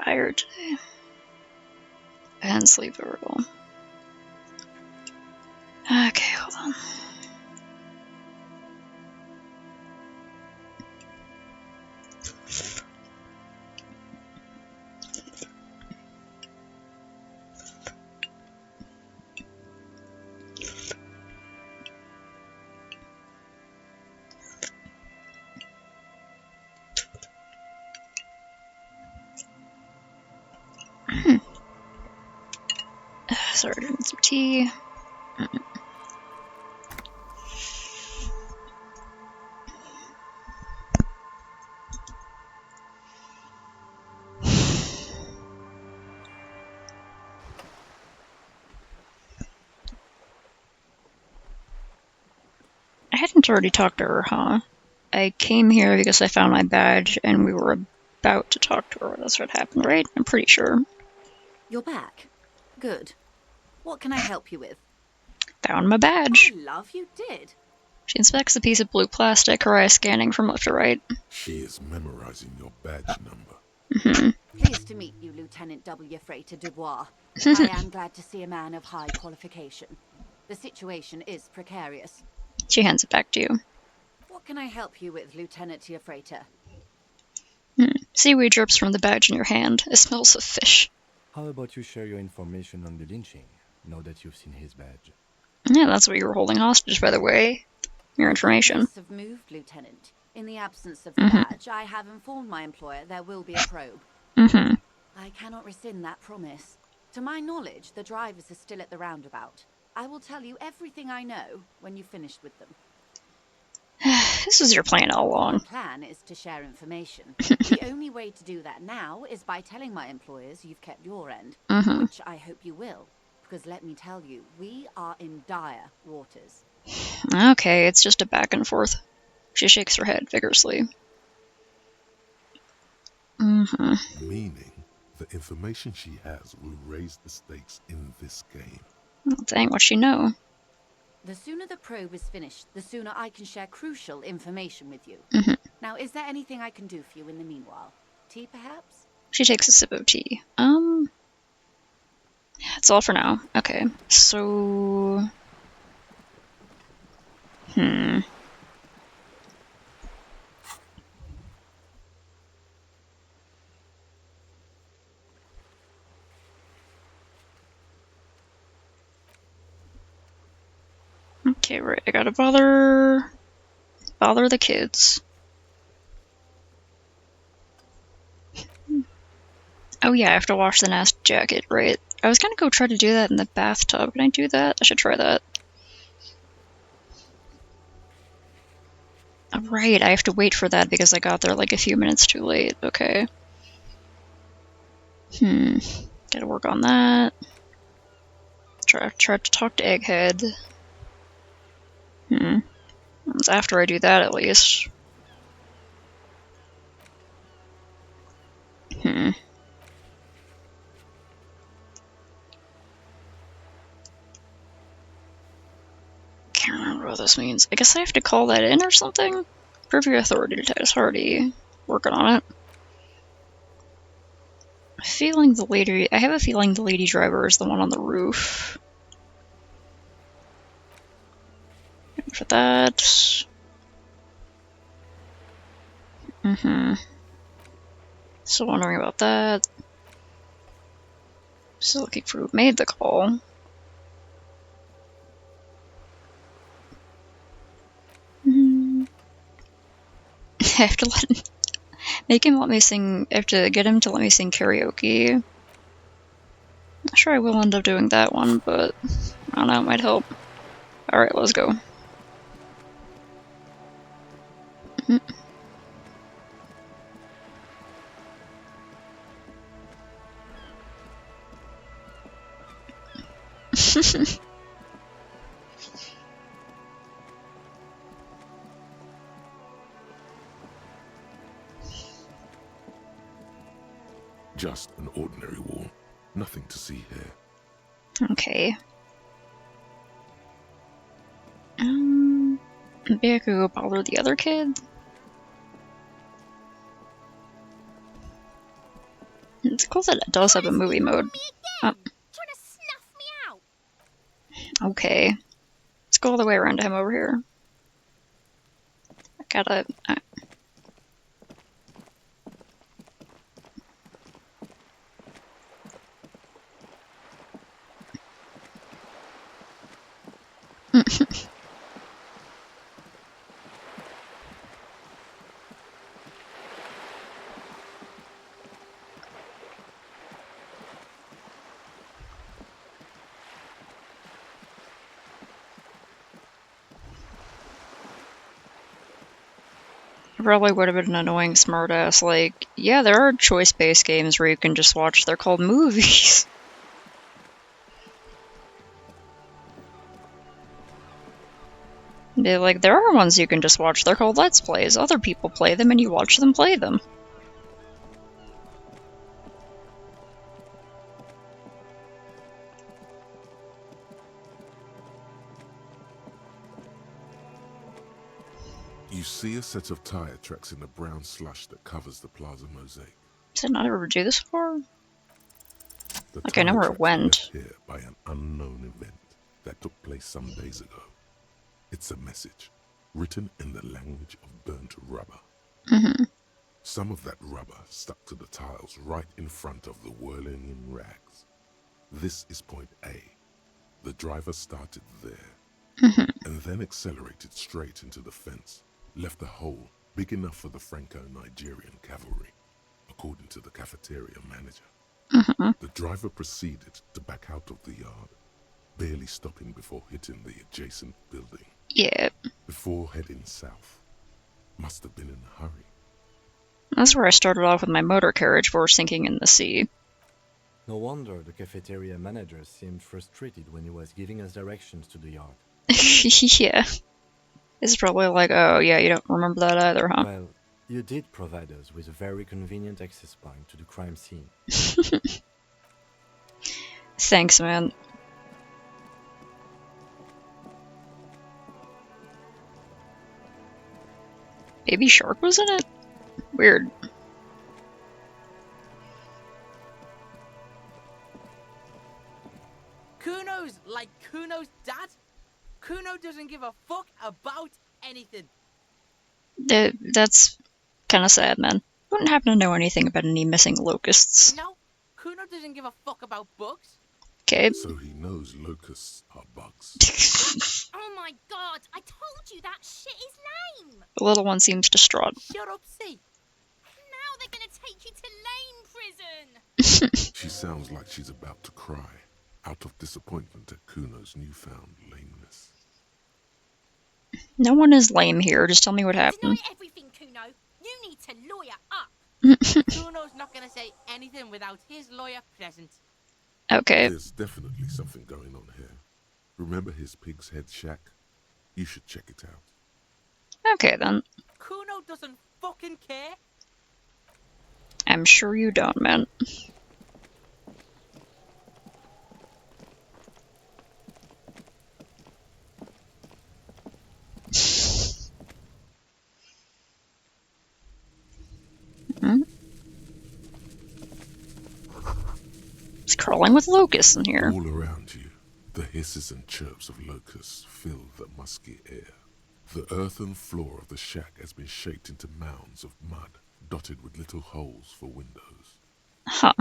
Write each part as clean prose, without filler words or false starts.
tired today. And sleep very well. Okay, hold on. Sorry, drinking some tea. I hadn't already talked to her, huh? I came here because I found my badge and we were about to talk to her. That's what happened, right? I'm pretty sure. You're back. Good. What can I help you with? Found my badge. Oh, love, you did. She inspects the piece of blue plastic, her eyes scanning from left to right. She is memorizing your badge number. Pleased to meet you, Lieutenant W. Frater Dubois. I am glad to see a man of high qualification. The situation is precarious. She hands it back to you. What can I help you with, Lieutenant Frater? Seaweed drips from the badge in your hand. It smells of fish. How about you share your information on the lynching, now that you've seen his badge? Yeah, that's what you were holding hostage, by the way. Your information. Police have moved, Lieutenant. In the absence of the badge, I have informed my employer there will be a probe. I cannot rescind that promise. To my knowledge, the drivers are still at the roundabout. I will tell you everything I know when you've finished with them. This is your plan all along. The plan is to share information. The only way to do that now is by telling my employers you've kept your end, which I hope you will. Because let me tell you, we are in dire waters. Okay, it's just a back and forth. She shakes her head vigorously. Meaning, the information she has will raise the stakes in this game. Well, dang, what's she know? The sooner the probe is finished, the sooner I can share crucial information with you. Now, is there anything I can do for you in the meanwhile? Tea, perhaps? She takes a sip of tea. That's all for now. Okay, so... Okay, right, I gotta bother the kids. Oh yeah, I have to wash the nasty jacket, right? I was gonna go try to do that in the bathtub. Can I do that? I should try that. Right, I have to wait for that because I got there like a few minutes too late. Okay. Gotta work on that. Try to talk to Egghead. It's after I do that, at least. Can't remember what this means. I guess I have to call that in or something? Prove your authority to Titus Hardy. Working on it. I have a feeling the lady driver is the one on the roof. For that. Still wondering about that. Still looking for who made the call. I have to let him, make him let me sing. I have to get him to let me sing karaoke. Not sure I will end up doing that one, but I don't know, it might help. Alright, let's go. Just an ordinary wall. Nothing to see here. Okay. Maybe I could go bother the other kid? It's Cool that it does have a movie mode. Trying to snuff me out. Okay. Let's go all the way around to him over here. I gotta... Probably would have been an annoying smartass, like, yeah, there are choice-based games where you can just watch, they're called movies. Be like, there are ones you can just watch, they're called Let's Plays, other people play them and you watch them play them. You see a set of tire tracks in the brown slush that covers the plaza mosaic. Did I not ever do this before? The Like, I know tire where it tracks went. were left here by an unknown event that took place some days ago. It's a message written in the language of burnt rubber. Mm-hmm. Some of that rubber stuck to the tiles right in front of the whirling in rags. This is point A. The driver started there, and then accelerated straight into the fence, left a hole big enough for the Franco-Nigerian cavalry, according to the cafeteria manager. The driver proceeded to back out of the yard, barely stopping before hitting the adjacent building. Yeah, Before heading south. Must have been in a hurry. that's where I started off with my motor carriage before sinking in the sea. No wonder the cafeteria manager seemed frustrated when he was giving us directions to the yard. Yeah. It's probably like, oh yeah, you don't remember that either, huh? Well, you did provide us with a very convenient access point to the crime scene. Thanks, man. Baby Shark was in it? Weird. Kuno's like Kuno's dad? Kuno doesn't give a fuck about anything. That's kind of sad, man. Wouldn't happen to know anything about any missing locusts. No, Kuno doesn't give a fuck about bugs. Okay. So he knows locusts are bugs. Oh my god, I told you that shit is lame. The little one seems distraught. Shut up, see. Now they're gonna take you to lame prison. She sounds like she's about to cry, out of disappointment at Kuno's newfound lameness. No one is lame here, just tell me what Deny happened. everything, Kuno. You need to lawyer up. Kuno's not gonna say anything without his lawyer present. Okay. There's definitely something going on here. Remember his pig's head shack? You should check it out. Okay then. Kuno doesn't fucking care. I'm sure you don't, man. It's crawling with locusts in here. All around you, the hisses and chirps of locusts fill the musky air. The earthen floor of the shack has been shaped into mounds of mud, dotted with little holes for windows. Huh.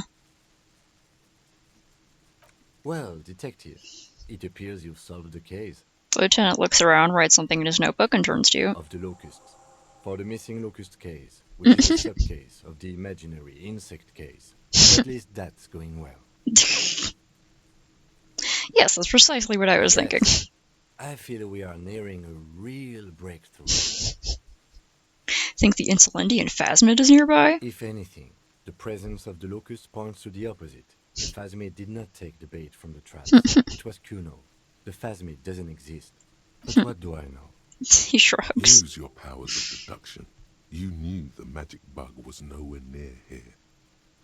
Well, detective, it appears you've solved the case The lieutenant looks around, writes something in his notebook, and turns to you. of the locusts. For the missing locust case, which is a sub-case of the imaginary insect case. At least that's going well. Yes, that's precisely what I was thinking. Yes. I feel we are nearing a real breakthrough. Think the Insulindian Phasmid is nearby? If anything, the presence of the locust points to the opposite. The Phasmid did not take the bait from the traps. It was Kuno. The Phasmid doesn't exist. But what do I know? He shrugs. Use your powers of deduction. You knew the magic bug was nowhere near here.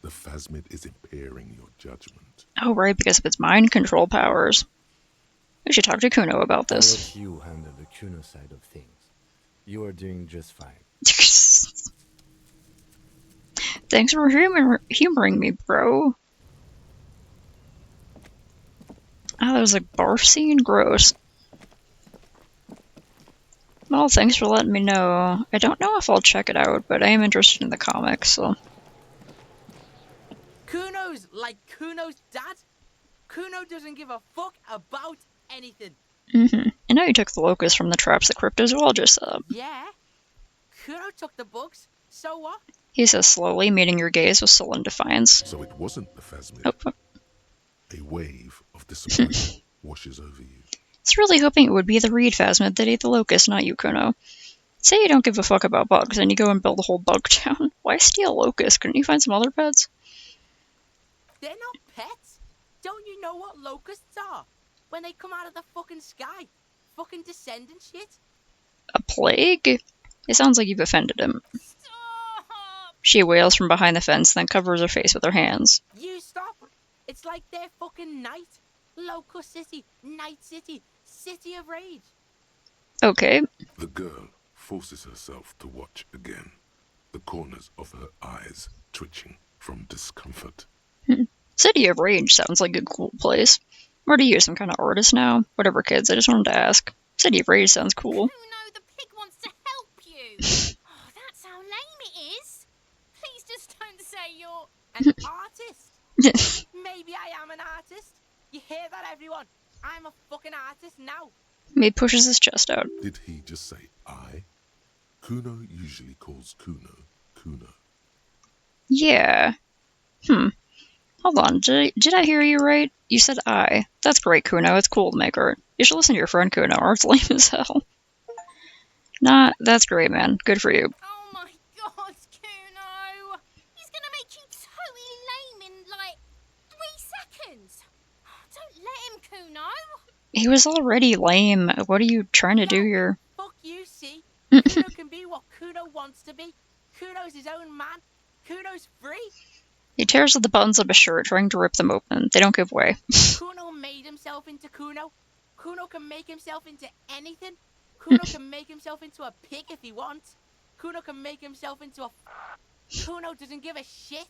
The Phasmid is impairing your judgment. Oh, right, because of its mind control powers. We should talk to Kuno about I'll this. let you handle the Kuno side of things. You are doing just fine. Thanks for humoring me, bro. Oh, that was a barf scene? Gross. Well, thanks for letting me know. I don't know if I'll check it out, but I am interested in the comics, so... Kuno's like Kuno's dad. Kuno doesn't give a fuck about anything. I know you took the locust from the traps the cryptozoologist set up. Yeah. Kuno took the bugs. So what? He says slowly, meeting your gaze with sullen defiance. So it wasn't the phasmid. Oh. A wave of disappointment washes over you. I was really hoping it would be the reed phasmid that ate the locust, not you, Kuno. Say you don't give a fuck about bugs, and you go and build a whole bug town. Why steal locust? Couldn't you find some other pets? They're not pets. Don't you know what locusts are? When they come out of the fucking sky. Fucking descendant shit. A plague? It sounds like you've offended him. Stop! She wails from behind the fence, then covers her face with her hands. You stop. It's like they're fucking night. Locust City. Night City. City of Rage. Okay. The girl forces herself to watch again, the corners of her eyes twitching from discomfort. City of Rage sounds like a cool place. What are you, some kind of artist now? Whatever, kids, I just wanted to ask. City of Rage sounds cool. Kuno, the pig wants to help you. Oh, that's how lame it is. Please just don't say you're... An artist. Maybe I am an artist. You hear that, everyone? I'm a fucking artist now. He pushes his chest out. Did he just say I? Kuno usually calls Kuno, Kuno. Yeah. Hold on, did I hear you right? You said I. That's great, Kuno. It's cool to make art. You should listen to your friend Kuno. Art's lame as hell. Nah, that's great, man. Good for you. Oh my god, Kuno. He's gonna make you totally lame in, like, 3 seconds. Don't let him, Kuno. He was already lame. What are you trying to do here? Fuck you, see? Kuno can be what Kuno wants to be. Kuno's his own man. Kuno's free. He tears at the buttons of his shirt, trying to rip them open. They don't give way. Kuno made himself into Kuno. Kuno can make himself into anything. Kuno can make himself into a pig if he wants. Kuno can make himself into a... Kuno doesn't give a shit.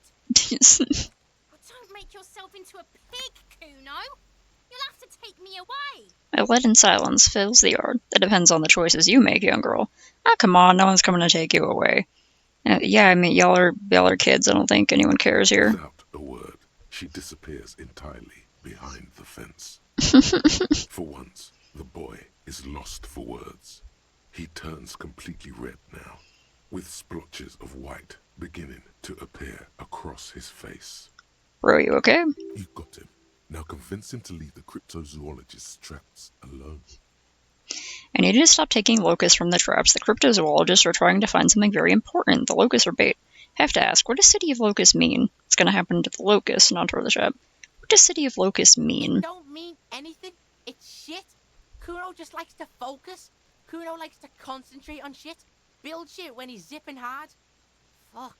Don't make yourself into a pig, Kuno. You'll have to take me away. A leaden silence fills the yard. That depends on the choices you make, young girl. Ah, come on, no one's coming to take you away. Yeah, I mean, y'all are kids. I don't think anyone cares here. Without a word, she disappears entirely behind the fence. For once, the boy is lost for words. He turns completely red now, with splotches of white beginning to appear across his face. Bro, you okay? You got him. Now convince him to leave the cryptozoologist's traps alone. I need to stop taking locusts from the traps. The cryptozoologists are trying to find something very important. The locusts are bait. Have to ask, what does City of Locusts mean? It's going to happen to the locusts, not to the trap. What does City of Locusts mean? It don't mean anything. It's shit. Kuno just likes to focus. Kuno likes to concentrate on shit. Build shit when he's zipping hard. Fuck.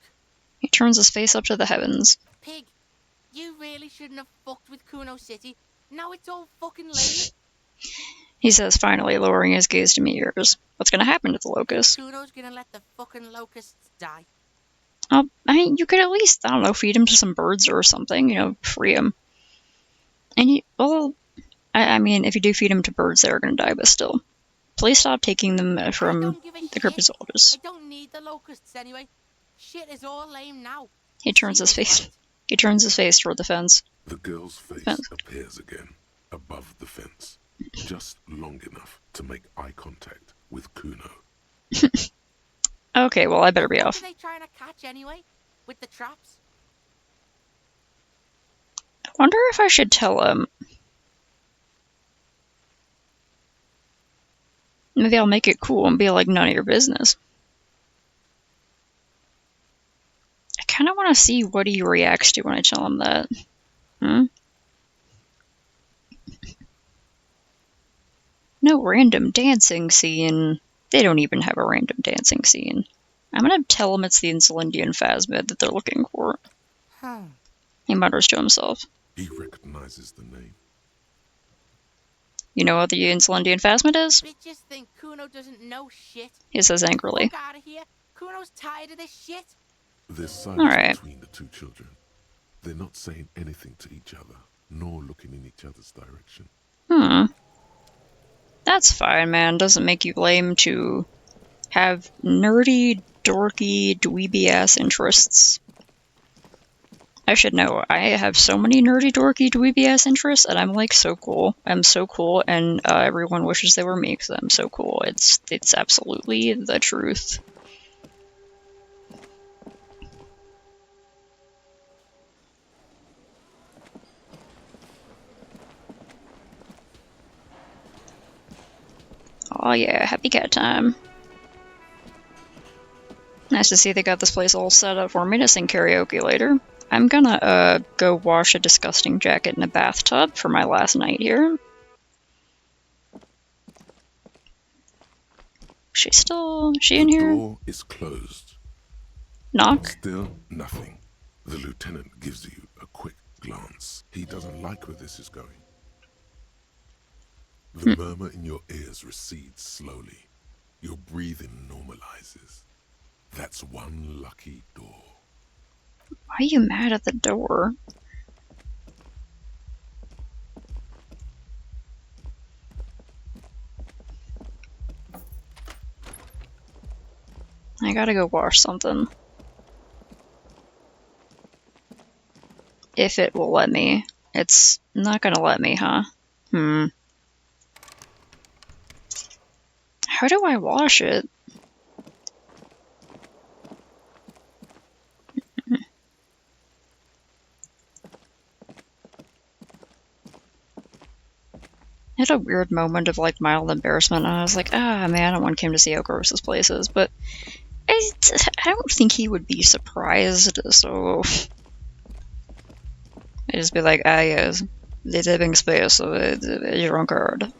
He turns his face up to the heavens. Pig, you really shouldn't have fucked with Kuno City. Now it's all fucking lame. He says, finally, lowering his gaze to meet yours. What's going to happen to the locusts? Kuno's gonna let the fucking locusts die. I mean, you could at least, I don't know, feed him to some birds or something, free him. And I mean, if you do feed him to birds, they're going to die, but still. Please stop taking them from the cryptozoologists. I don't need the locusts anyway. Shit is all lame now. He turns his face toward the fence. The girl's face appears again, above the fence, just long enough to make eye contact with Kuno. Okay, well, I better be What off. are they trying to catch anyway? With the traps? I wonder if I should tell him. Maybe I'll make it cool and be like, none of your business. I kind of want to see what he reacts to when I tell him that. No random dancing scene. They don't even have a random dancing scene. I'm gonna tell him it's the Insulindian phasmid that they're looking for. He mutters to himself. He recognizes the name. You know what the Insulindian phasmid is? Bitches think Kuno doesn't know shit. He says angrily. Fuck out of here. Kuno's tired of this shit. There's silence Alright. between the two children. They're not saying anything to each other, nor looking in each other's direction. That's fine, man. Doesn't make you lame to have nerdy, dorky, dweeby-ass interests. I should know. I have so many nerdy, dorky, dweeby-ass interests, and I'm like so cool. I'm so cool, and everyone wishes they were me because I'm so cool. It's absolutely the truth. Oh yeah, happy cat time. Nice to see they got this place all set up for me to sing karaoke later. I'm gonna go wash a disgusting jacket in a bathtub for my last night here. She in here? The door is closed. Knock. Still nothing. The lieutenant gives you a quick glance. He doesn't like where this is going. The murmur in your ears recedes slowly. Your breathing normalizes. That's one lucky door. Why are you mad at the door? I gotta go wash something. If it will let me. It's not gonna let me, huh? How do I wash it? I had a weird moment of like mild embarrassment, and I was like, man, I don't want Kim to see how gross this place is, but I don't think he would be surprised, so I just be like, yes, the living space of a drunkard.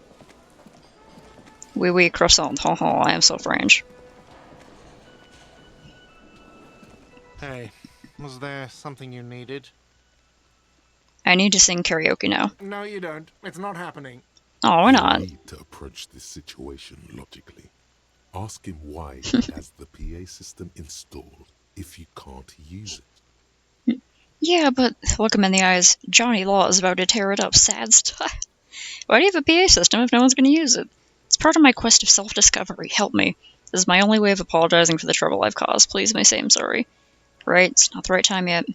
Oui, croissant, haha, I am so French. Hey, was there something you needed? I need to sing karaoke now. No, you don't. It's not happening. Oh, why not? You need to approach this situation logically. Ask him why he has the PA system installed if you can't use it. Yeah, but look him in the eyes. Johnny Law is about to tear it up. Sad stuff. Why do you have a PA system if no one's going to use it? It's part of my quest of self-discovery. Help me. This is my only way of apologizing for the trouble I've caused. Please may say I'm sorry. Right, it's not the right time yet.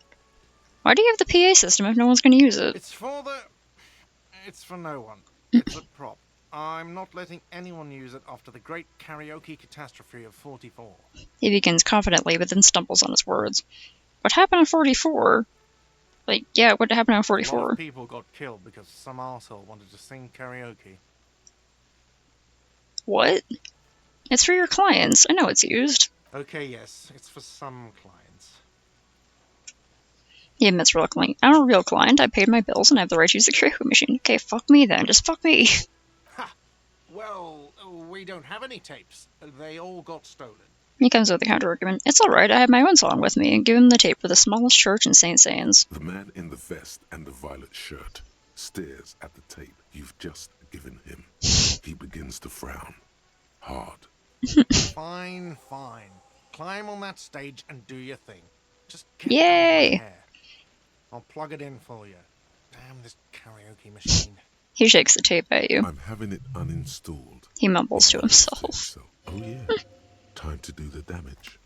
Why do you have the PA system if no one's going to use it? It's for no one. It's a prop. I'm not letting anyone use it after the great karaoke catastrophe of 44. He begins confidently, but then stumbles on his words. What happened on 44? Like, yeah, what happened on A lot 44? of people got killed because some arsehole wanted to sing karaoke. What? It's for your clients. I know it's used. Okay, yes, it's for some clients. He admits reluctantly. I'm a real client. I paid my bills and I have the right to use the karaoke machine. Okay, fuck me then. Just fuck me. Ha! Well, we don't have any tapes. They all got stolen. He comes with a counter-argument. It's alright, I have my own song with me, and give him the tape for the smallest church in St. Saëns. The man in the vest and the violet shirt stares at the tape you've just given him. He begins to frown. Hard. Fine. Climb on that stage and do your thing. Just Yay! my hair. I'll plug it in for you. Damn this karaoke machine. He shakes the tape at you. I'm having it uninstalled. He mumbles to himself. So, oh yeah, time to do the damage.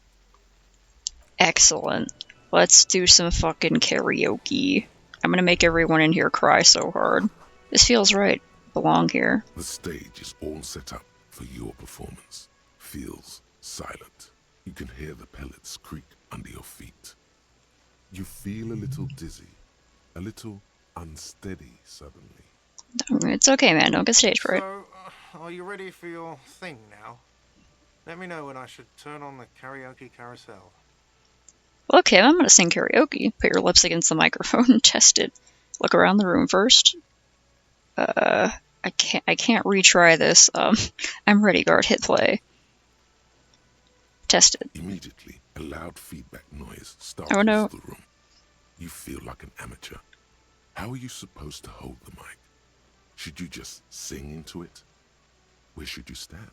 Excellent. Let's do some fucking karaoke. I'm gonna make everyone in here cry so hard. This feels right. Belong here. The stage is all set up for your performance. Feels silent. You can hear the pellets creak under your feet. You feel a little dizzy, a little unsteady suddenly. It's okay, man. Don't get stage fright. So, are you ready for your thing now? Let me know when I should turn on the karaoke carousel. Okay, I'm gonna sing karaoke. Put your lips against the microphone and test it. Look around the room first. I can't retry this. I'm ready, guard. Hit play. Test it. Immediately, a loud feedback noise Oh, startles no. the room. You feel like an amateur. How are you supposed to hold the mic? Should you just sing into it? Where should you stand?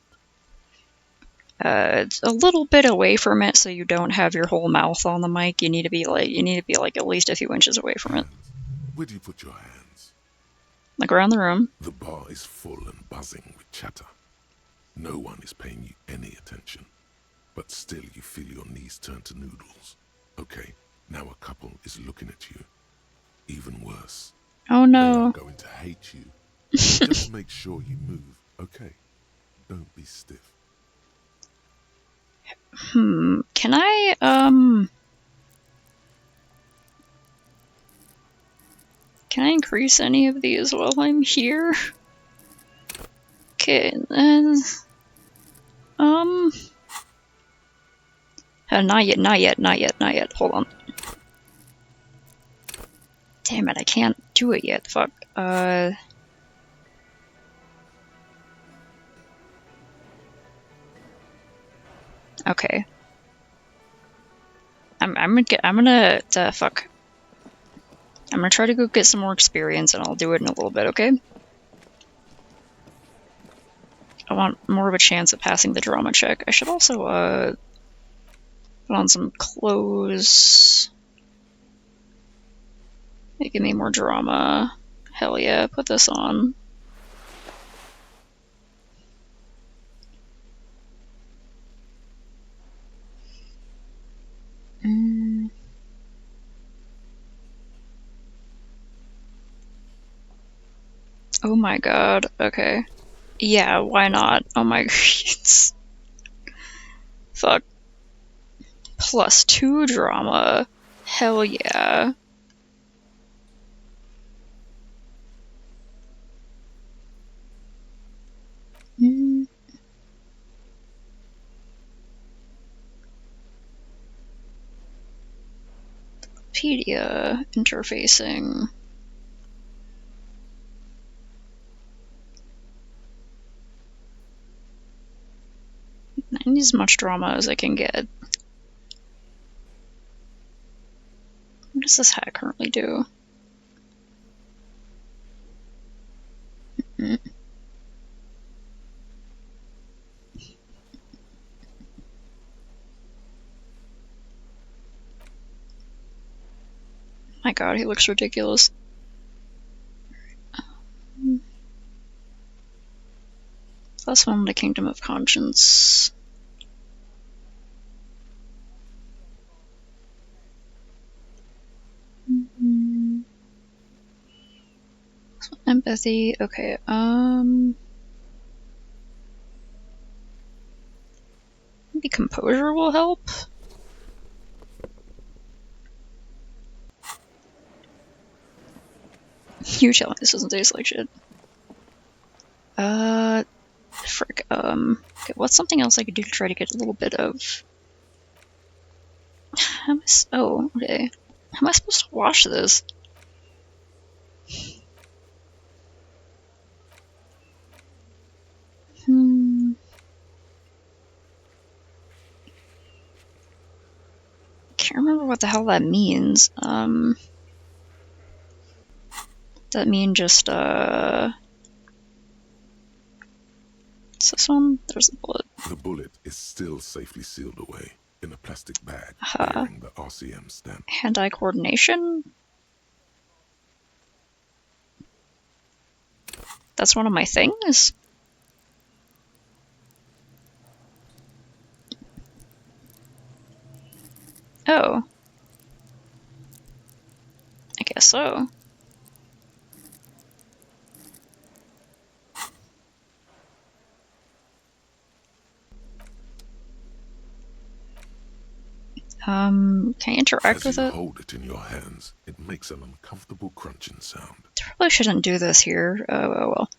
It's a little bit away from it, so you don't have your whole mouth on the mic. You need to be like at least a few inches away from it, Where do you put your hands? like around the room. The bar is full and buzzing with chatter. No one is paying you any attention, but still you feel your knees turn to noodles. Okay, now a couple is looking at you. Even worse, Oh they no. are going to hate you. Just make sure you move, okay? Don't be stiff. Can I increase any of these while I'm here? Okay, and then not yet. Hold on. Damn it, I can't do it yet. Fuck. Okay. I'm gonna fuck. I'm gonna try to go get some more experience, and I'll do it in a little bit. Okay. I want more of a chance at passing the drama check. I should also put on some clothes. They give me more drama. Hell yeah, put this on. Oh my god, okay. Yeah, why not? Oh my god. Fuck. +2 drama. Hell yeah. Wikipedia interfacing. I need as much drama as I can get. What does this hat currently do? My god, he looks ridiculous. +1 to Kingdom of Conscience. Empathy, okay, maybe composure will help? You tell me this doesn't taste like shit. Frick, okay, what's something else I could do to try to get a little bit of... Oh, okay. How am I supposed to wash this? Can't remember what the hell that means. Does that mean just, What's this one? There's the bullet. The bullet is still safely sealed away in a plastic bag Uh-huh. bearing the RCM stamp. Hand-eye coordination? That's one of my things? Oh. I guess so. Can I interact with As you it? hold it in your hands, it makes an uncomfortable crunching sound. Probably shouldn't do this here. Oh, well.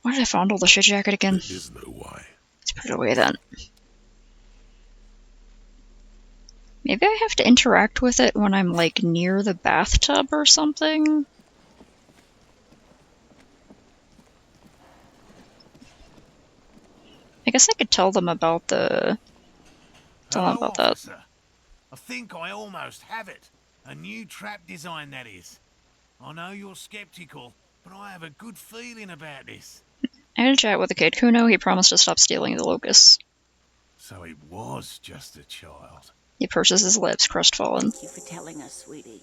Why did I fondle the shit jacket again? There is no why. Let's put it away then. Maybe I have to interact with it when I'm, like, near the bathtub or something? I guess I could tell them about the... Tell them about that. Officer. I think I almost have it. A new trap design, that is. I know you're skeptical, but I have a good feeling about this. I had a chat with the kid Kuno. He promised to stop stealing the locusts. So it was just a child. He purses his lips, crestfallen. Thank you for telling us, sweetie.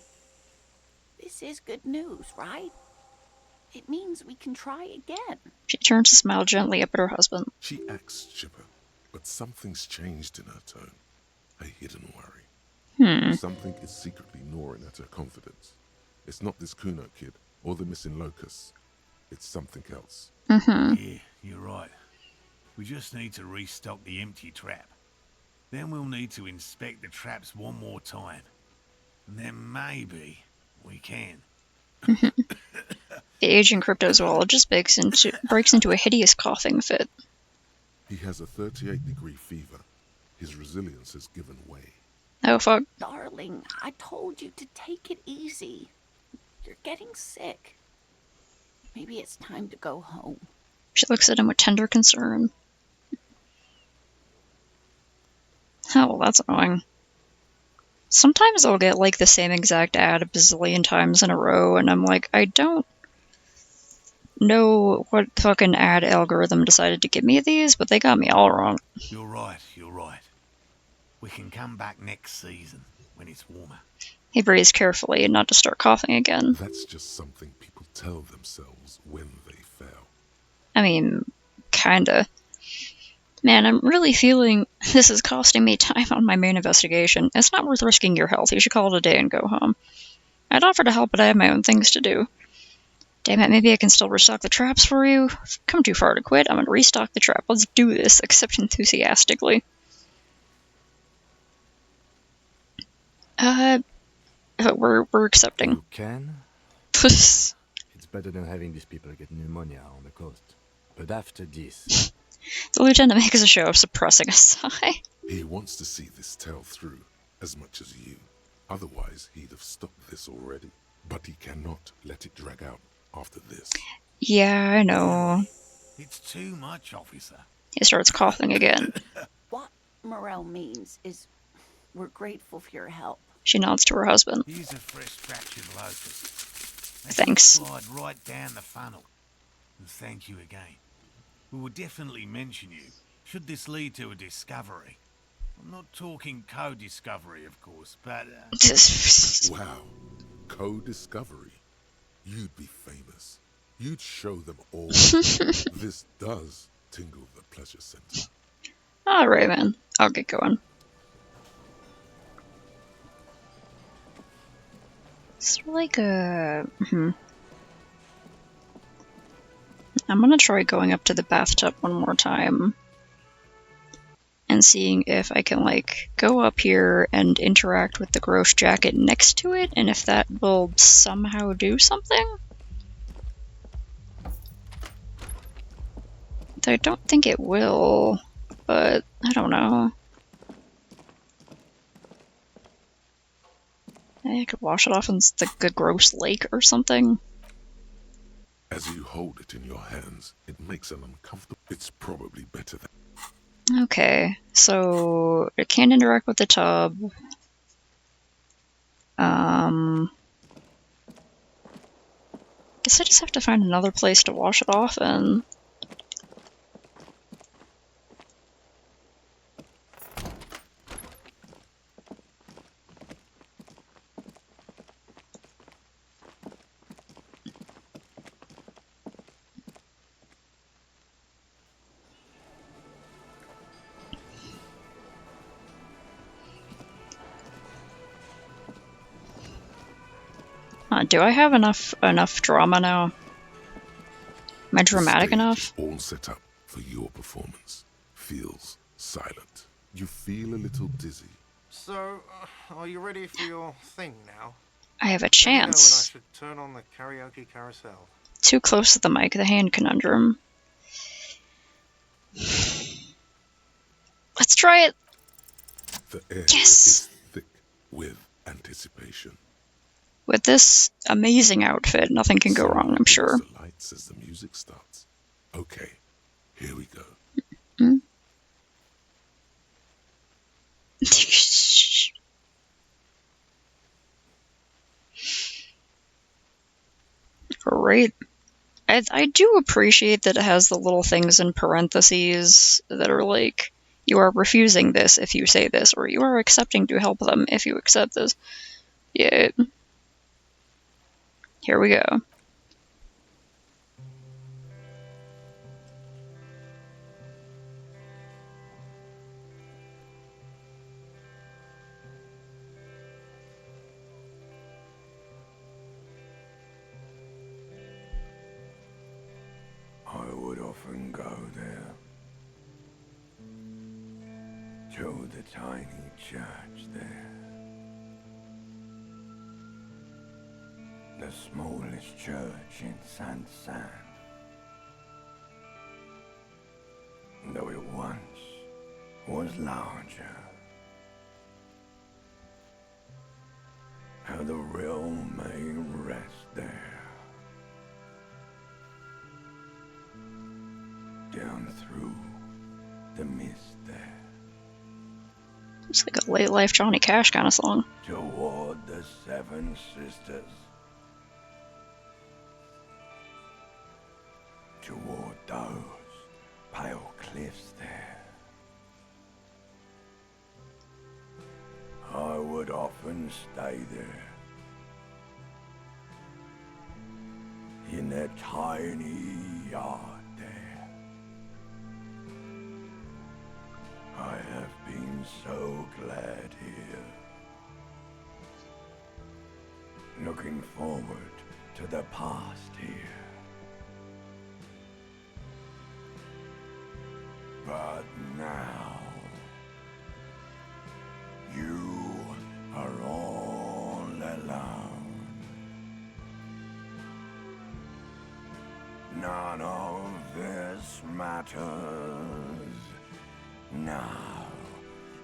This is good news, right? It means we can try again. She turns to smile gently up at her husband. She acts chipper, but something's changed in her tone. A hidden worry. Something is secretly gnawing at her confidence. It's not this Kuno kid or the missing locusts. It's something else. Yeah, you're right. We just need to restock the empty trap. Then we'll need to inspect the traps one more time. And then maybe we can. The aging cryptozoologist breaks into a hideous coughing fit. He has a 38-degree fever. His resilience has given way. Oh, fuck. Darling, I told you to take it easy. You're getting sick. Maybe it's time to go home. She looks at him with tender concern. Oh, well, that's annoying. Sometimes I'll get, like, the same exact ad a bazillion times in a row, and I'm like, I don't know what fucking ad algorithm decided to give me these, but they got me all wrong. You're right, you're right. We can come back next season, when it's warmer. He breathes carefully, not to start coughing again. That's just something people tell themselves when they fail. I mean, kinda. Man, I'm really feeling this is costing me time on my main investigation. It's not worth risking your health. You should call it a day and go home. I'd offer to help, but I have my own things to do. Damn it, maybe I can still restock the traps for you. I've come too far to quit. I'm gonna restock the trap. Let's do this, except enthusiastically. We're accepting. You can? It's better than having these people get pneumonia on the coast. But after this... The lieutenant makes a show of suppressing a sigh. He wants to see this tale through as much as you. Otherwise, he'd have stopped this already. But he cannot let it drag out after this. Yeah, I know. It's too much, officer. He starts coughing again. What Morel means is we're grateful for your help. She nods to her husband. Here's a fresh fractured locust. Thanks. Slide right down the funnel. And thank you again. We will definitely mention you, should this lead to a discovery. I'm not talking co-discovery, of course, but... Wow. Co-discovery. You'd be famous. You'd show them all. This does tingle the pleasure center. Alright, man. I'll get going. It's like a... I'm gonna try going up to the bathtub one more time. And seeing if I can, like, go up here and interact with the gross jacket next to it, and if that will somehow do something? I don't think it will, but I don't know. Maybe I could wash it off in the gross lake or something. As you hold it in your hands, it makes an uncomfortable... It's probably better than... Okay, so it can't interact with the tub. Guess I just have to find another place to wash it off in. Do I have enough drama now? Am I dramatic enough? All set up for your performance. Feels silent. You feel a little dizzy. So, are you ready for your thing now? I have a Let me know when I chance. should turn on the karaoke carousel. Too close to the mic, the hand conundrum. Let's try it! The air Yes! is thick with anticipation. With this amazing outfit, nothing can go wrong, I'm sure. The lights as the music starts. Okay, here we go. Great. I do appreciate that it has the little things in parentheses that are like, you are refusing this if you say this, or you are accepting to help them if you accept this. Yeah. Here we go. I would often go there, to the tiny church there, the smallest church in Saint-Saëns, though it once was larger. How the realm may rest there. Down through the mist there. It's like a late life Johnny Cash kind of song. Toward the Seven Sisters. Toward those pale cliffs there. I would often stay there. In that tiny yard there. I have been so glad here. Looking forward to the past here. But now, you are all alone. None of this matters. No,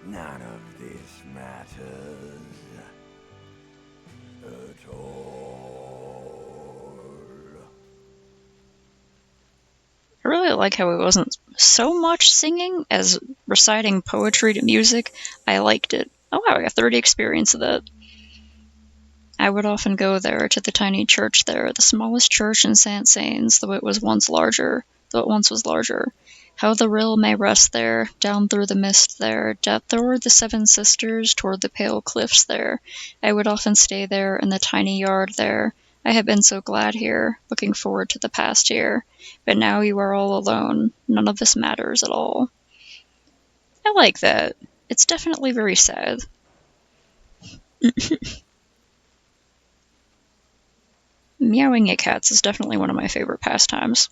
none of this matters at all. I really like how it wasn't so much singing as reciting poetry to music. I liked it. Oh wow, I got 30 experience of that. I would often go there to the tiny church there, the smallest church in Saint-Saëns, though it once was larger. How the rill may rest there, down through the mist there, toward the Seven Sisters, toward the pale cliffs there. I would often stay there in the tiny yard there. I have been so glad here, looking forward to the past here. But now you are all alone. None of this matters at all. I like that. It's definitely very sad. Meowing at cats is definitely one of my favorite pastimes.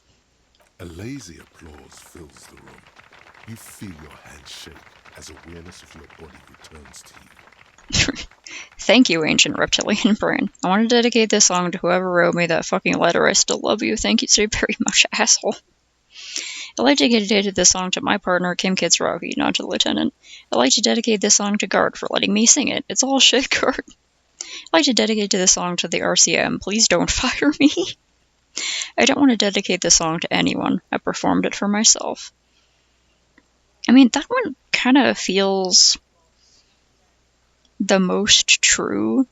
A lazy applause fills the room. You feel your hands shake as awareness of your body returns to you. Thank you, ancient reptilian brain. I want to dedicate this song to whoever wrote me that fucking letter. I still love you. Thank you so very much, asshole. I'd like to dedicate this song to my partner, Kim Kitsuragi, not to the lieutenant. I'd like to dedicate this song to Guard for letting me sing it. It's all shit, Guard. I'd like to dedicate this song to the RCM. Please don't fire me. I don't want to dedicate this song to anyone. I performed it for myself. I mean, that one kind of feels the most true.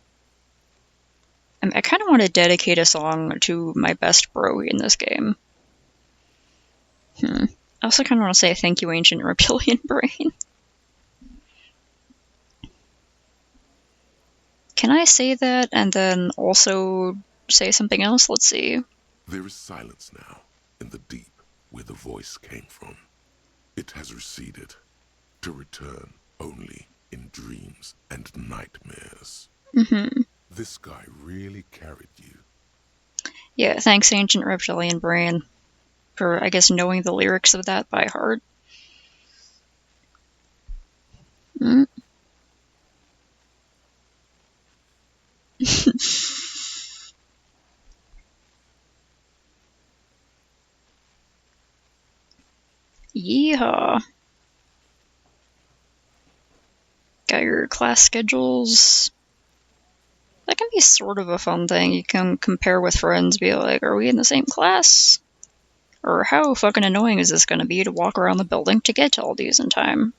I kind of want to dedicate a song to my best bro in this game. I also kind of want to say thank you, ancient reptilian brain. Can I say that and then also say something else? Let's see. There is silence now in the deep where the voice came from. It has receded, to return only in dreams and nightmares. This guy really carried you. Yeah, thanks, ancient reptilian brain, for, I guess, knowing the lyrics of that by heart. Yeehaw. Got your class schedules. That can be sort of a fun thing. You can compare with friends, be like, are we in the same class? Or how fucking annoying is this going to be to walk around the building to get to all these in time?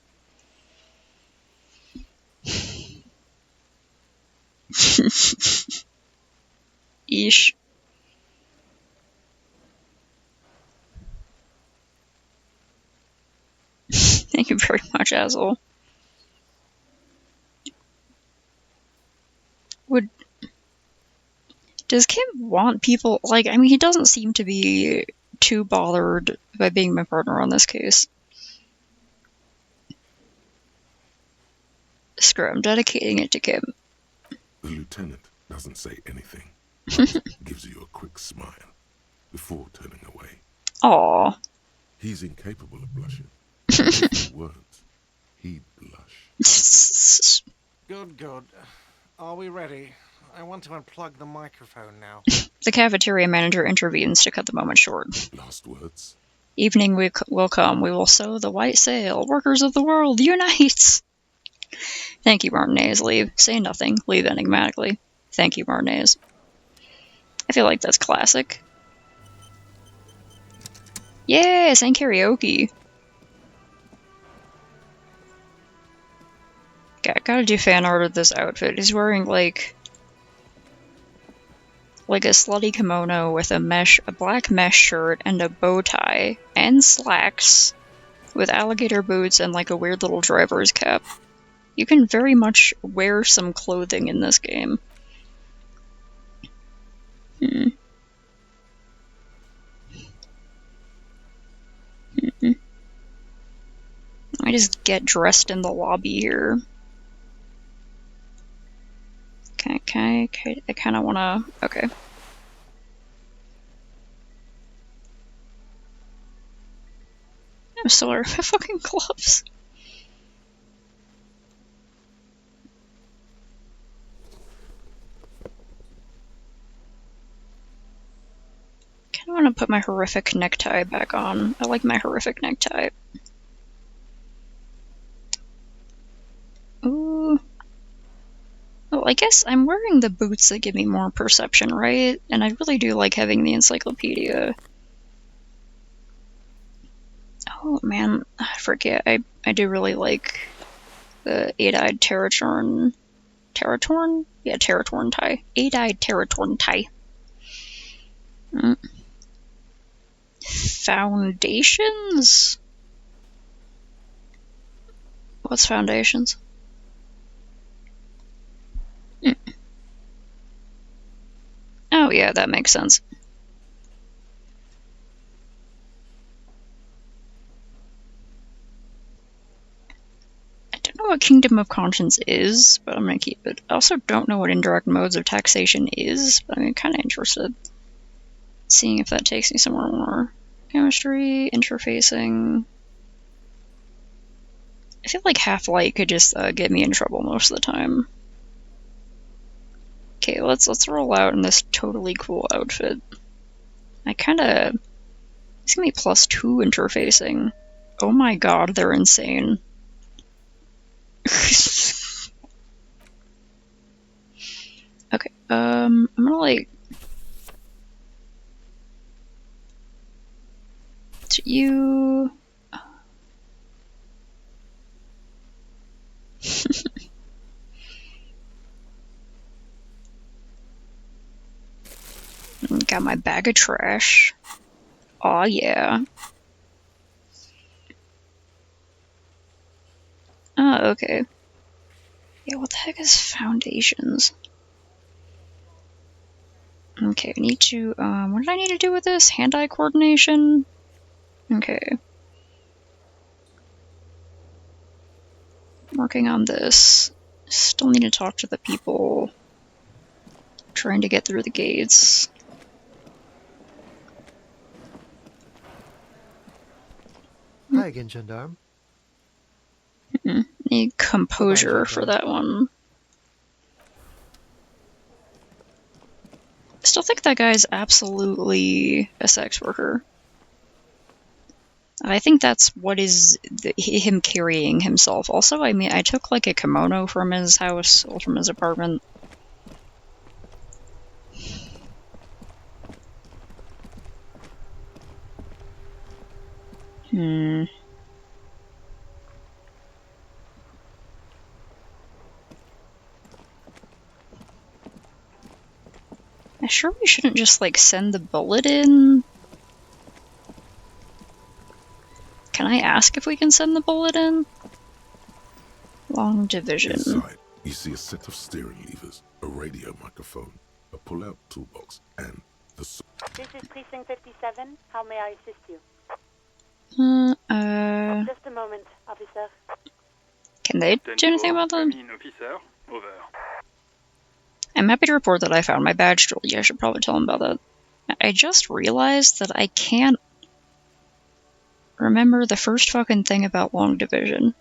Eesh. Thank you very much, asshole. Does Kim want people, like, I mean, he doesn't seem to be too bothered by being my partner on this case. Screw it, I'm dedicating it to Kim. The lieutenant doesn't say anything. Gives you a quick smile before turning away. Aww. He's incapable of blushing. If he weren't, he'd blush. Good, good. Are we ready? I want to unplug the microphone now. The cafeteria manager intervenes to cut the moment short. Last words? Evening will come. We will sow the white sail. Workers of the world, unite! Thank you, Martinez. Leave. Say nothing. Leave enigmatically. Thank you, Martinez. I feel like that's classic. Yay! Sang karaoke! Gotta do fan art of this outfit. He's wearing, like a slutty kimono with a black mesh shirt and a bow tie and slacks with alligator boots and like a weird little driver's cap. You can very much wear some clothing in this game. I just get dressed in the lobby here. I kind of want to... Okay. I'm still wearing my fucking gloves. Kind of want to put my horrific necktie back on. I like my horrific necktie. Ooh. Well, I guess I'm wearing the boots that give me more perception, right? And I really do like having the encyclopedia. Oh man, I forget. I do really like the 8-eyed Teratorn. Teratorn? Yeah, Teratorn tie. 8-eyed Teratorn tie. Foundations? What's foundations? Oh yeah, that makes sense. I don't know what Kingdom of Conscience is, but I'm gonna keep it. I also don't know what indirect modes of taxation is, but I'm kind of interested. Seeing if that takes me somewhere more. Chemistry, interfacing. I feel like Half-Light could just get me in trouble most of the time. Okay, let's roll out in this totally cool outfit. It's gonna be +2 interfacing. Oh my god, they're insane. Okay, I'm gonna like... To you... Got my bag of trash. Aw, yeah. Oh, okay. Yeah, what the heck is foundations? Okay, I need to, what did I need to do with this? Hand-eye coordination? Okay. Working on this. Still need to talk to the people. Trying to get through the gates. Hi again, Gendarme. Need composure for that one. Still think that guy's absolutely a sex worker. I think that's what is him carrying himself. Also, I mean, I took like a kimono from his house, or from his apartment. I sure we shouldn't just like send the bullet in? Can I ask if we can send the bullet in? Long division. Inside, you see a set of steering levers, a radio microphone, a pull-out toolbox, and the... This is Precinct 57. How may I assist you? Just a moment, officer. Can they do anything about that? I'm happy to report that I found my badge jewel. Yeah, I should probably tell them about that. I just realized that I can't remember the first fucking thing about long division.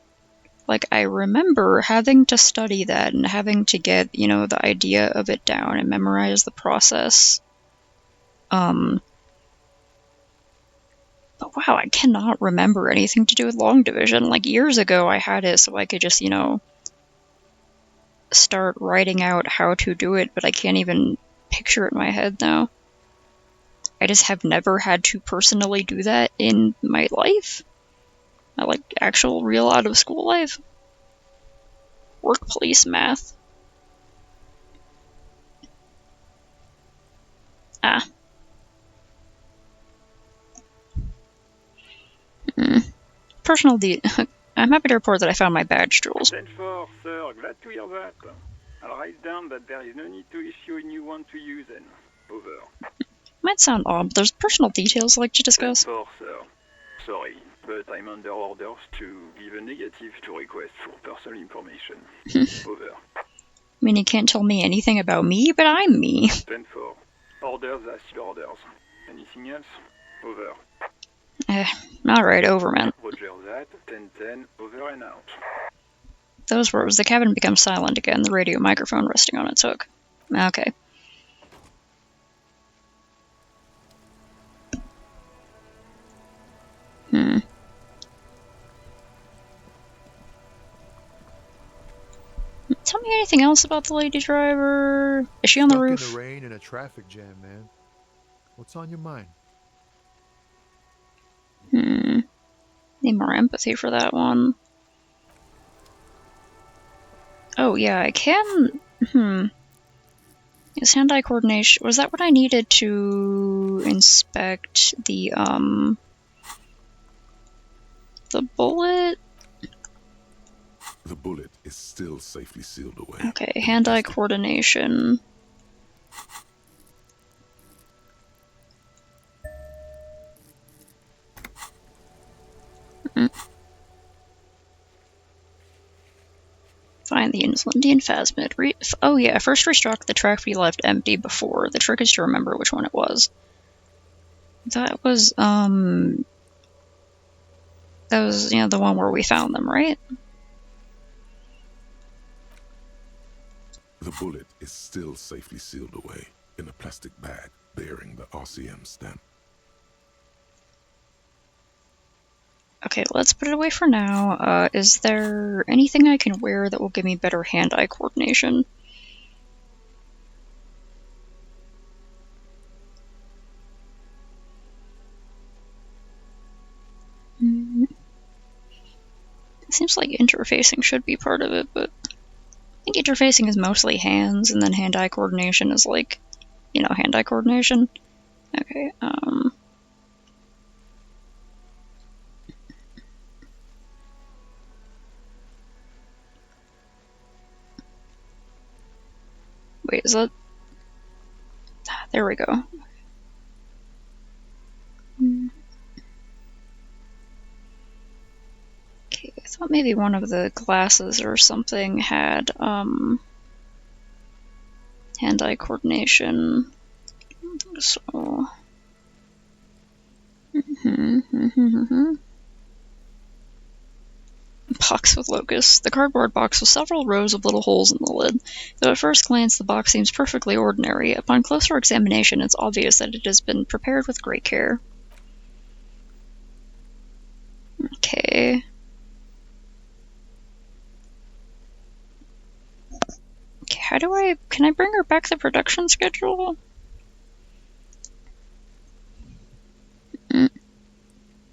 Like, I remember having to study that and having to get, you know, the idea of it down and memorize the process. But wow, I cannot remember anything to do with long division. Like, years ago I had it so I could just, you know, start writing out how to do it, but I can't even picture it in my head now. I just have never had to personally do that in my life. Like, actual, real out-of-school life. Workplace math. Ah. Personal I'm happy to report that I found my badge jewels. 10-4, sir. Glad to hear that. I'll write down that there is no need to issue a new one to you then. Over. Might sound odd, but there's personal details I'd like to discuss. 10-4, sir. Sorry, but I'm under orders to give a negative to request for personal information. Over. I mean, you can't tell me anything about me, but I'm me. 10-4. Orders are still orders. Anything else? Over. Alright, over, man. Roger that. 10-10, over and out. Those words. The cabin becomes silent again, the radio microphone resting on its hook. Okay. Tell me anything else about the lady driver? Is she on the roof? In the rain and a traffic jam, man. What's on your mind? Need more empathy for that one. Oh yeah, I can... Is hand-eye coordination... Was that what I needed to inspect the bullet? The bullet is still safely sealed away. Okay, hand-eye coordination. Find the Indian phasmid. Oh yeah, first restruct the track we left empty before. The trick is to remember which one it was. That was, you know, the one where we found them, right? The bullet is still safely sealed away in a plastic bag bearing the RCM stamp. Okay, let's put it away for now. Is there anything I can wear that will give me better hand-eye coordination? It seems like interfacing should be part of it, but I think interfacing is mostly hands, and then hand-eye coordination is like, you know, hand-eye coordination. Okay, wait, is that... There we go. Okay, I thought maybe one of the glasses or something had, hand-eye coordination. So... Box with locusts. The cardboard box with several rows of little holes in the lid. Though at first glance the box seems perfectly ordinary, upon closer examination it's obvious that it has been prepared with great care. Okay. Okay, how do I... Can I bring her back the production schedule?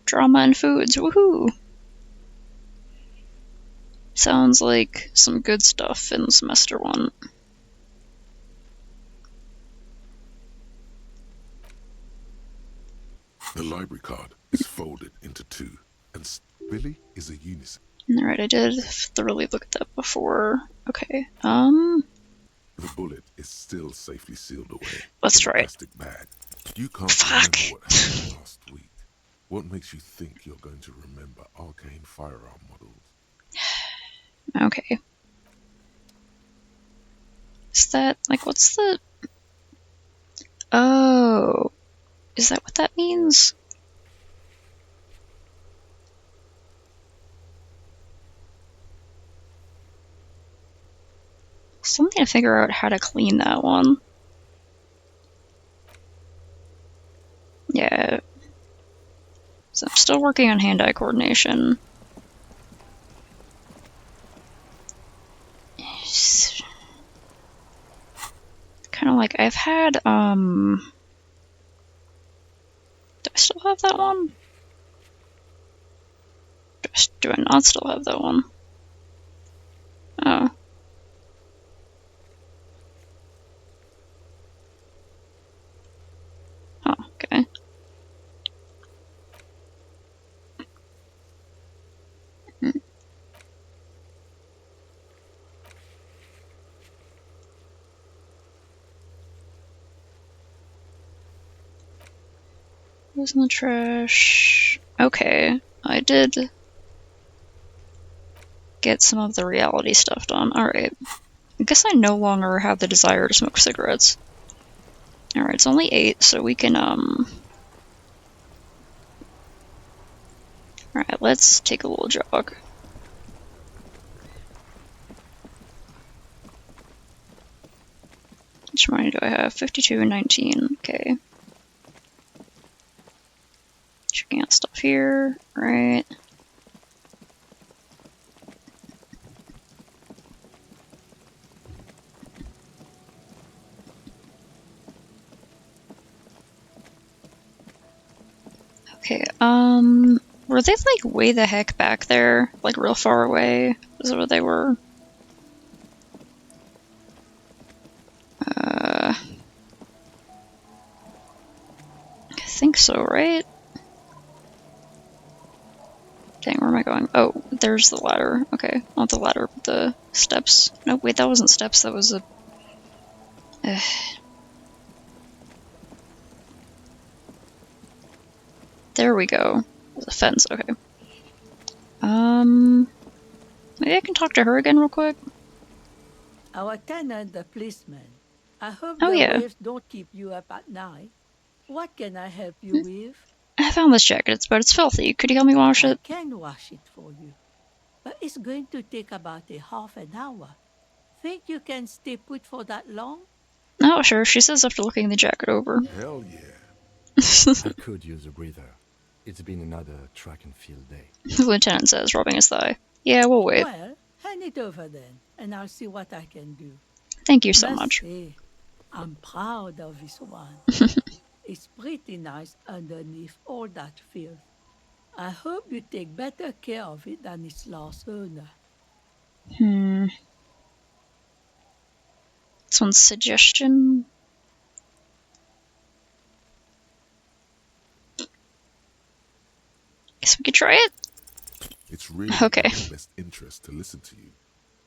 Drama and foods, woohoo! Sounds like some good stuff in semester 1. The library card is folded into 2. And Billy is a unisex. Alright, I did thoroughly look at that before. Okay, The bullet is still safely sealed away. Let's in a try it. plastic bag. You can't Fuck. remember what happened last week. What makes you think you're going to remember arcane firearm models? Okay. Is that, like, what's the... Oh. Is that what that means? Still need to figure out how to clean that one. Yeah. So I'm still working on hand-eye coordination. Kind of like I've had, do I still have that one? Do I not still have that one? Oh. Oh, okay. Who's in the trash? Okay, I did get some of the reality stuff done. Alright. I guess I no longer have the desire to smoke cigarettes. Alright, it's only 8, so we can, Alright, let's take a little jog. How much money do I have? 52 and 19. Okay. Checking out stuff here. Right. Okay, were they, like, way the heck back there? Like, real far away? Is that what they were? I think so, right? Dang, where am I going? Oh, there's the ladder. Okay, not the ladder, but the steps. No, wait, that wasn't steps, that was a... There we go. There's a fence, okay. Maybe I can talk to her again real quick? Our tenant, the policeman. I hope Oh, the yeah. waves don't keep you up at night. What can I help you with? I found this jacket, but it's filthy. Could you help me wash I it? can wash it for you. But it's going to take about a half an hour. Think you can stay put for that long? Oh, sure. She says after looking the jacket over. Hell yeah. I could use a breather. It's been another track and field day. The lieutenant says, rubbing his thigh. Yeah, we'll wait. Well, hand it over then, and I'll see what I can do. Thank you so Must much. say, I'm proud of this one. It's pretty nice underneath all that filth. I hope you take better care of it than its last owner. This one's suggestion. Guess we could try it? It's really Okay. in your best interest to listen to you.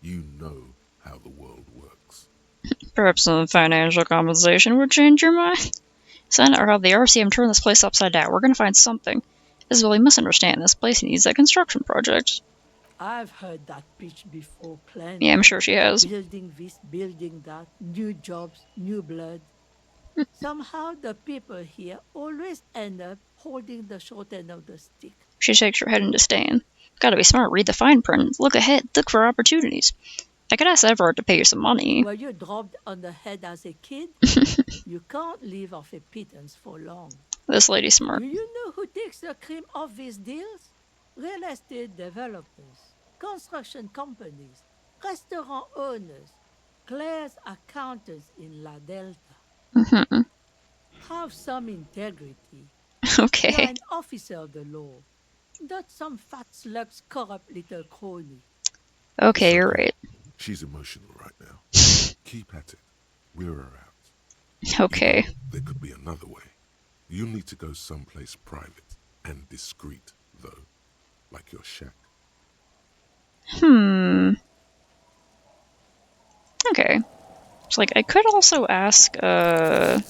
You know how the world works. Perhaps some financial compensation would change your mind? Send or have the RCM turn this place upside down. We're gonna find something. Isabel, you must understand. This place needs a construction project. I've heard that pitch before, plenty. Yeah, I'm sure she has. Building this, building that, new jobs, new blood. Somehow the people here always end up holding the short end of the stick. She shakes her head in disdain. Gotta be smart. Read the fine print. Look ahead. Look for opportunities. I could ask Everard to pay you some money. Were you dropped on the head as a kid? You can't live off a pittance for long. This lady's smart. Do you know who takes the cream of these deals? Real estate developers, construction companies, restaurant owners, Claire's accountants in La Delta. Have some integrity. Okay. You're an officer of the law, not some fat slug's corrupt little crony. Okay, you're right. She's emotional right now. Keep at it. We're her out. Okay. There could be another way. You'll need to go someplace private and discreet, though. like your shack. Okay. It's like, I could also ask, after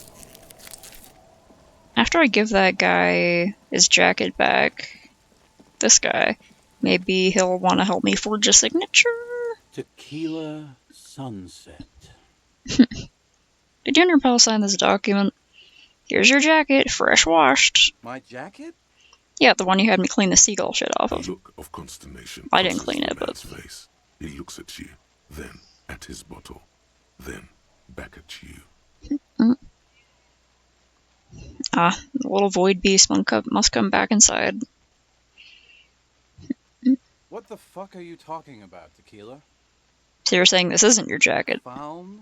I give that guy his jacket back, this guy, maybe he'll want to help me forge a signature? Tequila Sunset. Did Junior Pal sign this document? Here's your jacket, fresh washed. My jacket? Yeah, the one you had me clean the seagull shit off A of. look of consternation I didn't crosses clean the it, but... man's face. He looks at you, then at his bottle, then back at you. Ah, the little void beast must come back inside. What the fuck are you talking about, Tequila? So you're saying this isn't your jacket? Found?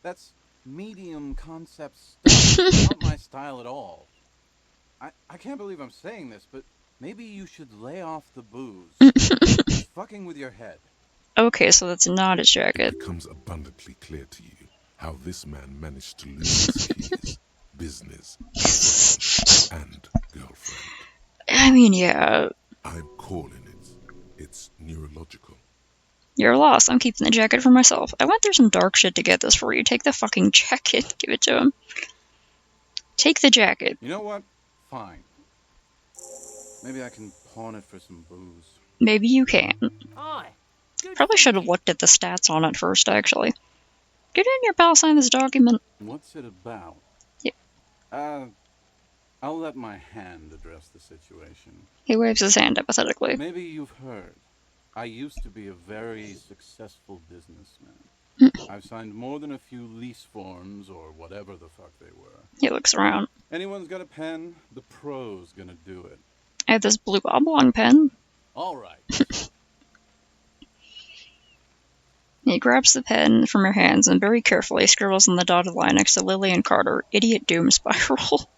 That's medium concept stuff. Not my style at all. I can't believe I'm saying this, but maybe you should lay off the booze. It's fucking with your head. Okay, so that's not his jacket. It becomes abundantly clear to you how this man managed to lose his keys, business, and girlfriend. I mean, yeah. I'm calling it. It's neurological. You're lost. I'm keeping the jacket for myself. I went through some dark shit to get this for you. Take the fucking jacket. Give it to him. Take the jacket. You know what? Fine. Maybe I can pawn it for some booze. Maybe you can. Aye. Probably should have looked at the stats on it first, actually. Get in your pal, sign this document. What's it about? Yeah. I'll let my hand address the situation. He waves his hand apathetically. Maybe you've heard. I used to be a very successful businessman. I've signed more than a few lease forms or whatever the fuck they were. He looks around. Anyone's got a pen? The pro's gonna do it. I have this blue oblong pen. All right. He grabs the pen from her hands and very carefully scribbles on the dotted line next to Lillian Carter, Idiot Doom Spiral.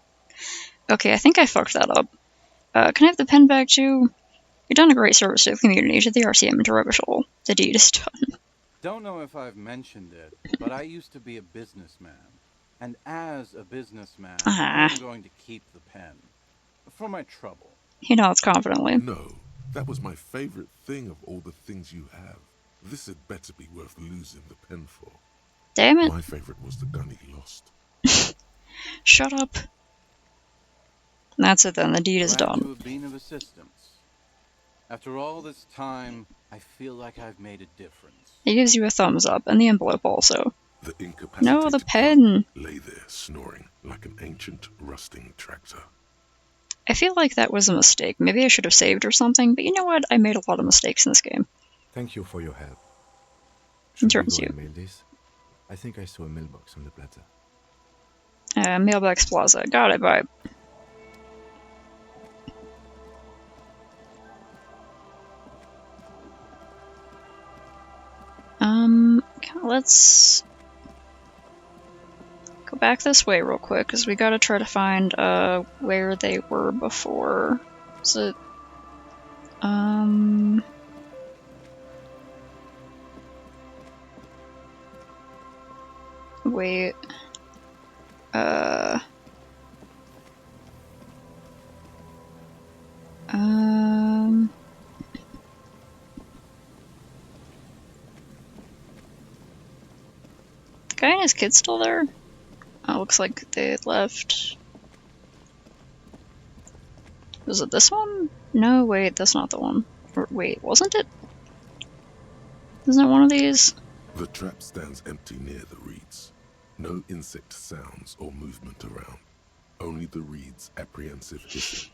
Okay, I think I fucked that up. Can I have the pen back too? You've done a great service to the community, to the RCM, and to Rubishol. The deed is done. Don't know if I've mentioned it, but I used to be a businessman. And as a businessman, I'm going to keep the pen. For my trouble. He nods confidently. No, that was my favorite thing of all the things you have. This had better be worth losing the pen for. Damn it. My favorite was the gun he lost. Shut up. And that's it then, the deed is Glad done. to have been of assistance. After all this time, I feel like I've made a difference. He gives you a thumbs up, and the envelope also. The incapacitated No, the pen! lay there snoring like an ancient rusting tractor. I feel like that was a mistake. Maybe I should have saved or something, but you know what? I made a lot of mistakes in this game. Thank you for your help. In Should we terms go you. and mail this? I think I saw a mailbox on the plaza. Mailbox Plaza. Got it, bye. Let's go back this way real quick, because we gotta try to find, where they were before. Is it, wait, the guy and his kid still there? Oh, looks like they had left. Was it this one? No, wait, that's not the one. Or, wait, wasn't it? Isn't it one of these? The trap stands empty near the reeds. No insect sounds or movement around. Only the reeds' apprehensive hissing.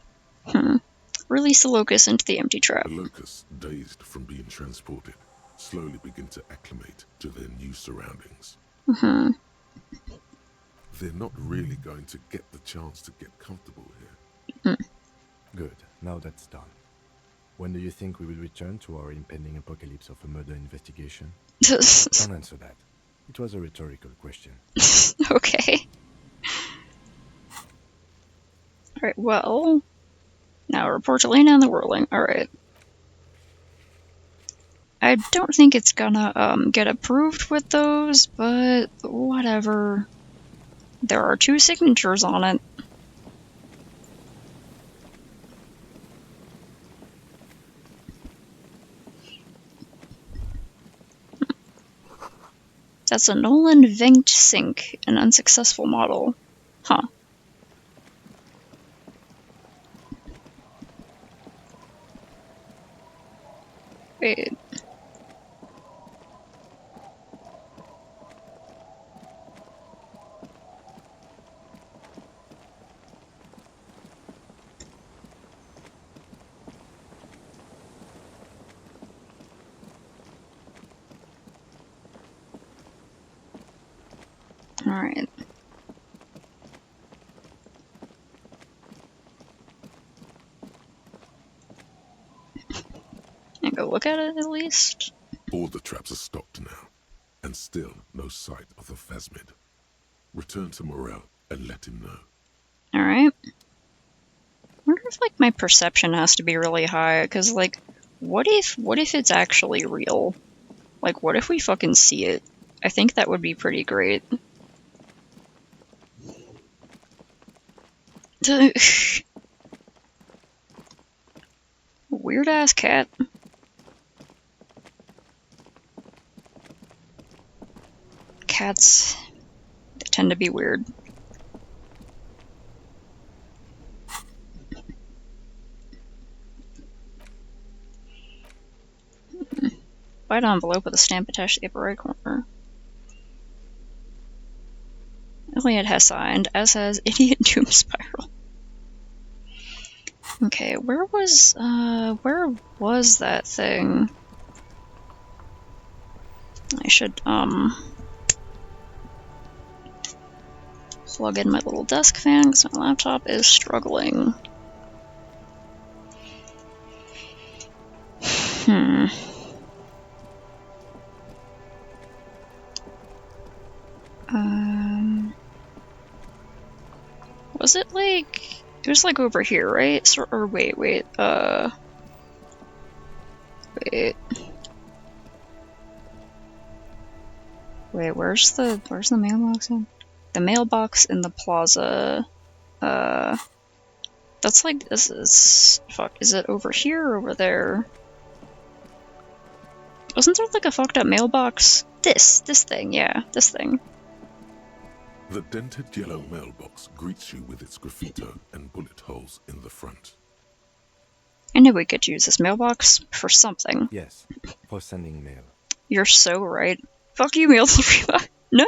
Release the locust into the empty trap. The locusts, dazed from being transported, slowly begin to acclimate to their new surroundings. They're not really going to get the chance to get comfortable here. Good. Now that's done. When do you think we will return to our impending apocalypse of a murder investigation? Don't answer that. It was a rhetorical question. Okay. Alright, well... Now report to Lena and the Whirling. Alright. I don't think it's gonna, get approved with those, but whatever. There are 2 signatures on it. That's a Nolan Vengt sink, an unsuccessful model. Huh. Wait. Alright. And go look at it at least. All the traps are stopped now, and still no sight of the Phasmid. Return to Morel and let him know. Alright. Wonder if, like, my perception has to be really high, because, like, what if it's actually real? Like, what if we fucking see it? I think that would be pretty great. Weird-ass cat. Cats, they tend to be weird. White envelope with a stamp attached to the upper right corner. Iliad has signed, as has Idiot Doom Spiral. Okay, where was that thing? I should, plug in my little desk fan because my laptop is struggling. Was it like... It was like over here, right? So, or wait. Wait. Wait, where's the mailbox in? The mailbox in the plaza. That's like, this is... Fuck, is it over here or over there? Wasn't there like a fucked up mailbox? This thing, yeah, this thing. The dented yellow mailbox greets you with its graffito and bullet holes in the front. I knew we could use this mailbox for something. Yes, for sending mail. You're so right. Fuck you, mail delivery. No!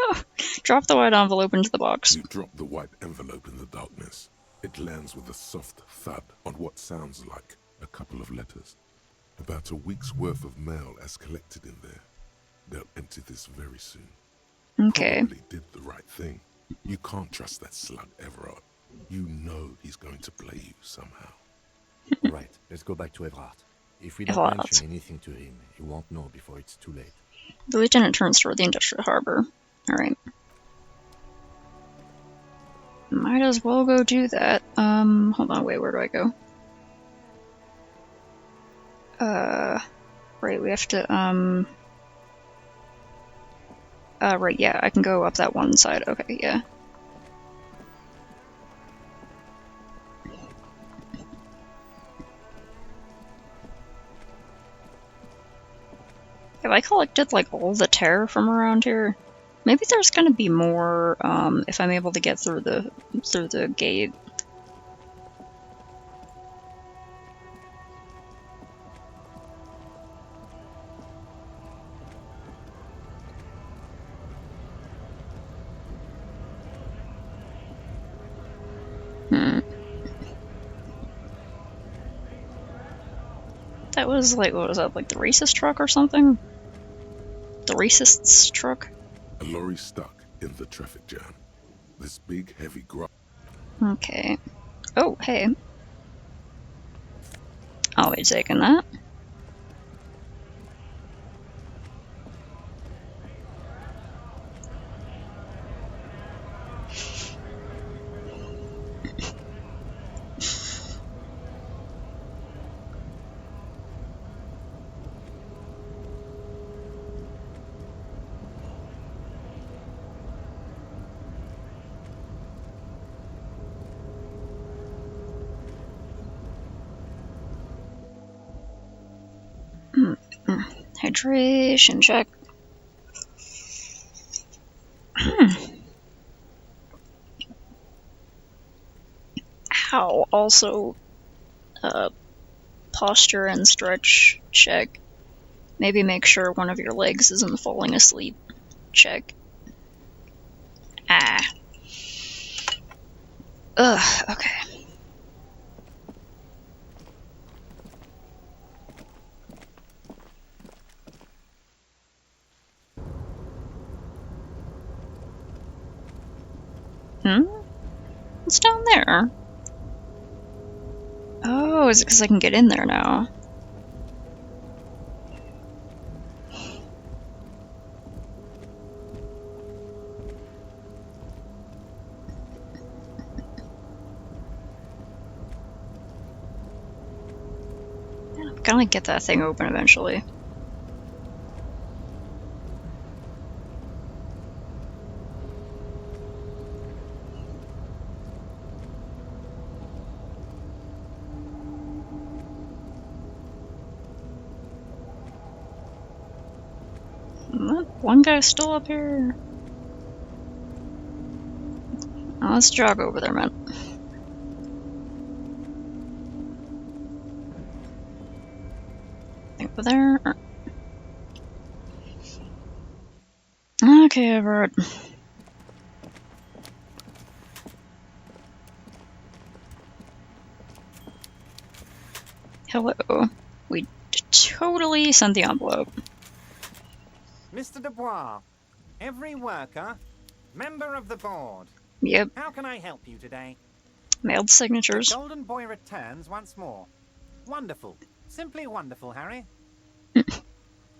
Drop the white envelope into the box. You drop the white envelope in the darkness. It lands with a soft thud on what sounds like a couple of letters. About a week's worth of mail as collected in there. They'll empty this very soon. Okay. Probably did the right thing. You can't trust that slug, Everard. You know he's going to play you somehow. Right, let's go back to Everard. If we don't mention anything to him, he won't know before it's too late. The lieutenant turns toward the industrial harbor. Alright. Might as well go do that. Hold on, wait, where do I go? Right, we have to, right, yeah, I can go up that one side. Okay, yeah. Have I collected, like, all the terror from around here? Maybe there's gonna be more, if I'm able to get through the gate. That was, like, what was that, like the racist truck or something? The racist's truck? A lorry stuck in the traffic jam. This big, heavy Okay. Oh, hey. I'll be taking that. Hydration check. also posture and stretch check. Maybe make sure one of your legs isn't falling asleep. Check. Ah. Ugh, okay. What's down there? Oh, is it because I can get in there now? I'm gonna get that thing open eventually. One guy's still up here. Oh, let's jog over there, man. Over there. Okay, Everett. Hello. We totally sent the envelope. Mr. Dubois, every worker, member of the board. Yep. How can I help you today? Mailed signatures. The Golden Boy returns once more. Wonderful. Simply wonderful, Harry.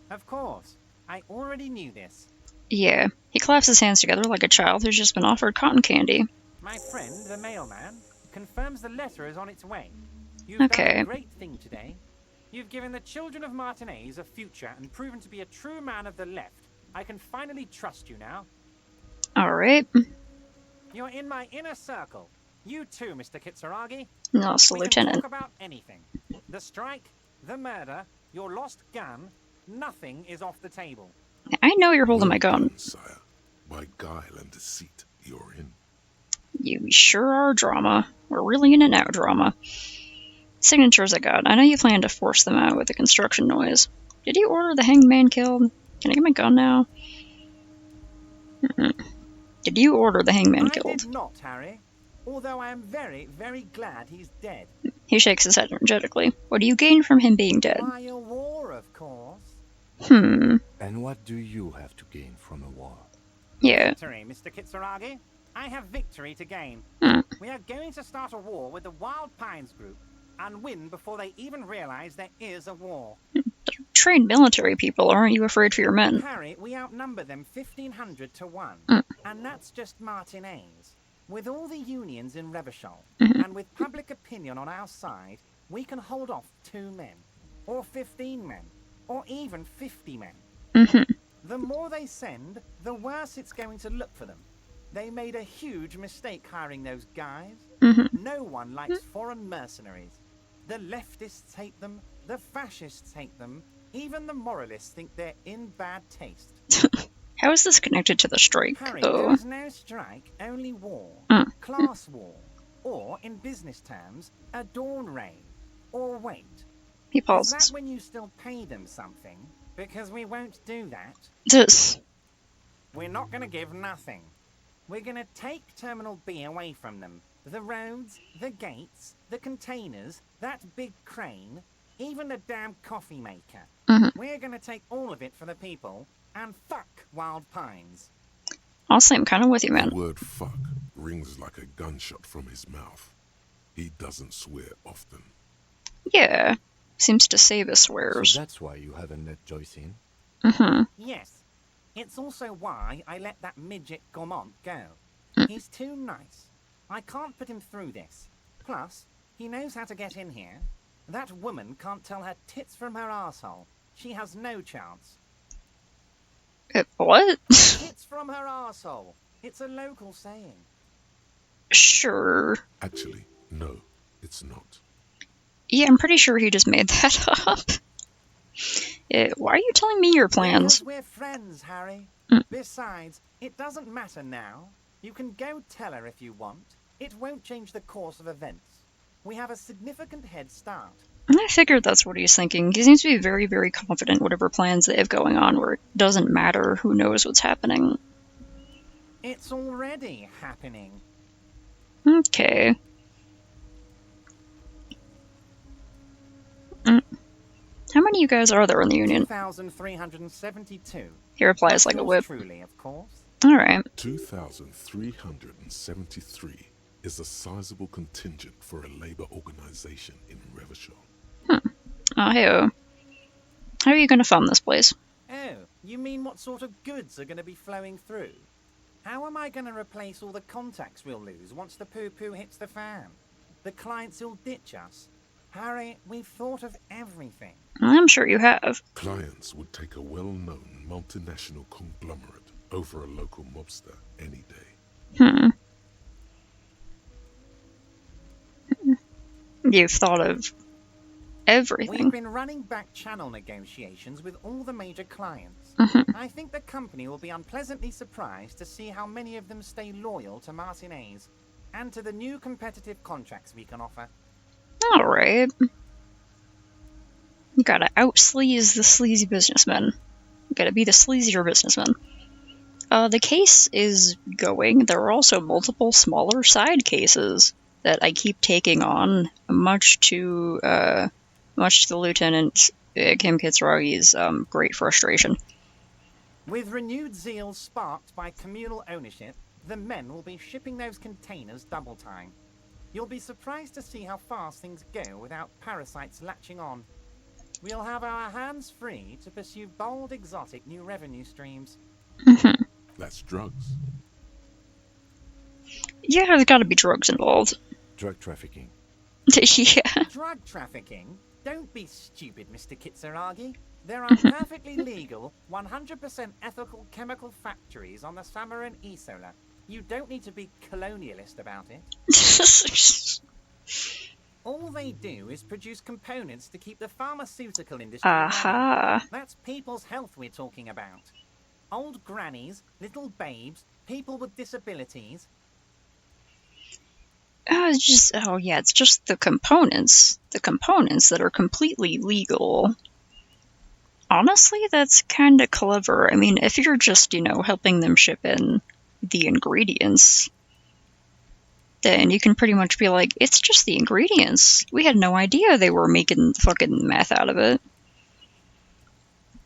Of course. I already knew this. Yeah. He claps his hands together like a child who's just been offered cotton candy. My friend, the mailman, confirms the letter is on its way. You've Okay. done a great thing today. You've given the children of Martinez a future and proven to be a true man of the left. I can finally trust you now. Alright. You're in my inner circle. You too, Mr. Kitsuragi. No, it's the We lieutenant. can talk about anything. The strike, the murder, your lost gun, nothing is off the table. I know you're holding my gun. Sire, by guile and deceit, you're in. You sure are, drama. We're really in it now, drama. Signatures I got. I know you plan to force them out with the construction noise. Did you order the hanged man killed? Can I get my gun now? Did you order the hanged man killed? I did not, Harry. Although I am very, very glad he's dead. He shakes his head energetically. What do you gain from him being dead? Why, a war, of course. And what do you have to gain from a war? Yeah. Victory, Mr. Kitsuragi. I have victory to gain. We are going to start a war with the Wild Pines group and win before they even realize there is a war. Trained military people, aren't you afraid for your men? Harry, we outnumber them 1,500 to 1. And that's just Martinez. With all the unions in Revachol, and with public opinion on our side, we can hold off 2 men, or 15 men, or even 50 men. The more they send, the worse it's going to look for them. They made a huge mistake hiring those guys. No one likes foreign mercenaries. The leftists hate them, the fascists hate them, even the moralists think they're in bad taste. How is this connected to the strike, Harry, though? there is no strike, only war. Class war. Or, in business terms, a dawn raid. Or wait. He Is pauses. that when you still pay them something? Because we won't do that. This. We're not going to give nothing. We're going to take Terminal B away from them. The roads, the gates, the containers, that big crane, even the damn coffee maker. We're going to take all of it for the people, and fuck Wild Pines. Honestly, I'm kind of with you, man. The word fuck rings like a gunshot from his mouth. He doesn't swear often. Yeah. Seems to save his swears. So that's why you haven't let Joyce in? Yes. It's also why I let that midget Gaumont go. He's too nice. I can't put him through this. Plus, he knows how to get in here. That woman can't tell her tits from her arsehole. She has no chance. What? Tits from her arsehole. It's a local saying. Sure. Actually, no, it's not. Yeah, I'm pretty sure he just made that up. Why are you telling me your plans? Because we're friends, Harry. Besides, it doesn't matter now. You can go tell her if you want. It won't change the course of events. we have a significant head start. I figured that's what he's thinking. He seems to be very, very confident in whatever plans they have going on, where it doesn't matter who knows what's happening. It's already happening. Okay. How many of you guys are there in the Union? 2,372. He replies like a whip. Truly, of course. Alright. 2,373 is a sizable contingent for a labor organization in Revachol. Oh, hey-oh. How are you gonna fund this place? Oh, you mean what sort of goods are going to be flowing through? How am I going to replace all the contacts we'll lose once the poo-poo hits the fan? The clients will ditch us. Harry, we've thought of everything. I'm sure you have. Clients would take a well-known multinational conglomerate over a local mobster any day. You've thought of everything. We've been running back channel negotiations with all the major clients. I think the company will be unpleasantly surprised to see how many of them stay loyal to Martinez and to the new competitive contracts we can offer. Alright. You gotta out-sleaze the sleazy businessman. You gotta be the sleazier businessman. The case is going. There are also multiple smaller side cases that I keep taking on, much to the Lieutenant Kim Kitsuragi's great frustration. With renewed zeal sparked by communal ownership, the men will be shipping those containers double time. You'll be surprised to see how fast things go without parasites latching on. We'll have our hands free to pursue bold, exotic new revenue streams. That's drugs. Yeah, there's gotta be drugs involved. Drug trafficking. Yeah. Drug trafficking? Don't be stupid, Mr. Kitsuragi. There are perfectly legal, 100% ethical chemical factories on the Samaran Isola. You don't need to be colonialist about it. All they do is produce components to keep the pharmaceutical industry running. That's people's health we're talking about. Old grannies, little babes, people with disabilities. It's just the components. The components that are completely legal. Honestly, that's kind of clever. I mean, if you're just, helping them ship in the ingredients, then you can pretty much be like, it's just the ingredients. We had no idea they were making fucking meth out of it.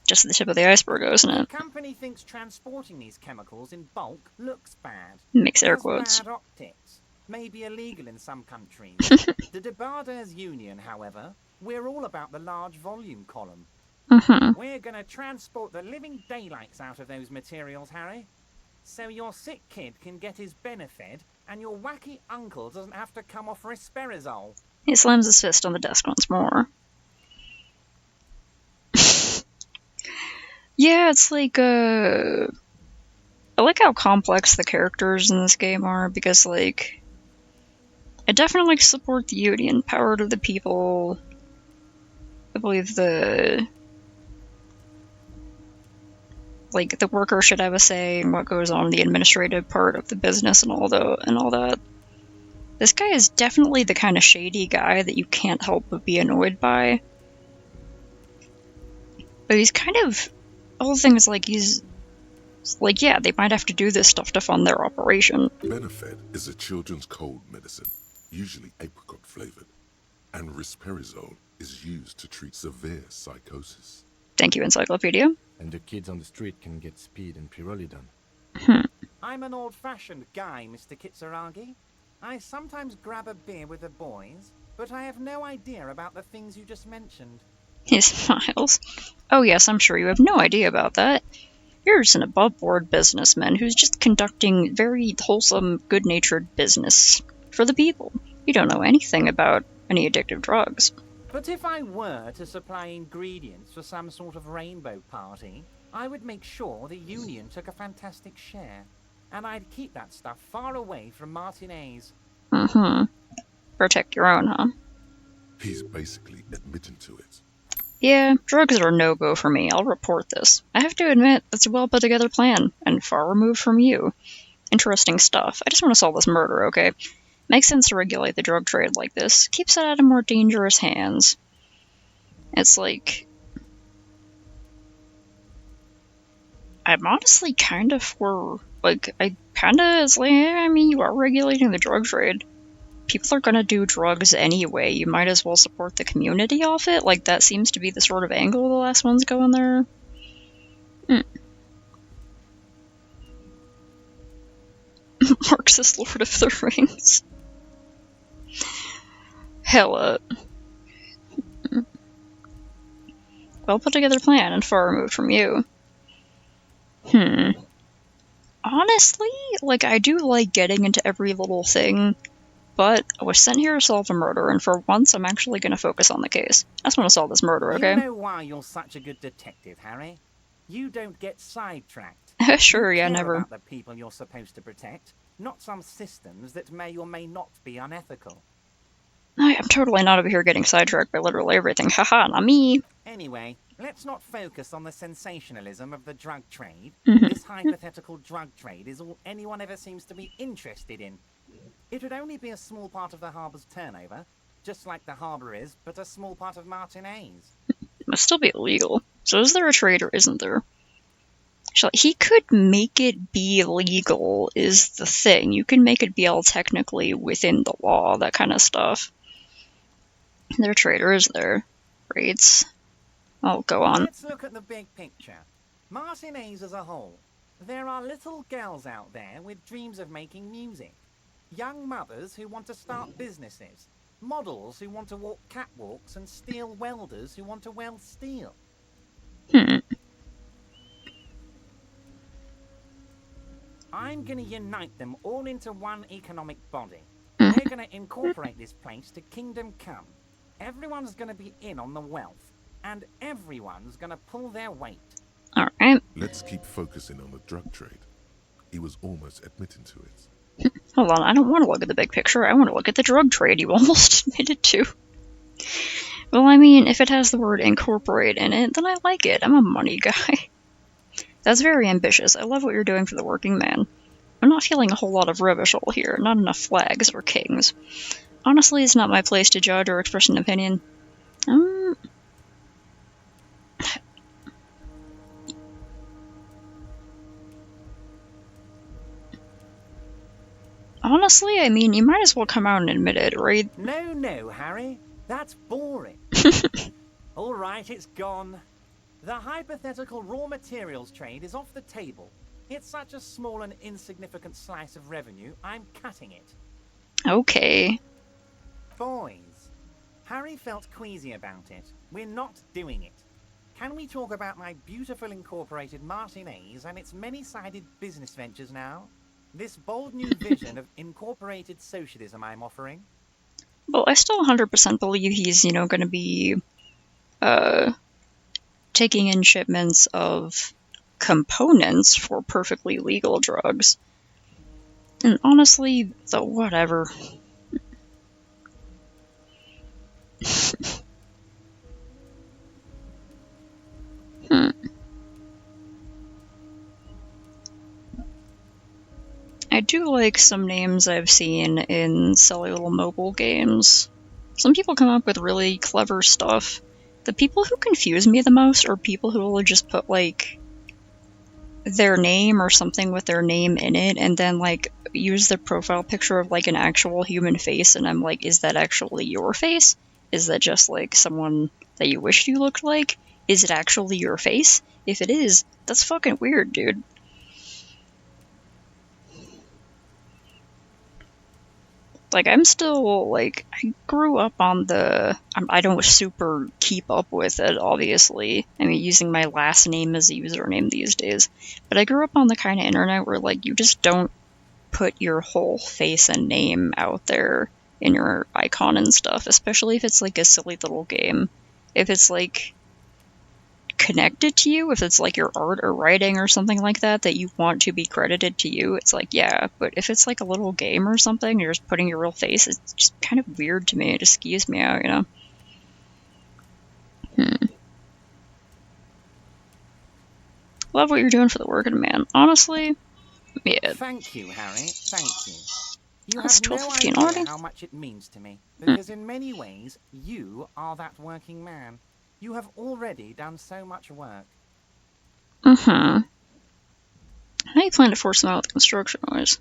Just the tip of the iceberg, isn't it? The company thinks transporting these chemicals in bulk looks bad. Makes air quotes. Bad optics. Maybe illegal in some countries. The Debarders Union, however, we're all about the large volume column. We're gonna transport the living daylights out of those materials, Harry. So your sick kid can get his benefit, and your wacky uncle doesn't have to come off risperazole. He slams his fist on the desk once more. Yeah, it's like, I like how complex the characters in this game are, because, like, I definitely support the Union, power to the people. I believe the worker should have a say in what goes on in the administrative part of the business and all that. This guy is definitely the kind of shady guy that you can't help but be annoyed by. But he's kind of, all the things like he's like, yeah, they might have to do this stuff to fund their operation. Benefed is a children's cold medicine, usually apricot flavored, and risperazole is used to treat severe psychosis. Thank you, Encyclopedia. And the kids on the street can get speed and pyrrolidone. I'm an old-fashioned guy, Mr. Kitsuragi. I sometimes grab a beer with the boys, but I have no idea about the things you just mentioned. He smiles. Oh yes, I'm sure you have no idea about that. You're just an above-board businessman who's just conducting very wholesome, good-natured business for the people. You don't know anything about any addictive drugs. But if I were to supply ingredients for some sort of rainbow party, I would make sure the Union took a fantastic share. And I'd keep that stuff far away from Martinez. Protect your own, huh? He's basically admitting to it. Yeah, drugs are no-go for me. I'll report this. I have to admit, that's a well-put-together plan, and far removed from you. Interesting stuff. I just want to solve this murder, okay? Makes sense to regulate the drug trade like this. Keeps it out of more dangerous hands. It's like... I'm honestly kind of for... Like, I kind of... It's like, I mean, you are regulating the drug trade. People are gonna do drugs anyway. You might as well support the community off it. Like, that seems to be the sort of angle the last one's going there. Marxist Lord of the Rings. Hella. Well put together plan and far removed from you. Honestly, like, I do like getting into every little thing, but I was sent here to solve a murder, and for once I'm actually going to focus on the case. I just want to solve this murder, okay? You know why you're such a good detective, Harry? You don't get sidetracked. Sure, you yeah, care never. about the people you're supposed to protect, not some systems that may or may not be unethical. I'm totally not over here getting sidetracked by literally everything. Haha, not me. Anyway, let's not focus on the sensationalism of the drug trade. Mhm. This hypothetical drug trade is all anyone ever seems to be interested in. It would only be a small part of the harbour's turnover, just like the harbour is, but a small part of Martinez. Must still be illegal. So is there a trade or isn't there? Actually, he could make it be legal is the thing. You can make it be all technically within the law, that kind of stuff. There are traders, there. Rates. Oh, go on. Let's look at the big picture. Martinez as a whole. There are little girls out there with dreams of making music. Young mothers who want to start businesses. Models who want to walk catwalks and steel welders who want to weld steel. I'm going to unite them all into one economic body. They're going to incorporate this place to Kingdom Come. Everyone's going to be in on the wealth, and everyone's going to pull their weight. Alright. Let's keep focusing on the drug trade. He was almost admitting to it. Hold on, I don't want to look at the big picture. I want to look at the drug trade you almost admitted to. Well, I mean, if it has the word incorporate in it, then I like it. I'm a money guy. That's very ambitious. I love what you're doing for the working man. I'm not feeling a whole lot of Revachol here. Not enough flags or kings. Honestly, it's not my place to judge or express an opinion. Honestly, I mean, you might as well come out and admit it, right? No, Harry. That's boring. All right, it's gone. The hypothetical raw materials trade is off the table. It's such a small and insignificant slice of revenue, I'm cutting it. Okay. Boys, Harry felt queasy about it. We're not doing it. Can we talk about my beautiful incorporated Martinez and its many-sided business ventures now? This bold new vision of incorporated socialism I'm offering? Well, I still 100% believe he's, you know, going to be, taking in shipments of components for perfectly legal drugs. And honestly, though, whatever. I do like some names I've seen in silly little mobile games. Some people come up with really clever stuff. The people who confuse me the most are people who will just put, like, their name or something with their name in it, and then, like, use the profile picture of, like, an actual human face, and I'm like, is that actually your face? Is that just, like, someone that you wished you looked like? Is it actually your face? If it is, that's fucking weird, dude. Like, I'm still, like, I grew up on the... I don't super keep up with it, obviously. I mean, using my last name as a username these days. But I grew up on the kind of internet where, like, you just don't put your whole face and name out there in your icon and stuff. Especially if it's, like, a silly little game. If it's, like, connected to you, if it's like your art or writing or something like that that you want to be credited to you, it's like, yeah. But if it's like a little game or something, you're just putting your real face, it's just kind of weird to me. It just skews me out, you know? Love what you're doing for the working man. Honestly, yeah. Thank you, Harry. Thank you. You That's have no 12:15 idea already? how much it means to me, because in many ways, you are that working man. You have already done so much work. How do you plan to force them out with construction noise?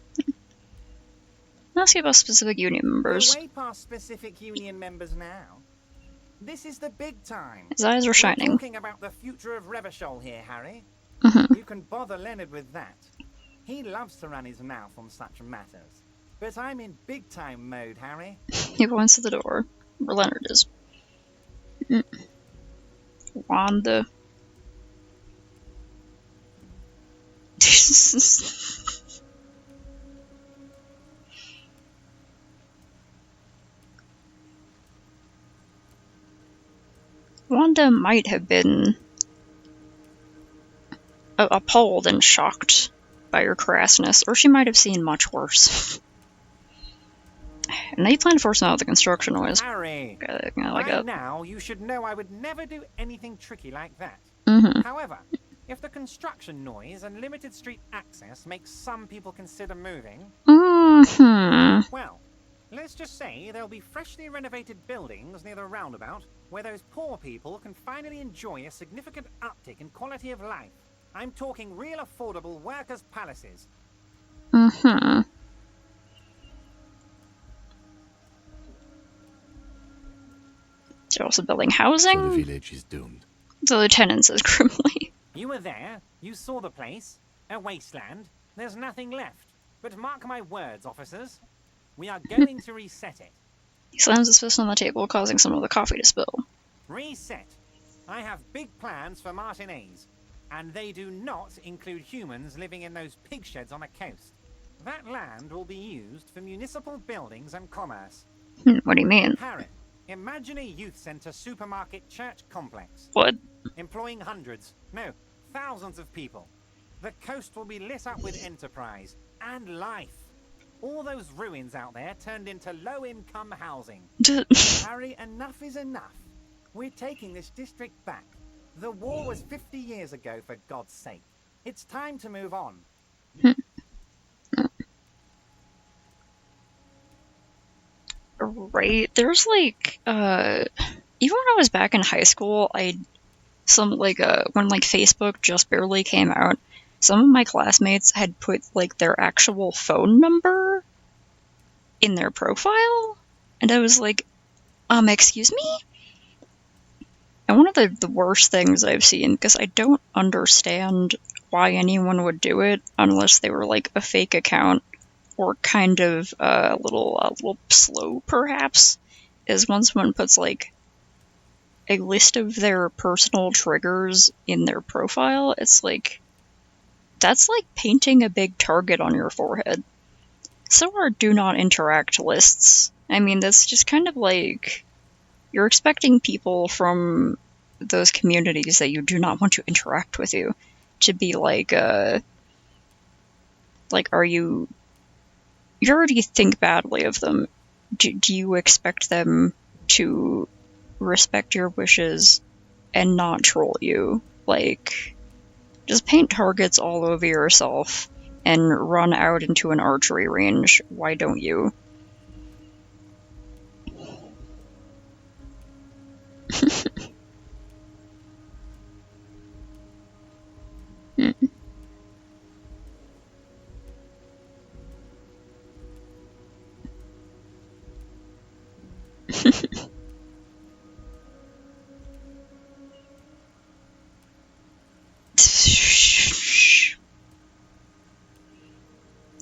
Ask you about specific union members. We're way past specific union members now. This is the big time. His eyes are shining. We're talking about the future of Revachol here, Harry. You can bother Leonard with that. He loves to run his mouth on such matters. But I'm in big time mode, Harry. He points to the door, where Leonard is. Wanda. Wanda might have been appalled and shocked by your crassness, or she might have seen much worse. And they plan to force him out with the construction noise. Harry, like now you should know I would never do anything tricky like that. However, if the construction noise and limited street access makes some people consider moving, well, let's just say there'll be freshly renovated buildings near the roundabout where those poor people can finally enjoy a significant uptick in quality of life. I'm talking real affordable workers' palaces. They're also building housing. So the village is doomed. The lieutenant says grimly. You were there. You saw the place. A wasteland. There's nothing left. But mark my words, officers. We are going to reset it. He slams his fist on the table, causing some of the coffee to spill. Reset. I have big plans for Martinez. And they do not include humans living in those pig sheds on the coast. That land will be used for municipal buildings and commerce. What do you mean? Harry, imagine a youth centre supermarket church complex. What? Employing hundreds, no, thousands of people. The coast will be lit up with enterprise and life. All those ruins out there turned into low-income housing. Harry, enough is enough. We're taking this district back. The war was 50 years ago, for God's sake. It's time to move on. Right, there's like, even when I was back in high school, when Facebook just barely came out, some of my classmates had put, like, their actual phone number in their profile, and I was like, excuse me? And one of the worst things I've seen, because I don't understand why anyone would do it unless they were, like, a fake account, or kind of a little slow, perhaps, is when someone puts, like, a list of their personal triggers in their profile. It's like, that's like painting a big target on your forehead. So are do not interact lists. I mean, that's just kind of like, you're expecting people from those communities that you do not want to interact with you to be like, are you already think badly of them. Do you expect them to respect your wishes and not troll you? Like, just paint targets all over yourself and run out into an archery range. Why don't you?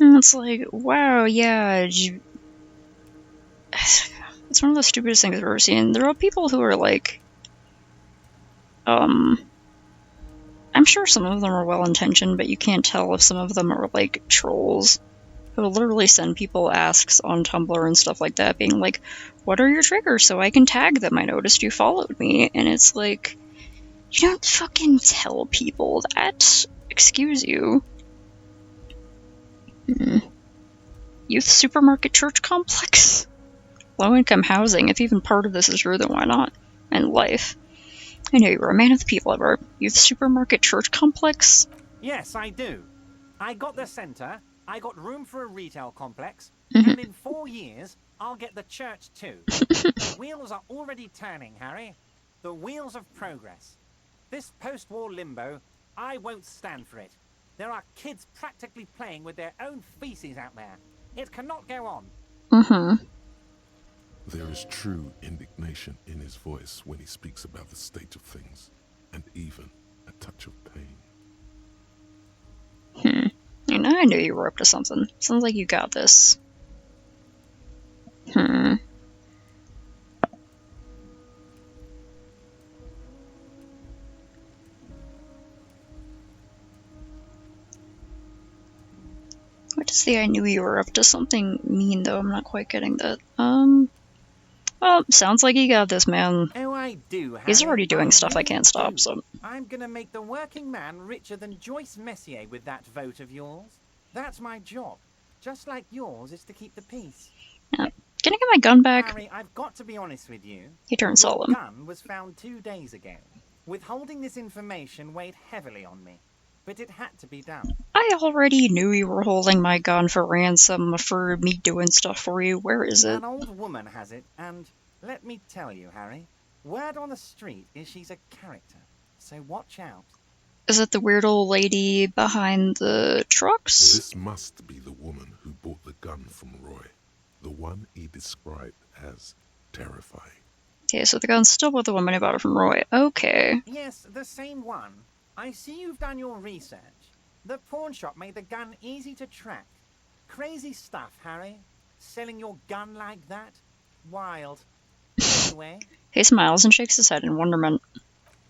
And it's like, wow, yeah, it's one of the stupidest things I've ever seen. There are people who are like, I'm sure some of them are well-intentioned, but you can't tell if some of them are like trolls who will literally send people asks on Tumblr and stuff like that, being like, what are your triggers so I can tag them? I noticed you followed me. And it's like, you don't fucking tell people that. Excuse you. Youth supermarket church complex? Low-income housing. If even part of this is true, then why not? And life. I know you were a man of the people, ever. Youth supermarket church complex? Yes, I do. I got the centre, I got room for a retail complex, Mhm. and in 4 years, I'll get the church too. The wheels are already turning, Harry. The wheels of progress. This post-war limbo, I won't stand for it. There are kids practically playing with their own feces out there. It cannot go on. Mm-hmm. There is true indignation in his voice when he speaks about the state of things, and even a touch of pain. You know, I knew you were up to something. Sounds like you got this. What does the I knew you were up to something mean, though? I'm not quite getting that. Well, sounds like you got this, man. Oh, I do, Harry. He's already doing I stuff I really can't stop, do. so... I'm gonna make the working man richer than Joyce Messier with that vote of yours. That's my job. Just like yours is to keep the peace. Yeah. Can I get my gun back? Harry, I've got to be honest with you. He turned Your solemn. gun was found 2 days ago. Withholding this information weighed heavily on me, but it had to be done. I already knew you were holding my gun for ransom for me doing stuff for you. Where is it? An old woman has it, and let me tell you, Harry, word on the street is she's a character, so watch out. Is it the weird old lady behind the trucks? This must be the woman who bought the gun from Roy, the one he described as terrifying. Okay, so the gun's still with the woman who bought it from Roy. Okay. Yes, the same one. I see you've done your research. The pawn shop made the gun easy to track. Crazy stuff, Harry. Selling your gun like that? Wild. Anyway, He smiles and shakes his head in wonderment.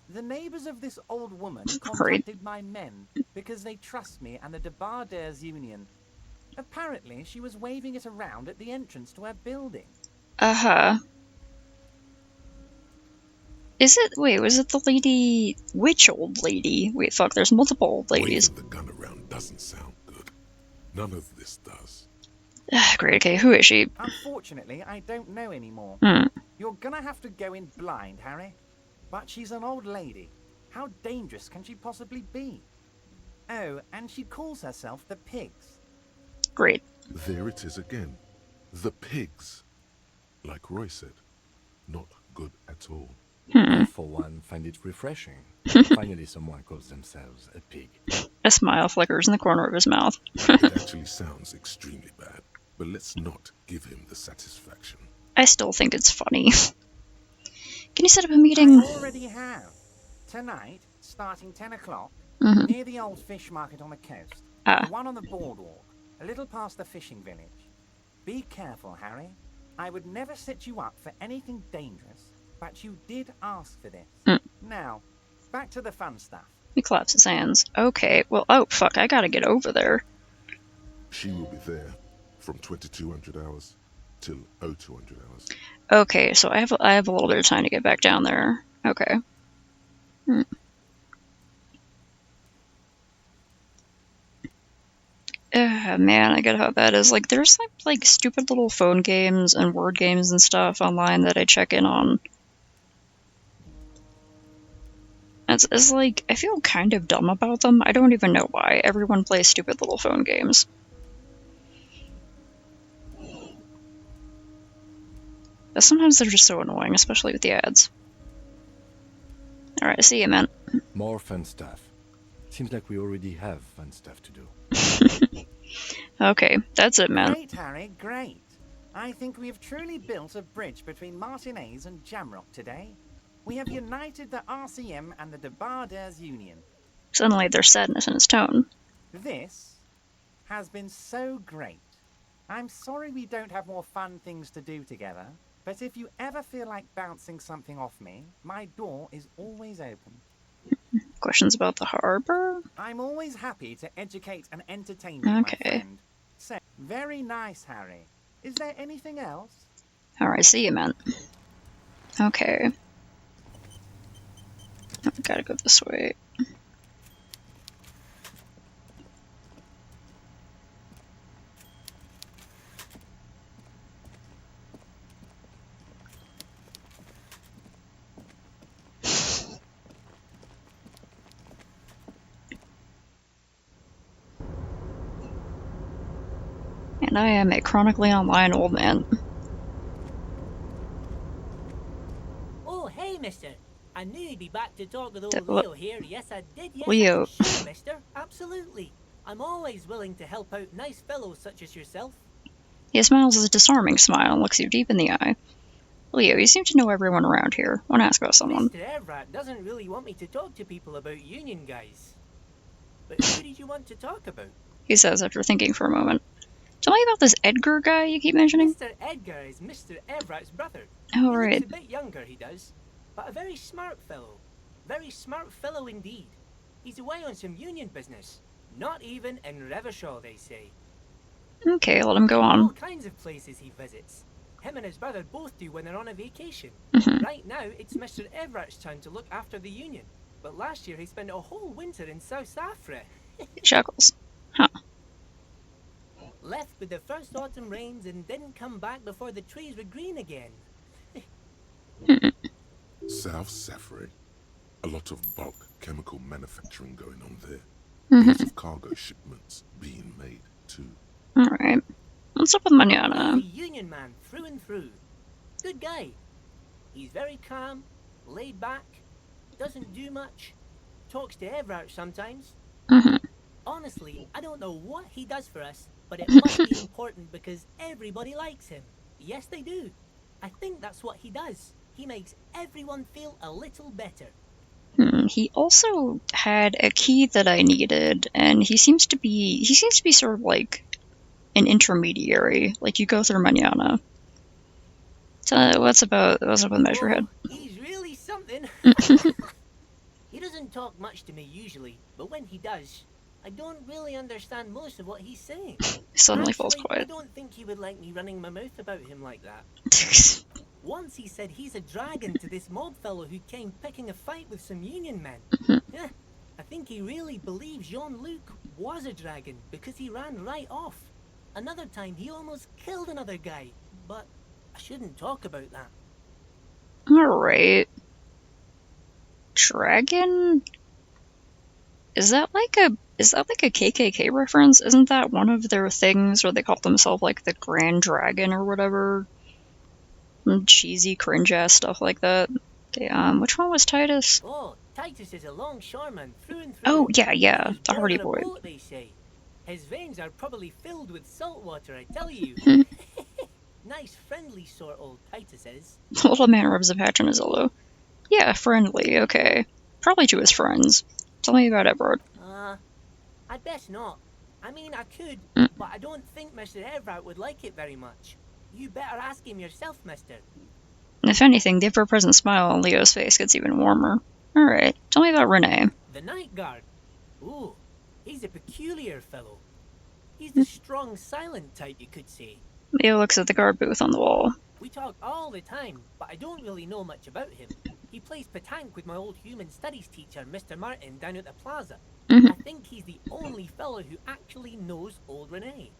the neighbors of this old woman Great. contacted my men because they trust me and the Debarders Union. Apparently, she was waving it around at the entrance to her building. Uh-huh. Is it... Wait, was it the lady... Which old lady? Wait, fuck, there's multiple old ladies. Waving the gun around doesn't sound good. None of this does. Great, okay, who is she? Unfortunately, I don't know anymore. Hmm. You're gonna have to go in blind, Harry. But she's an old lady. How dangerous can she possibly be? Oh, and she calls herself the Pigs. Great. There it is again. The pigs. Like Roy said, not good at all. I, for one, find it refreshing. Finally, someone calls themselves a pig. A smile flickers in the corner of his mouth. It actually sounds extremely bad, but let's not give him the satisfaction. I still think it's funny. Can you set up a meeting? I already have. Tonight, starting 10 o'clock, Mhm. near the old fish market on the coast. Ah. The one on the boardwalk, a little past the fishing village. Be careful, Harry. I would never set you up for anything dangerous, but you did ask for this. Now, back to the fun stuff. He claps his hands. Okay, well, oh, fuck, I gotta get over there. She will be there from 2200 hours till 0200 hours. Okay, so I have a little bit of time to get back down there. Okay. Man, I get how bad it is. Like, there's like stupid little phone games and word games and stuff online that I check in on. It's like, I feel kind of dumb about them. I don't even know why. Everyone plays stupid little phone games. But sometimes they're just so annoying, especially with the ads. Alright, see you, man. More fun stuff. Seems like we already have fun stuff to do. Okay, that's it, man. Great, Harry, great. I think we have truly built a bridge between Martinez and Jamrock today. We have united the RCM and the Debarders Union. Suddenly there's sadness in his tone. This has been so great. I'm sorry we don't have more fun things to do together, but if you ever feel like bouncing something off me, my door is always open. Questions about the harbor? I'm always happy to educate and entertain you, my friend. So, very nice, Harry. Is there anything else? Alright, see you, man. Okay. I gotta go this way. And I am a chronically online old man. Oh, hey, mister. I knew you'd be back to talk with old That- Leo here. Yes, I did. Yes, Leo. Sure, mister. Absolutely. I'm always willing to help out nice fellows such as yourself. He smiles a disarming smile and looks you deep in the eye. Leo, you seem to know everyone around here. Want to ask about someone? Mr. Evrat doesn't really want me to talk to people about union guys. But who did you want to talk about? He says after thinking for a moment. Tell me about this Edgar guy you keep mentioning. Mr. Edgar is Mr. Evrat's brother. Oh, he right. looks a bit younger, he does. But a very smart fellow. Very smart fellow indeed. He's away on some union business. Not even in Revachol, they say. Okay, let him go on. All kinds of places he visits. Him and his brother both do when they're on a vacation. Right now, it's Mr. Everett's turn to look after the union. But last year he spent a whole winter in South Africa. Chuckles. Huh. Left with the first autumn rains and didn't come back before the trees were green again. South Safri. A lot of bulk chemical manufacturing going on there. Lots of cargo shipments being made too. Alright. What's up with Manana? He's a union man through and through. Good guy. He's very calm, laid back, doesn't do much, talks to Everett sometimes. Honestly, I don't know what he does for us, but it must be important because everybody likes him. Yes, they do. I think that's what he does. He makes everyone feel a little better. He also had a key that I needed, and he seems to be sort of like an intermediary. Like you go through Manana. So what's up with Measurehead? He's really something. He doesn't talk much to me usually, but when he does, I don't really understand most of what he's saying. Suddenly falls Actually, quiet. I don't think he would like me running my mouth about him like that. Once he said he's a dragon to this mob fellow who came picking a fight with some union men. Yeah, I think he really believes Jean-Luc was a dragon because he ran right off. Another time he almost killed another guy, but I shouldn't talk about that. Alright. Dragon? Is that like a KKK reference? Isn't that one of their things where they call themselves like the Grand Dragon or whatever? Cheesy cringe ass stuff like that. Okay, which one was Titus? Oh, Titus is a longshoreman through and through. Oh yeah, He was the born Hardy on a Boy. boat, they say. His veins are probably filled with salt water, I tell you. Nice, friendly sort, old Titus is. The little man rubs a patch on his elbow. Yeah, friendly, okay. Probably to his friends. Tell me about Everard. I'd best not. I mean, I could, but I don't think Mr. Everett would like it very much. You better ask him yourself, mister. If anything, the ever-present smile on Leo's face gets even warmer. Alright, tell me about Renee. The night guard. Ooh, he's a peculiar fellow. He's the strong, silent type, you could say. Leo looks at the guard booth on the wall. We talk all the time, but I don't really know much about him. He plays petanque with my old human studies teacher, Mr. Martin, down at the plaza. I think he's the only fellow who actually knows old Renee.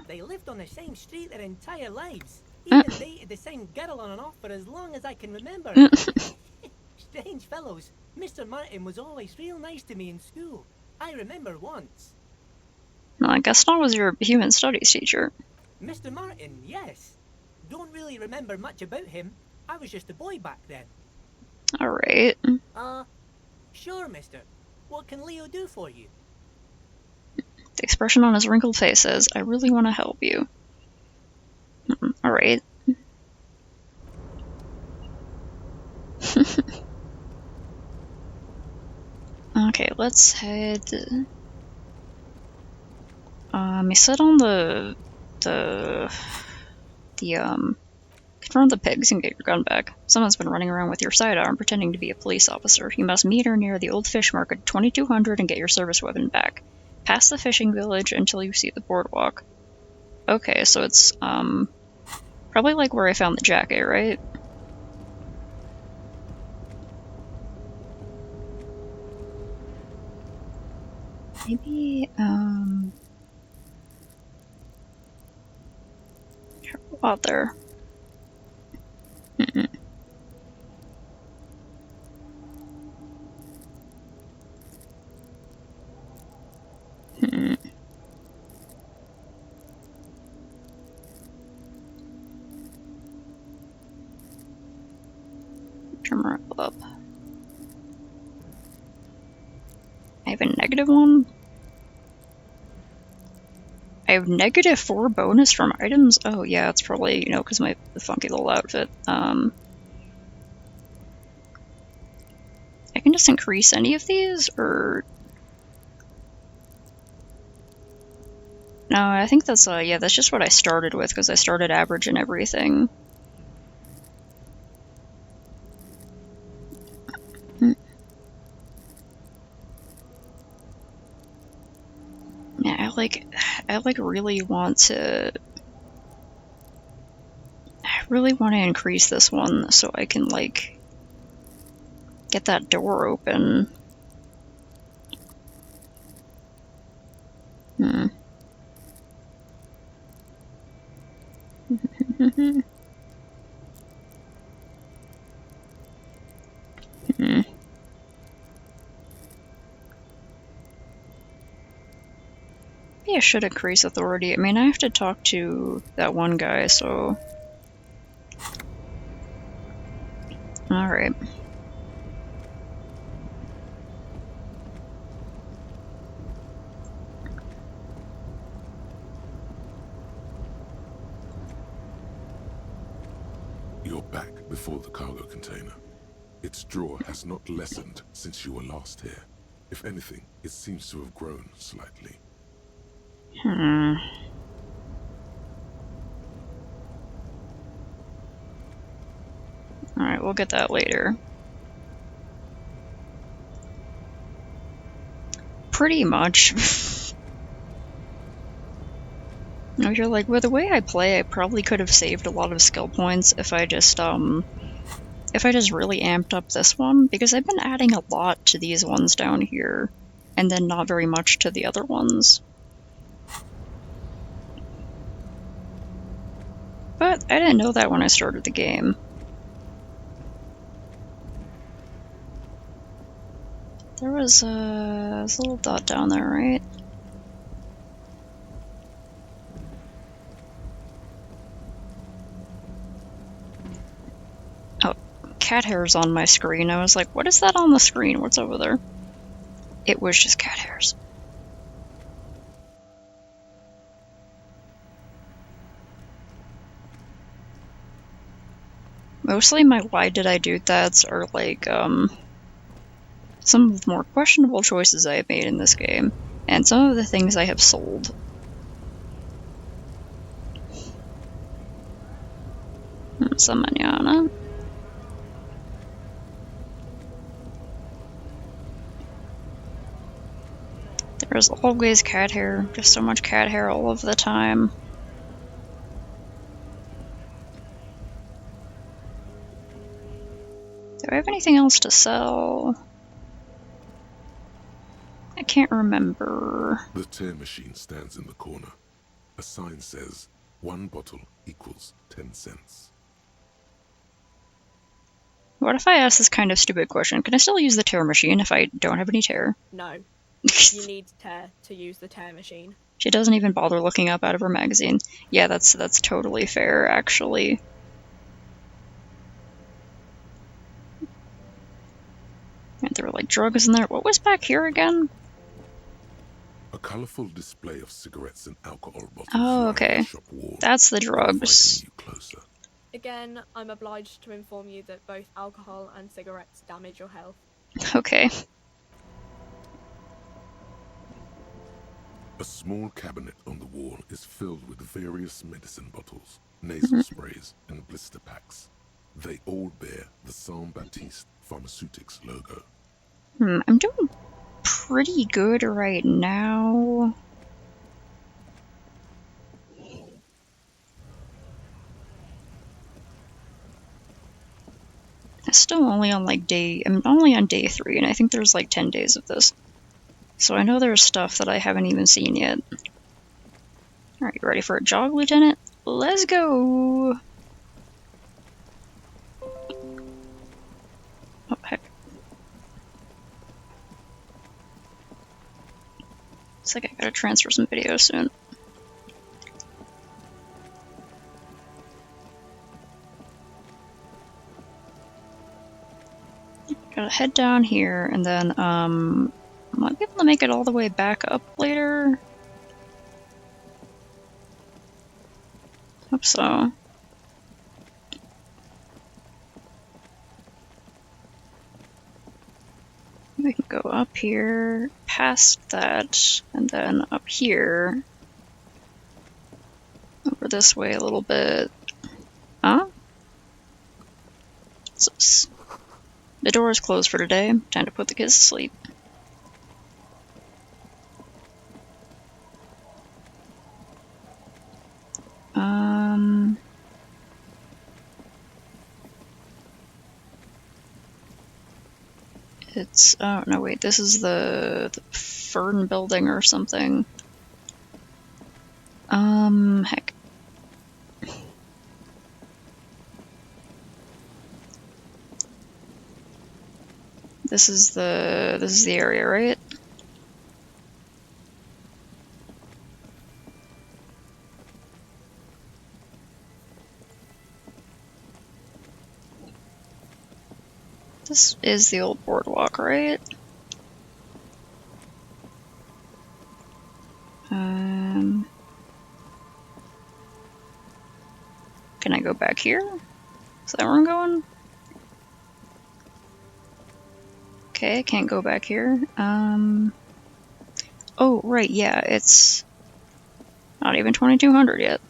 They lived on the same street their entire lives. Even dated the same girl on and off for as long as I can remember. Strange fellows. Mr. Martin was always real nice to me in school. I remember once. Gaston was your human studies teacher. Mr. Martin, yes. Don't really remember much about him. I was just a boy back then. Alright. Sure, mister. What can Leo do for you? The expression on his wrinkled face says, I really want to help you. Alright. Okay, let's head... he said on confront the pigs and get your gun back. Someone's been running around with your sidearm pretending to be a police officer. You must meet her near the old fish market 2200 and get your service weapon back. Past the fishing village until you see the boardwalk. Okay, so it's, probably like where I found the jacket, right? Maybe, out there. wrap up. I have a -1? I have -4 bonus from items? Oh yeah, it's probably, you know, because my funky little outfit. I can just increase any of these, or... No, I think that's, yeah, that's just what I started with, because I started average and everything. Yeah, I really want to... I really want to increase this one so I can, like, get that door open. Maybe I should increase authority. I mean, I have to talk to that one guy, so... Alright. You're back before the cargo container. Its drawer has not lessened since you were last here. If anything, it seems to have grown slightly. Alright, we'll get that later. Pretty much. Now you're like, with the way I play, I probably could have saved a lot of skill points if I just really amped up this one, because I've been adding a lot to these ones down here, and then not very much to the other ones. But I didn't know that when I started the game. There was a little dot down there, right? Oh, cat hairs on my screen. I was like, what is that on the screen? What's over there? It was just cat hairs. Mostly my why did I do that's are like, some of the more questionable choices I have made in this game, and some of the things I have sold. Some manana. There's always cat hair, just so much cat hair all of the time. Do I have anything else to sell? I can't remember. The tear machine stands in the corner. A sign says, 1 bottle equals 10 cents. What if I ask this kind of stupid question? Can I still use the tear machine if I don't have any tear? No. You need tear to use the tear machine. She doesn't even bother looking up out of her magazine. Yeah, that's totally fair, actually. And there were like drugs in there. What was back here again? A colorful display of cigarettes and alcohol bottles. Oh, okay. That's the drugs. Again, I'm obliged to inform you that both alcohol and cigarettes damage your health. Okay. A small cabinet on the wall is filled with various medicine bottles, nasal sprays, and blister packs. They all bear the Saint Baptiste Pharmaceutics logo. I'm doing pretty good right now. I'm still only on like I'm only on day 3, and I think there's like 10 days of this. So I know there's stuff that I haven't even seen yet. Alright, you ready for a jog, Lieutenant? Let's go! Oh, heck. Looks like I gotta transfer some videos soon. head down here, and then, might be able to make it all the way back up later. Hope so. We can go up here, past that, and then up here. Over this way a little bit. Huh? What's this? The door is closed for today. Time to put the kids to sleep. It's, oh no wait, this is the Fern building or something. Heck. This is the area, right? This is the old boardwalk, right? Can I go back here? Is that where I'm going? Okay, I can't go back here. Oh, right, yeah, it's not even 2200 yet.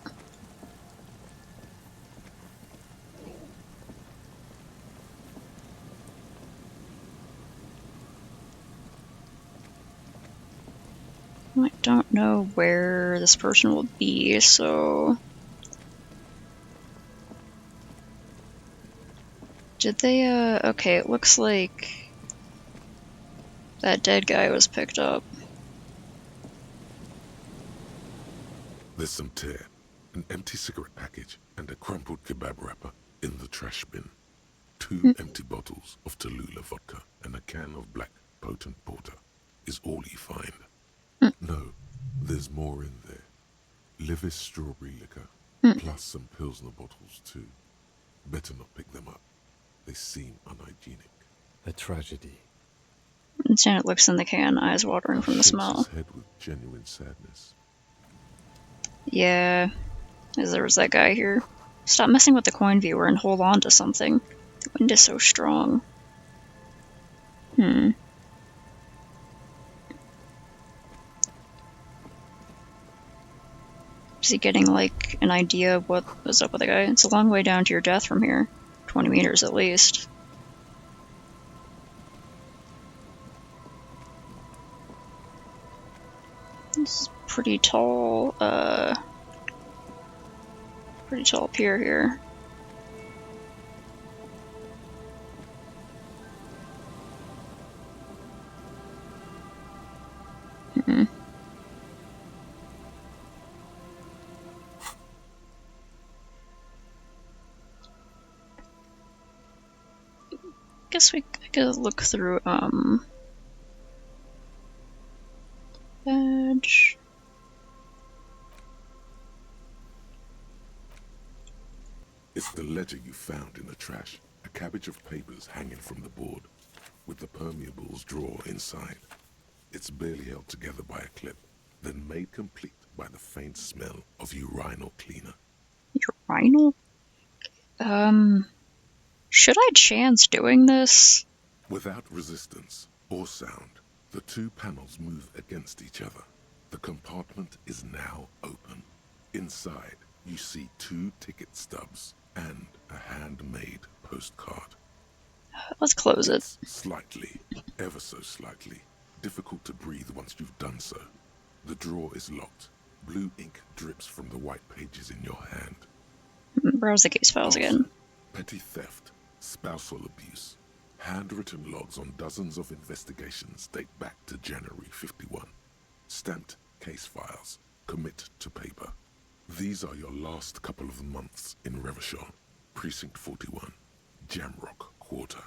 I don't know where this person will be, so... Did they, okay, it looks like that dead guy was picked up. There's some tear, an empty cigarette package, and a crumpled kebab wrapper in the trash bin. 2 empty bottles of Tallulah vodka and a can of black potent porter is all you find. No, there's more in there. Livis strawberry liquor, plus some Pilsner bottles too. Better not pick them up. They seem unhygienic. A tragedy. Janet looks in the can, eyes watering from the smell. His head with genuine sadness. Yeah, there was that guy here. Stop messing with the coin viewer and hold on to something. The wind is so strong. Is he getting, like, an idea of what was up with the guy? It's a long way down to your death from here. 20 meters at least. It's pretty tall, pretty tall pier here. Guess I could look through, badge. It's the ledger you found in the trash. A cabbage of papers hanging from the board, with the permeables drawer inside. It's barely held together by a clip, then made complete by the faint smell of urinal cleaner. Urinal? Should I chance doing this? Without resistance or sound, the 2 panels move against each other. The compartment is now open. Inside, you see 2 ticket stubs and a handmade postcard. Let's close it. Slightly, ever so slightly, difficult to breathe once you've done so. The drawer is locked. Blue ink drips from the white pages in your hand. Browse the case files again. Petty theft, spousal abuse. Handwritten logs on dozens of investigations date back to January 51. Stamped case files, commit to paper. These are your last couple of months in Revachol, Precinct 41, Jamrock Quarter.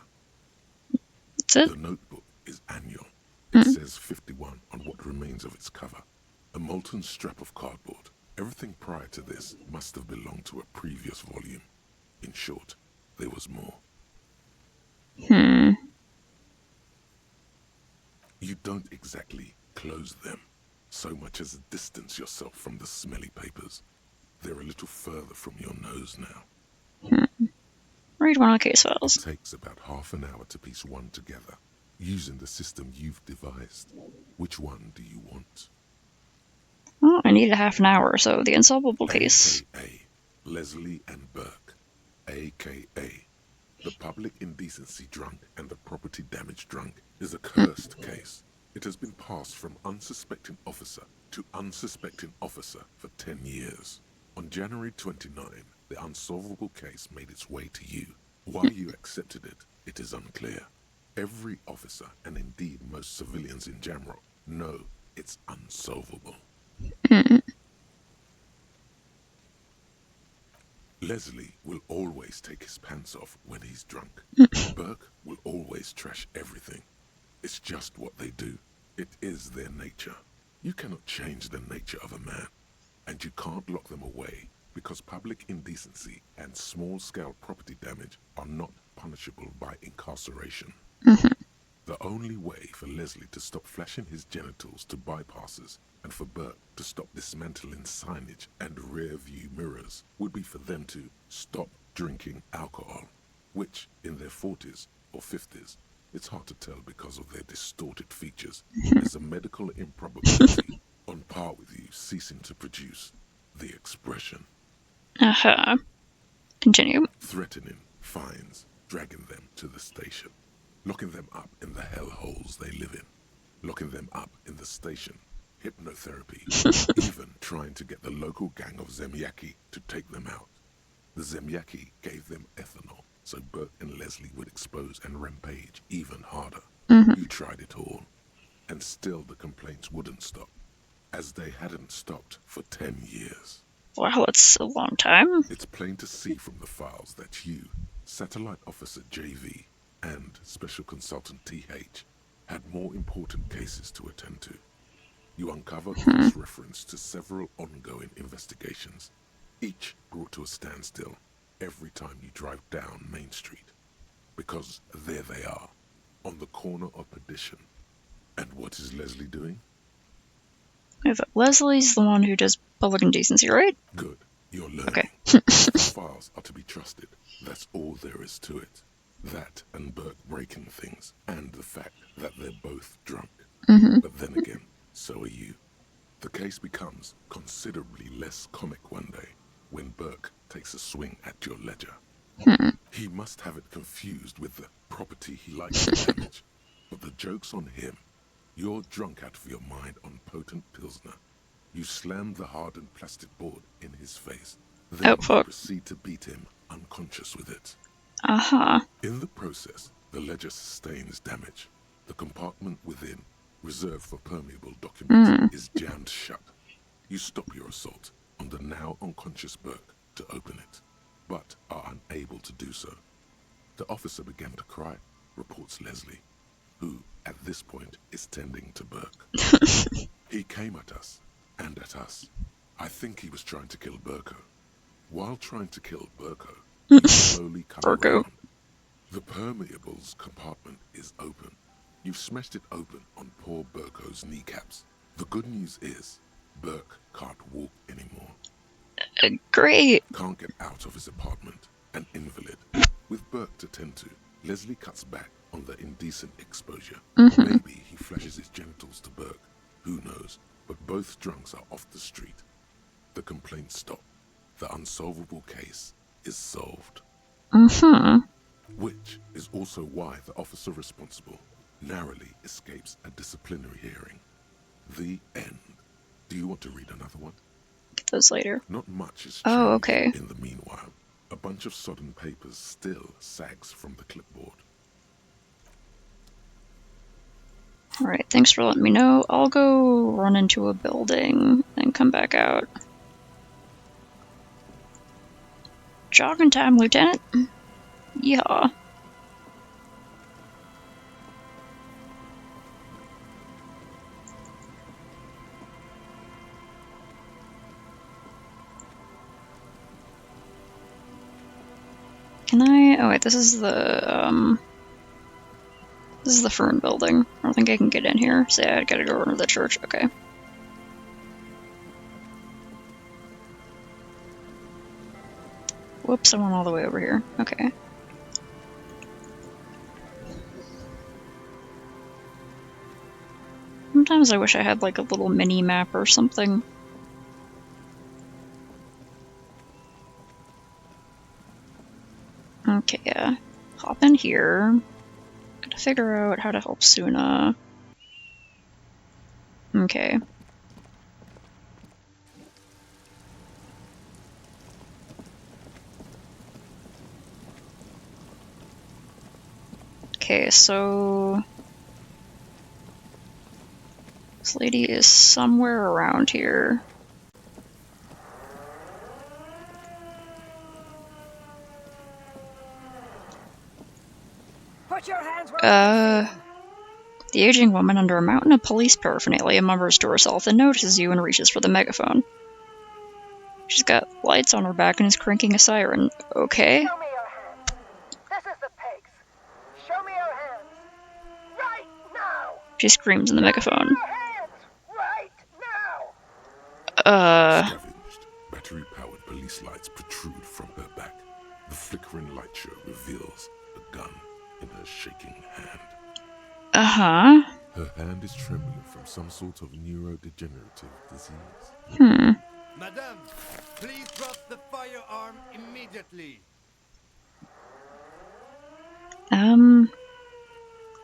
That's it? The notebook is annual. It says 51 on what remains of its cover. A molten strap of cardboard. Everything prior to this must have belonged to a previous volume. In short, there was more. You don't exactly close them, so much as distance yourself from the smelly papers. They're a little further from your nose now. Read one of the case files. It takes about half an hour to piece one together, using the system you've devised. Which one do you want? Oh, I needed half an hour, so the unsolvable case. AKA Leslie and Burke. AKA the public indecency drunk and the property damage drunk is a cursed case. It has been passed from unsuspecting officer to unsuspecting officer for 10 years. On January 29, the unsolvable case made its way to you. Why you accepted it, it is unclear. Every officer, and indeed most civilians in Jamrock, know it's unsolvable. Leslie will always take his pants off when he's drunk. Burke will always trash everything. It's just what they do. It is their nature. You cannot change the nature of a man, and you can't lock them away because public indecency and small-scale property damage are not punishable by incarceration. The only way for Leslie to stop flashing his genitals to bypassers and for Burke to stop dismantling signage and rear-view mirrors would be for them to stop drinking alcohol, which, in their 40s or 50s, it's hard to tell because of their distorted features, is a medical improbability on par with you ceasing to produce the expression. Continue. Threatening fines, dragging them to the station, locking them up in the hellholes they live in, locking them up in the station, hypnotherapy, even trying to get the local gang of Zemyaki to take them out. The Zemyaki gave them ethanol, so Burke and Leslie would expose and rampage even harder. You tried it all, and still the complaints wouldn't stop, as they hadn't stopped for 10 years. Wow, it's a long time. It's plain to see from the files that you, Satellite Officer JV, and Special Consultant TH, had more important cases to attend to. You uncover cross-reference to several ongoing investigations, each brought to a standstill every time you drive down Main Street. Because there they are, on the corner of Perdition. And what is Leslie doing? Leslie's the one who does public indecency, right? Good. You're learning. Okay. The files are to be trusted. That's all there is to it. That and Burke breaking things, and the fact that they're both drunk. But then again, so are you. The case becomes considerably less comic one day when Burke takes a swing at your ledger. He must have it confused with the property he likes to damage. But the joke's on him. You're drunk out of your mind on potent Pilsner. You slam the hardened plastic board in his face. Then you proceed to beat him unconscious with it. In the process, the ledger sustains damage. The compartment within, reserved for permeable documents, is jammed shut. You stop your assault on the now unconscious Burke to open it, but are unable to do so. The officer began to cry, reports Leslie, who, at this point, is tending to Burke. He came at us, and at us. I think he was trying to kill Burko. While trying to kill Burko, he slowly come around. The permeables compartment is open. You've smashed it open on poor Burko's kneecaps. The good news is, Burke can't walk anymore. Great. Can't get out of his apartment, an invalid. With Burke to tend to, Leslie cuts back on the indecent exposure. Maybe he flashes his genitals to Burke. Who knows? But both drunks are off the street. The complaints stop. The unsolvable case is solved. Which is also why the officer responsible narrowly escapes a disciplinary hearing. The end. Do you want to read another one? Get those later. Not much is changed in the meanwhile. A bunch of sodden papers still sags from the clipboard. Alright, thanks for letting me know. I'll go run into a building and come back out. Jogging time, Lieutenant. Yeah. Can I? Oh wait, this is the This is the Fern building. I don't think I can get in here. So yeah, I gotta go into the church. Okay. Whoops, I went all the way over here. Okay. Sometimes I wish I had like a little mini map or something. Okay, yeah. Hop in here. Gotta figure out how to help Suna. Okay. Okay, so this lady is somewhere around here. Put your hands where The aging woman under a mountain of police paraphernalia mumbers to herself and notices you and reaches for the megaphone. She's got lights on her back and is cranking a siren. Okay. Show me your hands. This is the pigs. Show me your hands. Right now. She screams in the megaphone. Your hands. Right now. Scavenged, battery-powered police lights protrude from her back. The flickering light show reveals a gun in her shaking hand. Uh-huh. Her hand is trembling from some sort of neurodegenerative disease. Madame, please drop the firearm immediately.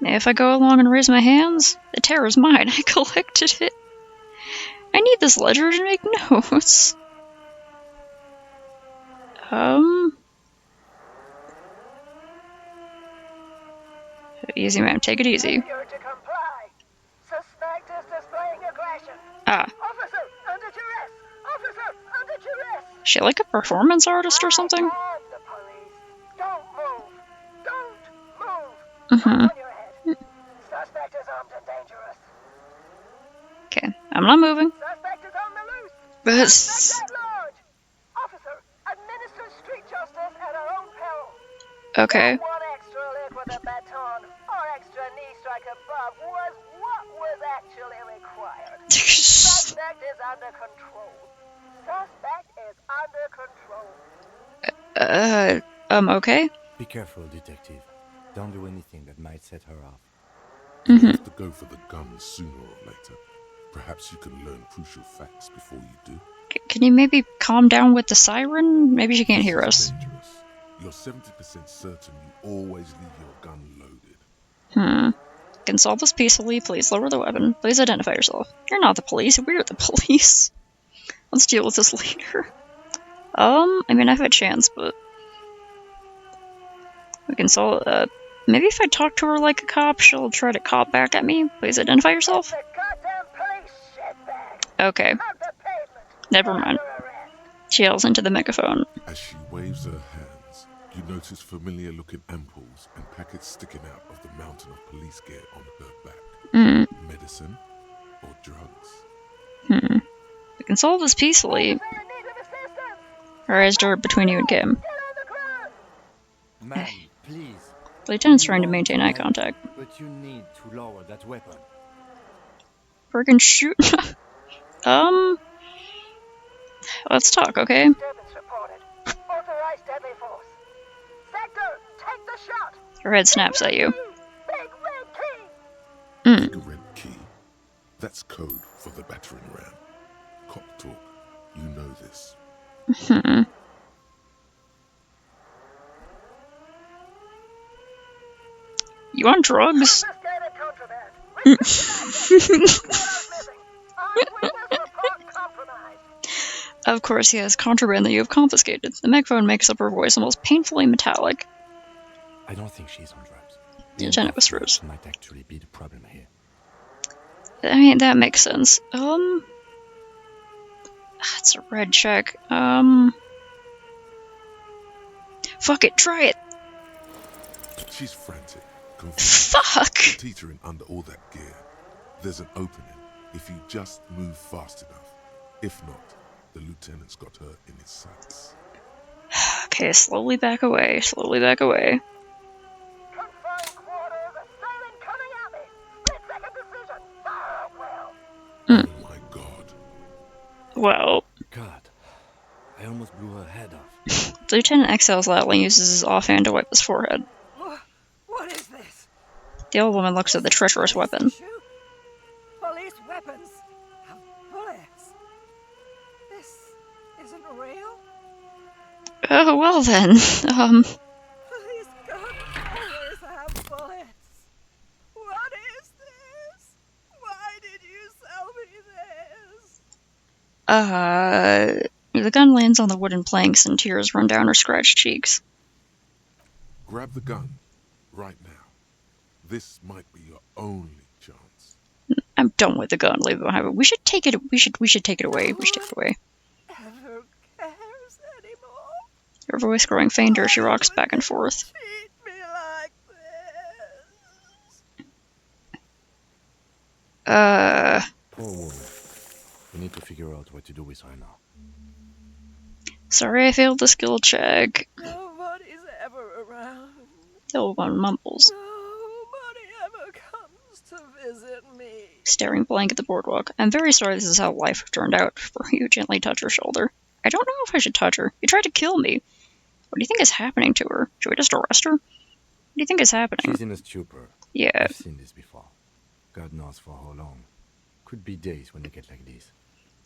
If I go along and raise my hands, the terror's mine. I collected it. I need this ledger to make notes. Easy, ma'am. Take it easy. Suspect is displaying aggression. Ah. Officer, under duress. Officer, under duress. Is she like a performance artist or something? The police. Don't move. Don't move. On your head. Suspect is armed and dangerous. Okay, I'm not moving. Suspect is on the loose. But Suspect at large. Officer, administer street justice at our own peril. okay. One extra lick with a baton or extra knee strike above was what was actually required. Suspect is under control. Suspect is under control. Okay. Be careful, detective. Don't do anything that might set her off. You have to go for the gun sooner or later. Perhaps you can learn crucial facts before you do. Can you maybe calm down with the siren? Maybe she can't hear us. Dangerous. You're 70% certain you always leave your gun loaded. Can solve this peacefully. Please lower the weapon. Please identify yourself. You're not the police. We're the police. Let's deal with this later. I mean, I have a chance, but we can solve. Maybe if I talk to her like a cop, she'll try to cop back at me. Please identify yourself. Okay. Never mind. She yells into the megaphone. As she waves her hands, you notice familiar-looking ampoules and packets sticking out of the mountain of police gear on her back. Medicine or drugs? We can solve this peacefully. Her eyes dart between you and Kim. Ma'am, please. The lieutenant's trying to maintain eye contact. But you need to lower that weapon. Friggin' shoot. Let's talk, okay? Authorized deadly force. Sector, take the shot. Her head snaps at you. Big red key. Big red key. That's code for the battering ram. Cop talk. You know this. You on drugs? Of course, he has contraband that you have confiscated. The megaphone makes up her voice almost painfully metallic. I don't think she's on drugs. The lieutenant whispers. Might actually be the problem here. I mean, that makes sense. It's a red check. Fuck it, try it. She's frantic, confused, Fuck. teetering under all that gear. There's an opening if you just move fast enough. If not, the lieutenant's got her in his sights. Okay, slowly back away, slowly back away. Confined quarters, assailant Well, God, I almost blew her head off. Lieutenant exhales loudly and uses his offhand to wipe his forehead. What is this? The old woman looks at the treacherous weapon. Police weapons have bullets. This isn't real. Oh, well then, Police guns always have bullets. What is this? Why did you sell me this? The gun lands on the wooden planks and tears run down her scratched cheeks. Grab the gun, right now. This might be your only chance. I'm done with the gun, leave it behind. We should take it, we should take it away, we should take it away. Ever cares anymore? Her voice growing fainter, she rocks back and forth. Treat me like this. Poor woman. We need to figure out what to do with her now. Sorry I failed the skill check. Nobody's ever around. The old one mumbles, Nobody ever comes to visit me. staring blank at the boardwalk. I'm very sorry this is how life turned out. For you gently touch her shoulder. I don't know if I should touch her. You tried to kill me. What do you think is happening to her? Should we just arrest her? What do you think is happening? She's in a stupor. Yeah. I've seen this before. God knows for how long. Could be days when they get like this.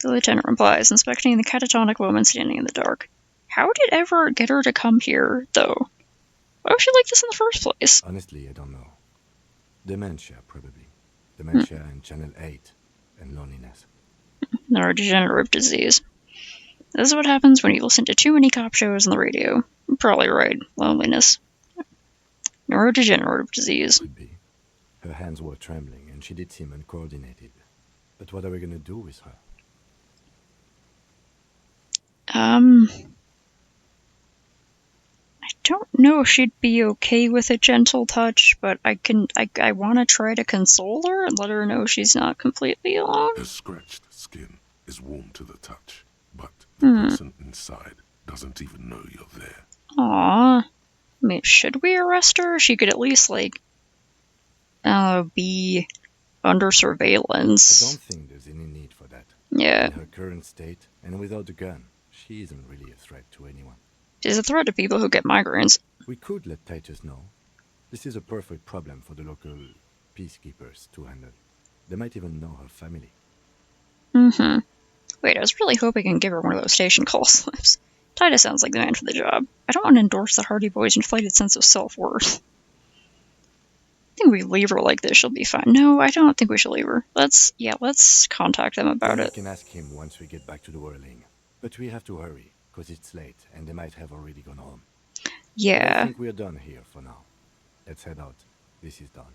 The lieutenant replies, inspecting the catatonic woman standing in the dark. How did it ever get her to come here, though? Why was she like this in the first place? Honestly, I don't know. Dementia, probably. Dementia and Channel 8. And loneliness. Neurodegenerative disease. This is what happens when you listen to too many cop shows on the radio. You're probably right. Loneliness. Neurodegenerative disease. Could be. Her hands were trembling, and she did seem uncoordinated. But what are we gonna do with her? I don't know if she'd be okay with a gentle touch, but I want to try to console her and let her know she's not completely alone. Her scratched skin is warm to the touch, but the person inside doesn't even know you're there. Aww. I mean, should we arrest her? She could at least, be under surveillance. I don't think there's any need for that. Yeah. In her current state, and without a gun, she isn't really a threat to anyone. She's a threat to people who get migraines. We could let Titus know. This is a perfect problem for the local peacekeepers to handle. They might even know her family. Wait, I was really hoping I can give her one of those station call slips. Titus sounds like the man for the job. I don't want to endorse the Hardy Boys' inflated sense of self-worth. I think we leave her like this, she'll be fine. No, I don't think we should leave her. Let's contact them about it. We can ask him once we get back to the whirling. But we have to hurry, because it's late, and they might have already gone home. Yeah. I think we're done here for now. Let's head out. This is done.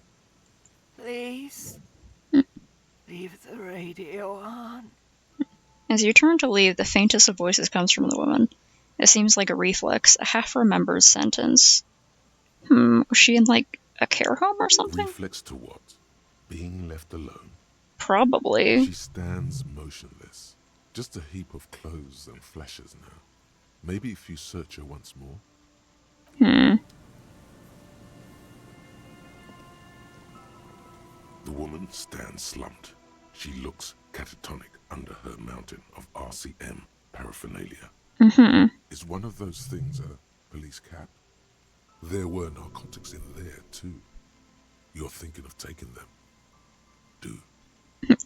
Please. Leave the radio on. As you turn to leave, the faintest of voices comes from the woman. It seems like a reflex, a half-remembered sentence. Was she in, a care home or something? Reflex to what? Being left alone? Probably. She stands motionless. Just a heap of clothes and fleshes now. Maybe if you search her once more. The woman stands slumped. She looks catatonic under her mountain of RCM paraphernalia. Is one of those things a police cap? There were narcotics in there too. You're thinking of taking them? Do.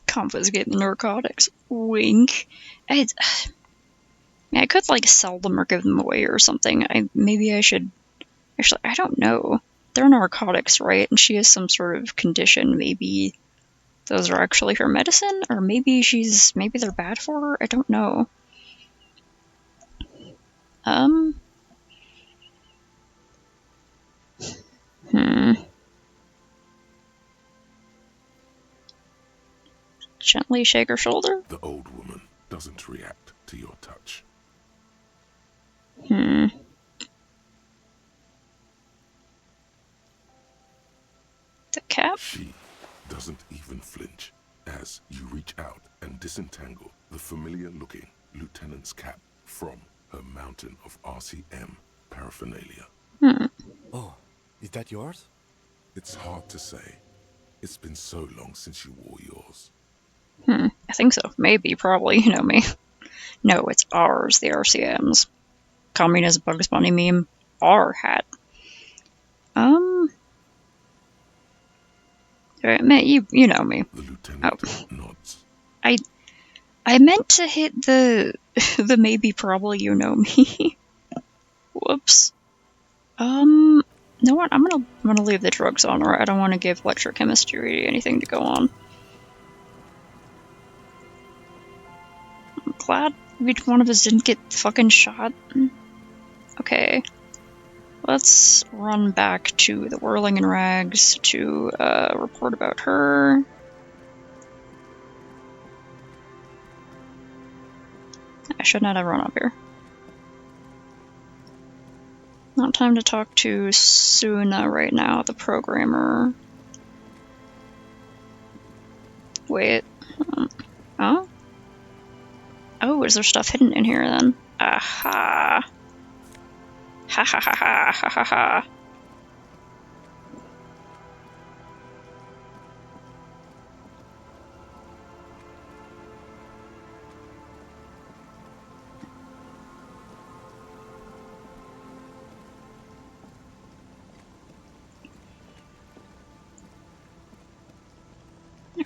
Confiscate the narcotics. Wink. I could sell them or give them away or something. Maybe I should. Actually, I don't know. They're narcotics, right? And she has some sort of condition. Maybe those are actually her medicine, or maybe they're bad for her. I don't know. Gently shake her shoulder. The old woman doesn't react to your touch. The cap? She doesn't even flinch as you reach out and disentangle the familiar-looking lieutenant's cap from her mountain of RCM paraphernalia. Oh, is that yours? It's hard to say. It's been so long since you wore yours. I think so. Maybe, probably, you know me. No, it's ours, the RCM's. Communist Bugs Bunny meme. Our hat. Alright, Matt, you know me. The lieutenant nods. I meant to hit the the maybe probably you know me. Whoops. You know what? I'm gonna leave the drugs on, or I don't want to give electrochemistry anything to go on. I'm glad one of us didn't get fucking shot. Okay. Let's run back to the Whirling in Rags to report about her. I should not have run up here. Not time to talk to Suna right now, the programmer. Wait. Oh? Oh, is there stuff hidden in here then? Aha! Ha ha ha ha ha ha ha.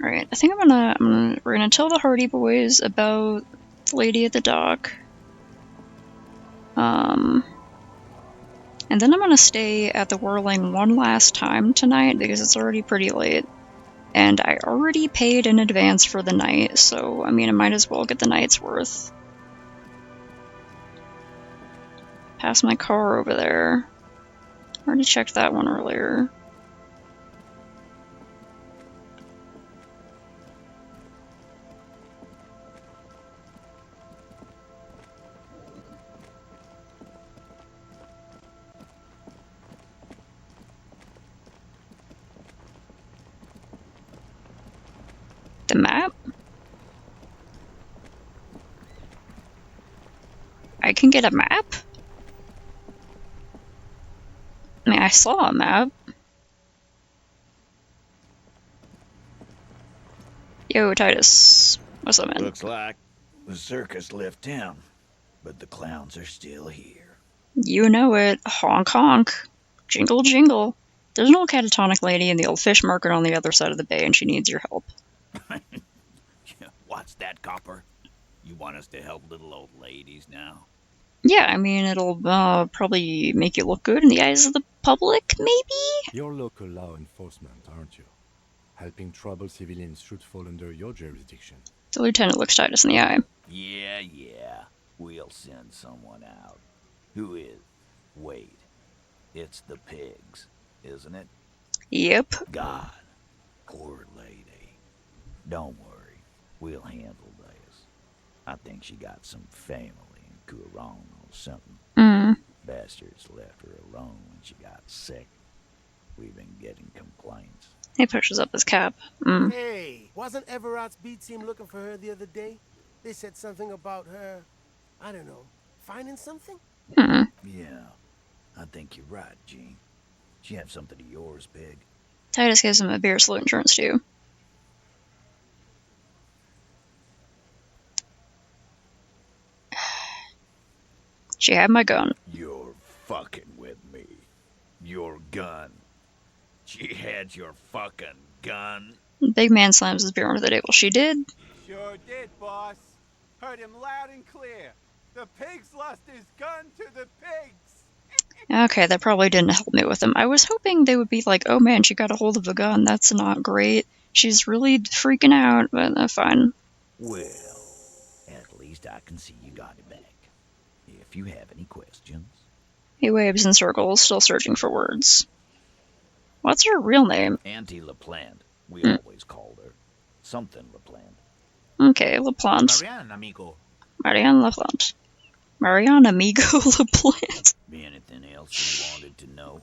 Alright, I think we're gonna tell the Hardy Boys about the lady at the dock. And then I'm gonna stay at the Whirling one last time tonight because it's already pretty late. And I already paid in advance for the night, so I mean I might as well get the night's worth. Pass my car over there. Already checked that one earlier. The map? I can get a map? I mean, I saw a map. Yo, Titus. What's up, man? Looks like the circus left town, but the clowns are still here. You know it. Honk honk. Jingle jingle. There's an old catatonic lady in the old fish market on the other side of the bay, and she needs your help. What's that, Copper? You want us to help little old ladies now? Yeah, I mean, it'll probably make you look good in the eyes of the public, maybe? You're local law enforcement, aren't you? Helping troubled civilians should fall under your jurisdiction. The lieutenant looks Titus in the eye. Yeah. We'll send someone out. Who is? Wait. It's the pigs, isn't it? Yep. God. Poor lady. Don't worry. We'll handle this. I think she got some family in Kurong or something. Bastards left her alone when she got sick. We've been getting complaints. He pushes up his cap. Hey, wasn't Everard's B team looking for her the other day? They said something about her, I don't know, finding something? Yeah, I think you're right, Gene. She have something of yours, Pig. Titus gives him a beer salute and turns to you. She had my gun. You're fucking with me. Your gun. She had your fucking gun. Big man slams his beer onto the table. She did? Sure did, boss. Heard him loud and clear. The pigs lost his gun to the pigs. Okay, that probably didn't help me with them. I was hoping they would be like, oh man, she got a hold of a gun. That's not great. She's really freaking out, but fine. Well, at least I can see you got it back. If you have any questions. He waves in circles, still searching for words. What's her real name? Auntie LaPlante. We always called her. Something LaPlante. Okay, LaPlante. Marianne, amigo. Marianne LaPlante. Marianne Amigo LaPlante. Anything else you wanted to know?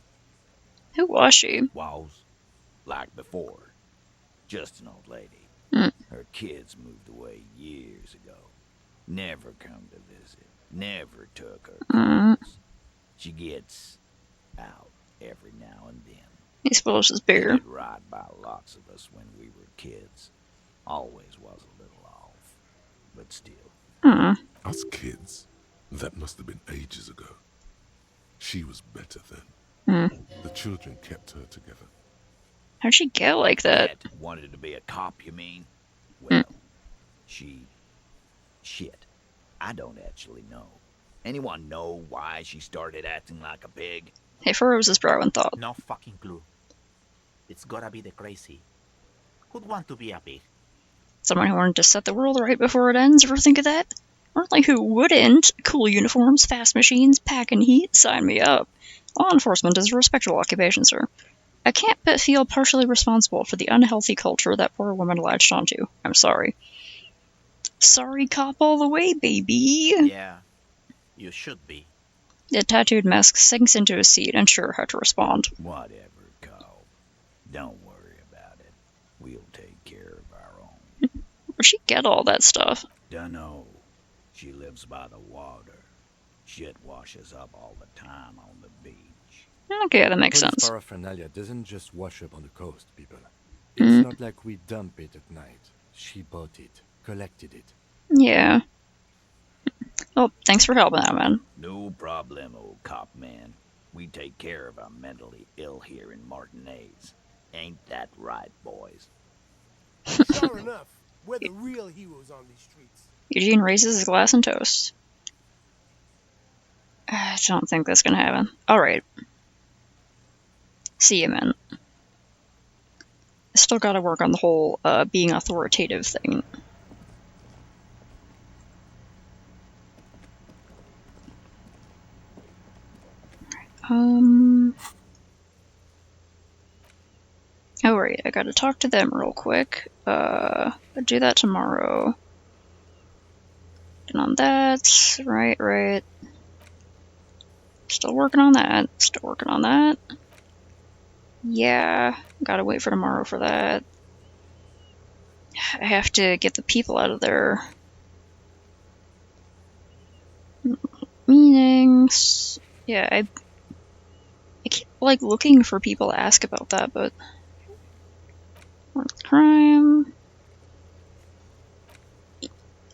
Who was she? Was, like before, just an old lady. Her kids moved away years ago. Never come to visit. Never took her calls. She gets out every now and then. He spills his beer. Did right by lots of us when we were kids. Always was a little off, but still. I Us kids, that must have been ages ago. She was better then. The children kept her together. How'd she get like that? Dad wanted to be a cop, you mean? Well, shit. I don't actually know. Anyone know why she started acting like a pig? Hey, furrows his brow in thought. No fucking clue. It's gotta be the crazy. Who'd want to be a pig? Someone who wanted to set the world right before it ends. Ever think of that? Only who wouldn't? Cool uniforms, fast machines, packing heat. Sign me up. Law enforcement is a respectable occupation, sir. I can't but feel partially responsible for the unhealthy culture that poor woman latched onto. I'm sorry. Sorry cop all the way, baby. Yeah, you should be. The tattooed mask sinks into his seat, unsure how to respond. Whatever, Cole. Don't worry about it. We'll take care of our own. Where'd she get all that stuff? Dunno. She lives by the water. Shit washes up all the time on the beach. Okay, that makes Police sense. paraphernalia doesn't just wash up on the coast, people. It's not like we dump it at night. She bought it, collected it. Yeah. Well, thanks for helping out, man. No problem, old cop man. We take care of our mentally ill here in Martinez. Ain't that right, boys? Sure enough, we're the real heroes on these streets. Eugene raises his glass and toast. I don't think that's gonna happen. Alright. See you, man. I still gotta work on the whole being authoritative thing. Oh, right, I gotta talk to them real quick. I'll do that tomorrow. And on that, right. Still working on that. Yeah, gotta wait for tomorrow for that. I have to get the people out of there. Meetings. Yeah, I keep, like, looking for people to ask about that, but... Crime...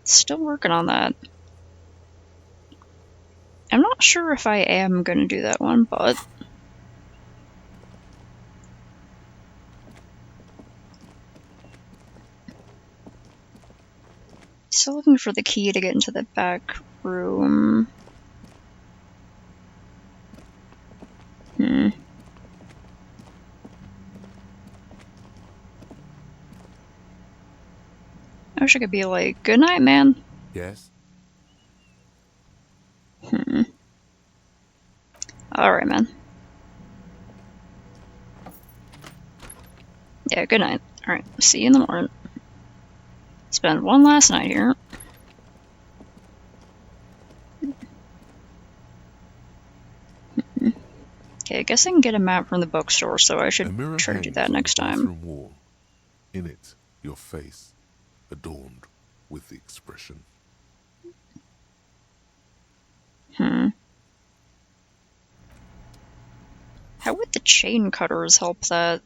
Still working on that. I'm not sure if I am gonna do that one, but... Still looking for the key to get into the back room. I wish I could be like, good night, man. Yes? Alright, man. Yeah, good night. Alright, see you in the morning. Spend one last night here. Okay, I guess I can get a map from the bookstore, so I should try to do that next time. Wall. In it, your face, adorned with the expression. How would the chain cutters help that?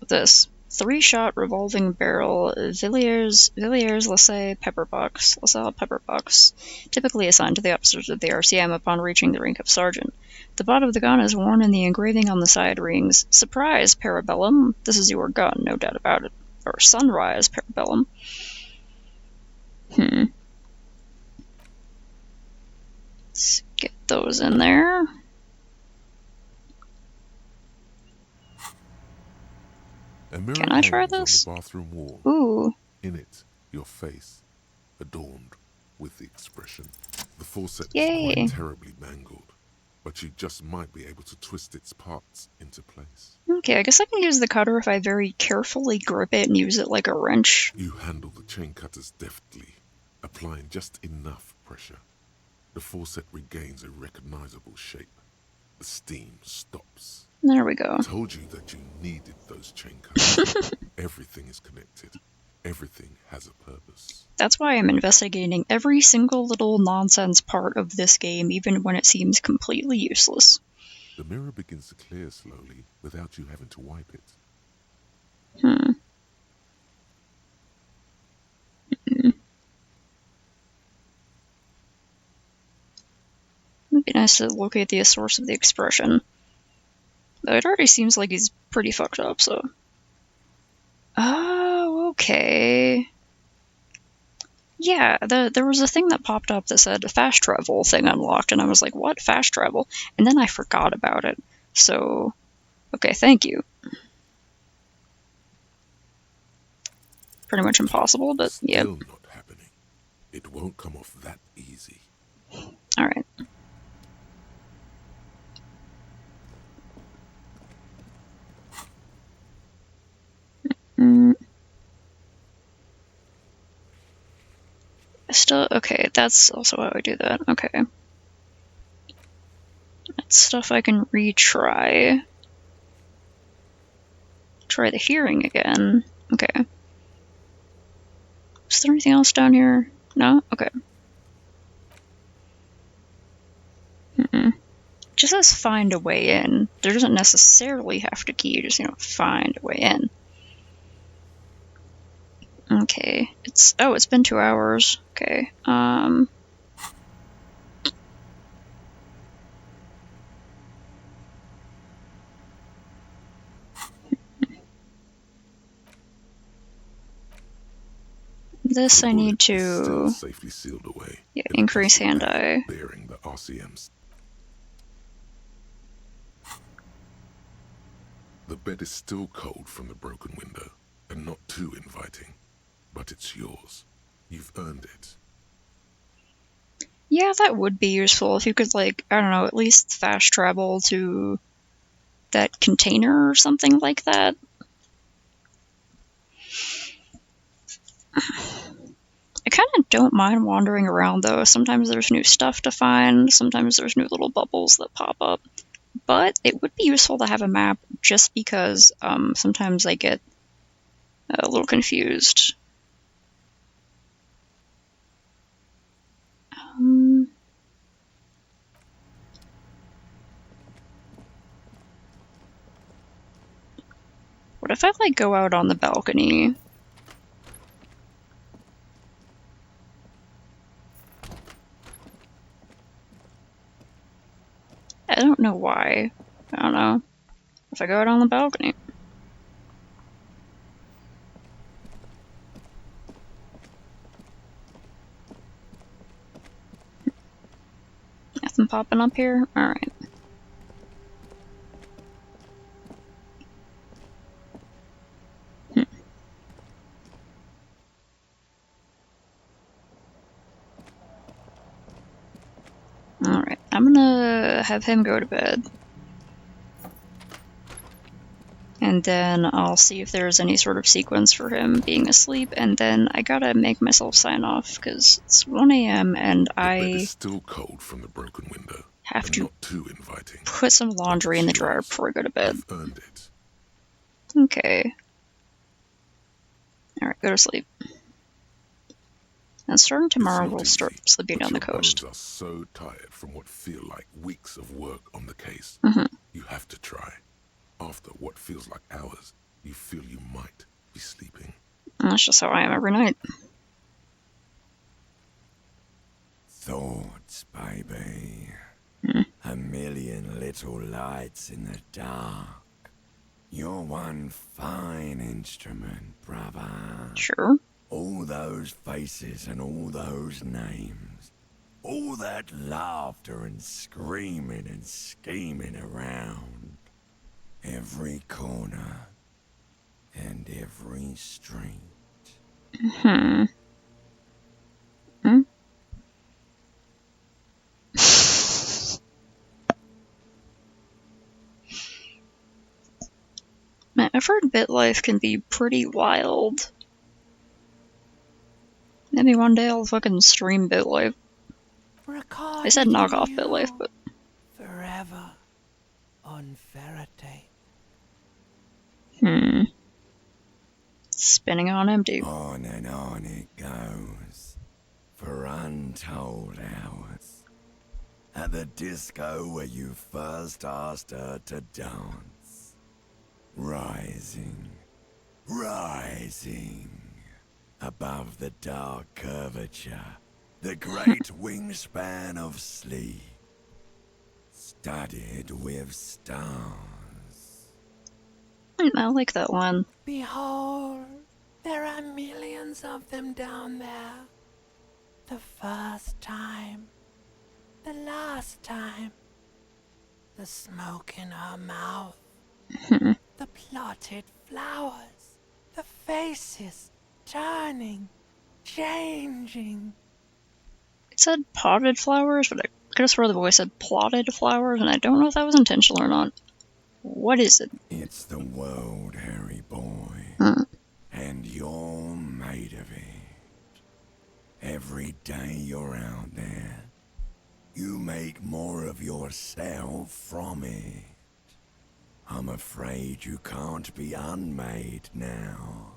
This 3-shot revolving barrel, Villiers LaSalle Pepperbox, typically assigned to the officers of the RCM upon reaching the rank of sergeant. The butt of the gun is worn and the engraving on the side reads, "Surprise, Parabellum. This is your gun, no doubt about it." Or Sunrise, Parabellum. Let's get those in there. Can I try this? On the bathroom wall. Ooh. In it, your face, adorned with the expression. The faucet Yay. is quite terribly mangled, but you just might be able to twist its parts into place. Okay, I guess I can use the cutter if I very carefully grip it and use it like a wrench. You handle the chain cutters deftly, applying just enough pressure. The faucet regains a recognizable shape. The steam stops. There we go. I told you that you needed those chain cutters. Everything is connected. Everything has a purpose. That's why I'm investigating every single little nonsense part of this game, even when it seems completely useless. The mirror begins to clear slowly without you having to wipe it. be nice to locate the source of the expression. Though it already seems like he's pretty fucked up, so... Oh, okay. Yeah, there was a thing that popped up that said fast travel thing unlocked, and I was like, what? Fast travel? And then I forgot about it. So, okay, thank you. Pretty much impossible, but yeah. Still not happening. It won't come off that easy. Alright. Still, okay, that's also how I do that. Okay. That's stuff I can retry. Try the hearing again. Okay. Is there anything else down here? No? Okay. Just says find a way in. There doesn't necessarily have to key, just, find a way in. Okay. It's been 2 hours. Okay. This I need to safely sealed away. Yeah, increase hand eye. Bearing the RCMs. The bed is still cold from the broken window, and not too inviting. But it's yours. You've earned it. Yeah, that would be useful if you could, like, I don't know, at least fast travel to that container or something like that. I kind of don't mind wandering around, though. Sometimes there's new stuff to find, sometimes there's new little bubbles that pop up. But it would be useful to have a map just because sometimes I get a little confused. What if I, like, go out on the balcony? I don't know why. I don't know. If I go out on the balcony. Nothing popping up here? Alright. Alright, I'm gonna have him go to bed. And then I'll see if there's any sort of sequence for him being asleep, and then I gotta make myself sign off, because it's 1 AM and The bed is still cold from the broken window, have and to not too inviting. put some laundry in the dryer before I go to bed. You've earned it. Okay. Alright, go to sleep. And starting tomorrow, we'll start sleeping down the coast. Bones are so tired from what feel like weeks of work on the case. You have to try. After what feels like hours, you feel you might be sleeping. That's just how I am every night. Thoughts, baby. A million little lights in the dark. You're one fine instrument, brother. Sure. All those faces and all those names. All that laughter and screaming and scheming around. Every corner and every street. Man, I've heard BitLife can be pretty wild. Maybe one day I'll fucking stream BitLife. I said knock off BitLife, but... Forever on Faraday. Spinning on empty. On and on it goes, for untold hours. At the disco where you first asked her to dance. Rising, rising, above the dark curvature, the great wingspan of sleep. studded with stars. I like that one. Behold, there are millions of them down there. The first time, the last time, the smoke in her mouth, the plotted flowers, the faces turning, changing. It said potted flowers, but I could have sworn the voice said plotted flowers, and I don't know if that was intentional or not. What is it? It's the world, Harry boy. And you're made of it. Every day you're out there, you make more of yourself from it. I'm afraid you can't be unmade now.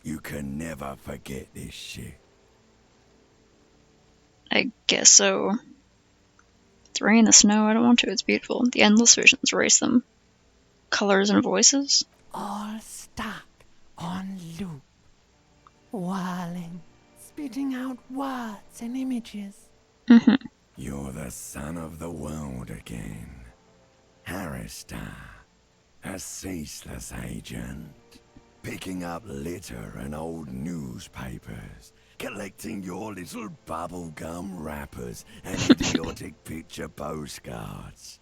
You can never forget this shit. I guess so. The rain, the snow, I don't want to, it's beautiful. The endless visions, erase them. Colors and voices? All stuck on loop, whirling, spitting out words and images. You're the son of the world again. Harristar, a ceaseless agent, picking up litter and old newspapers, collecting your little bubblegum wrappers and idiotic picture postcards.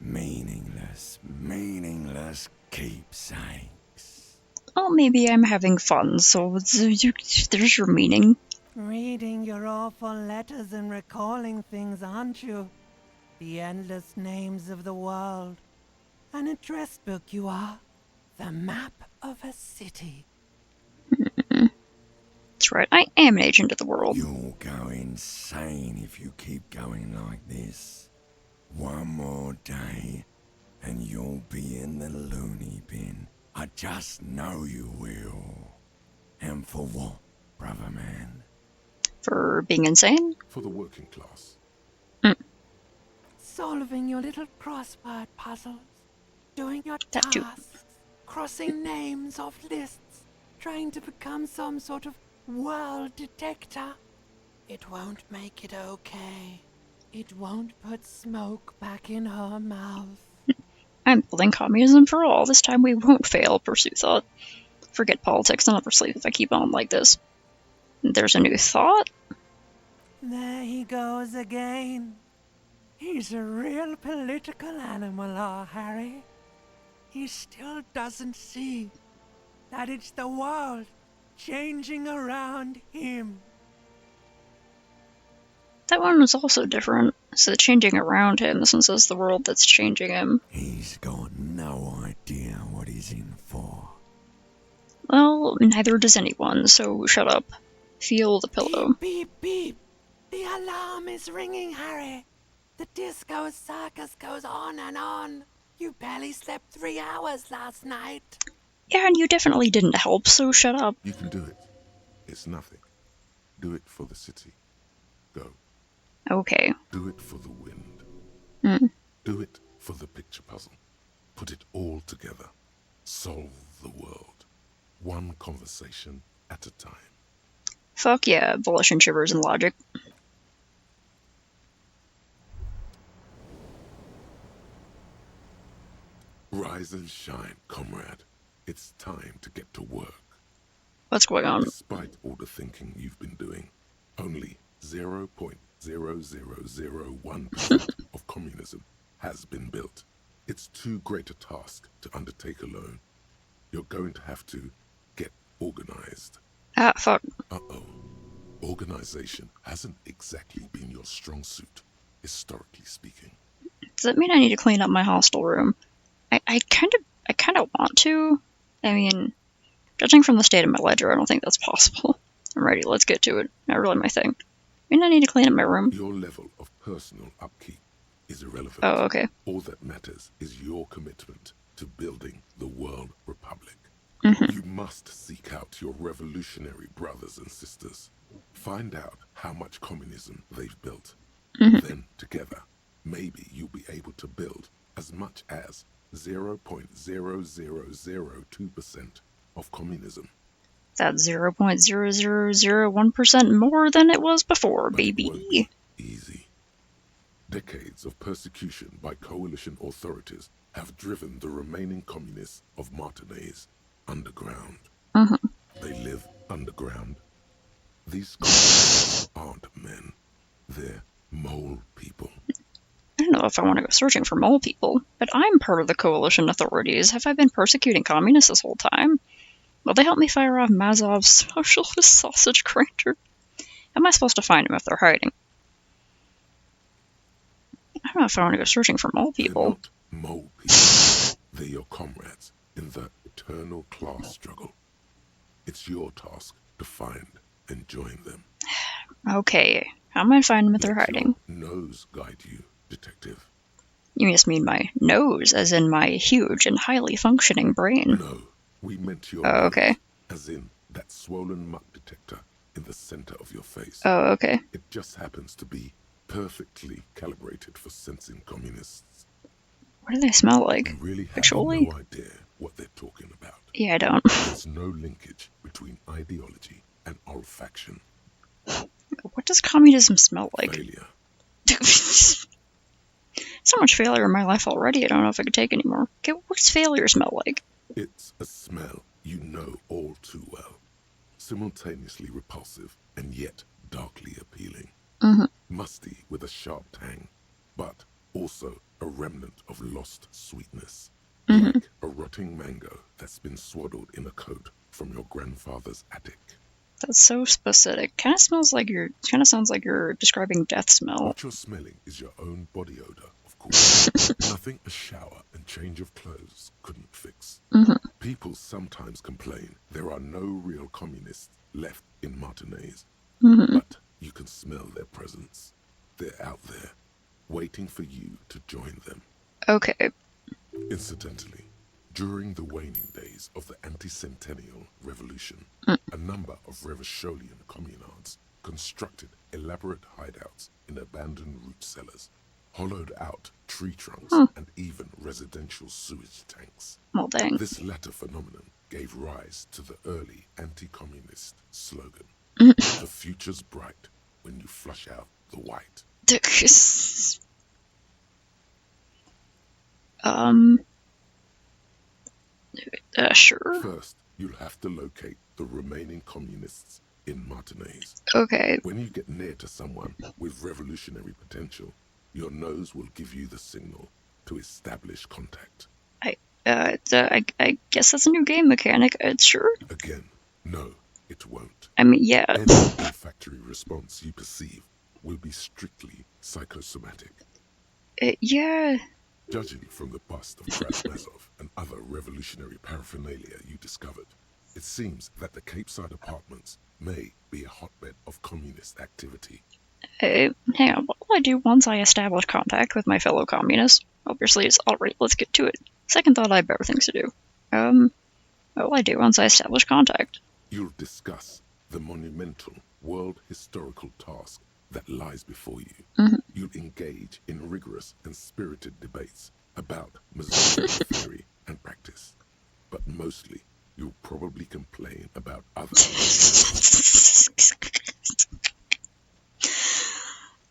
Meaningless, meaningless keepsakes. Well, maybe I'm having fun, so there's your meaning. Reading your awful letters and recalling things, aren't you? The endless names of the world. An address book you are. The map of a city. That's right, I am an agent of the world. You'll go insane if you keep going like this. One more day, and you'll be in the loony bin. I just know you will. And for what, brother man? For being insane? For the working class. Solving your little crossword puzzles. Doing your tasks. Crossing names off lists. Trying to become some sort of world detector. It won't make it okay. It won't put smoke back in her mouth. I'm building communism for all. This time we won't fail, Pursue thought. Forget politics, I'll never sleep if I keep on like this. There's a new thought? There he goes again. He's a real political animal, our Harry. He still doesn't see that it's the world changing around him. That one was also different. So changing around him, this one says the world that's changing him. He's got no idea what he's in for. Well, neither does anyone, so shut up. Feel the pillow. Beep, beep. The alarm is ringing, Harry. The disco circus goes on and on. You barely slept 3 hours last night. Yeah, and you definitely didn't help, so shut up. You can do it. It's nothing. Do it for the city. Go. Okay. Do it for the wind. Do it for the picture puzzle. Put it all together. Solve the world. One conversation at a time. Fuck yeah, volition, shivers, and logic. Rise and shine, comrade. It's time to get to work. What's going on? Despite all the thinking you've been doing, only 0.0001% of communism has been built. It's too great a task to undertake alone. You're going to have to get organized. Ah, fuck. Uh-oh. Organization hasn't exactly been your strong suit, historically speaking. Does that mean I need to clean up my hostel room? I kind of want to. I mean, judging from the state of my ledger, I don't think that's possible. I'm ready, let's get to it. Not really my thing. I mean, I need to clean up my room. Your level of personal upkeep is irrelevant. Oh, okay. All that matters is your commitment to building the World Republic. You must seek out your revolutionary brothers and sisters. Find out how much communism they've built. Then, together, maybe you'll be able to build as much as 0.0002% of communism. That's 0.0001% more than it was before, baby. Easy. Decades of persecution by coalition authorities have driven the remaining communists of Martinaise underground. They live underground. These communists aren't men. They're mole people. I don't know if I want to go searching for mole people, but I'm part of the coalition authorities. Have I been persecuting communists this whole time? Will they help me fire off Mazov's socialist sausage grinder? How am I supposed to find them if they're hiding? I don't know if I want to go searching for mole people. They're not mole people. They're your comrades in the eternal class struggle. It's your task to find and join them. Okay, how am I finding them if they're hiding? Nose guide you, detective. You just mean my nose, as in my huge and highly functioning brain. No, we meant your Oh, okay. nose, as in that swollen muck detector in the center of your face. Oh, okay. It just happens to be perfectly calibrated for sensing communists. What do they smell like? You really have Actually? no idea what they're talking about. Yeah, I don't. There's no linkage between ideology and olfaction. What does communism smell like? Failure. So much failure in my life already, I don't know if I could take anymore. Okay, what does failure smell like? It's a smell you know all too well. Simultaneously repulsive and yet darkly appealing. Musty with a sharp tang, but also a remnant of lost sweetness. Like a rotting mango that's been swaddled in a coat from your grandfather's attic. That's so specific. Kind of sounds like you're describing death smell. What you're smelling is your own body odor, of course. Nothing a shower and change of clothes couldn't fix. People sometimes complain there are no real communists left in Martinaise, but you can smell their presence. They're out there, waiting for you to join them. Okay. Incidentally, during the waning days of the anti-centennial revolution, a number of Revacholian communards constructed elaborate hideouts in abandoned root cellars, hollowed out tree trunks, and even residential sewage tanks. Well, dang. This latter phenomenon gave rise to the early anti-communist slogan, "The future's bright when you flush out the white." Sure. First, you'll have to locate the remaining communists in Martinaise. Okay. When you get near to someone with revolutionary potential, your nose will give you the signal to establish contact. I guess that's a new game mechanic. Sure. Again, no, it won't. I mean, yeah. Any olfactory response you perceive will be strictly psychosomatic. Yeah. Judging from the bust of Krasnazov and other revolutionary paraphernalia you discovered, it seems that the Cape Side apartments may be a hotbed of communist activity. Hang on, what will I do once I establish contact with my fellow communists? Obviously, it's alright, let's get to it. Second thought, I have better things to do. What will I do once I establish contact? You'll discuss the monumental world historical task that lies before you. You'll engage in rigorous and spirited debates about Missouri theory and practice. But mostly, you'll probably complain about other... This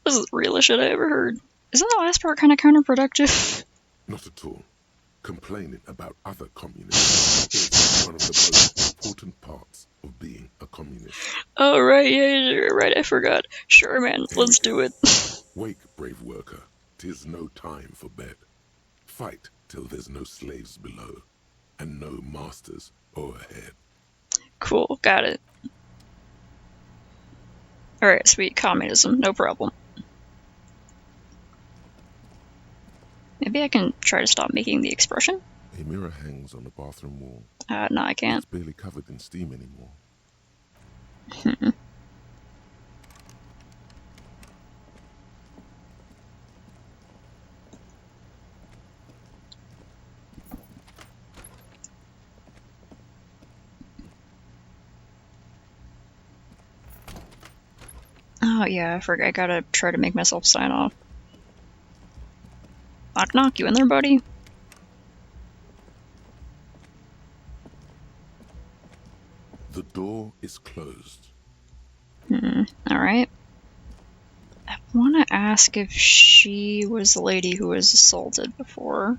is the realest shit I ever heard. Isn't the last part kind of counterproductive? Not at all. Complaining about other communists is one of the most important parts of being a communist. Oh, right, yeah, you're right, I forgot. Sure, man, let's do it. Wake, brave worker. 'Tis no time for bed. Fight till there's no slaves below, and no masters o'erhead. Cool, got it. Alright, sweet, communism, no problem. Maybe I can try to stop making the expression? A mirror hangs on the bathroom wall. No, I can't. It's barely covered in steam anymore. Oh yeah, I forgot. I gotta try to make myself sign off. Knock knock, you in there, buddy? The door is closed. Alright. I want to ask if she was the lady who was assaulted before.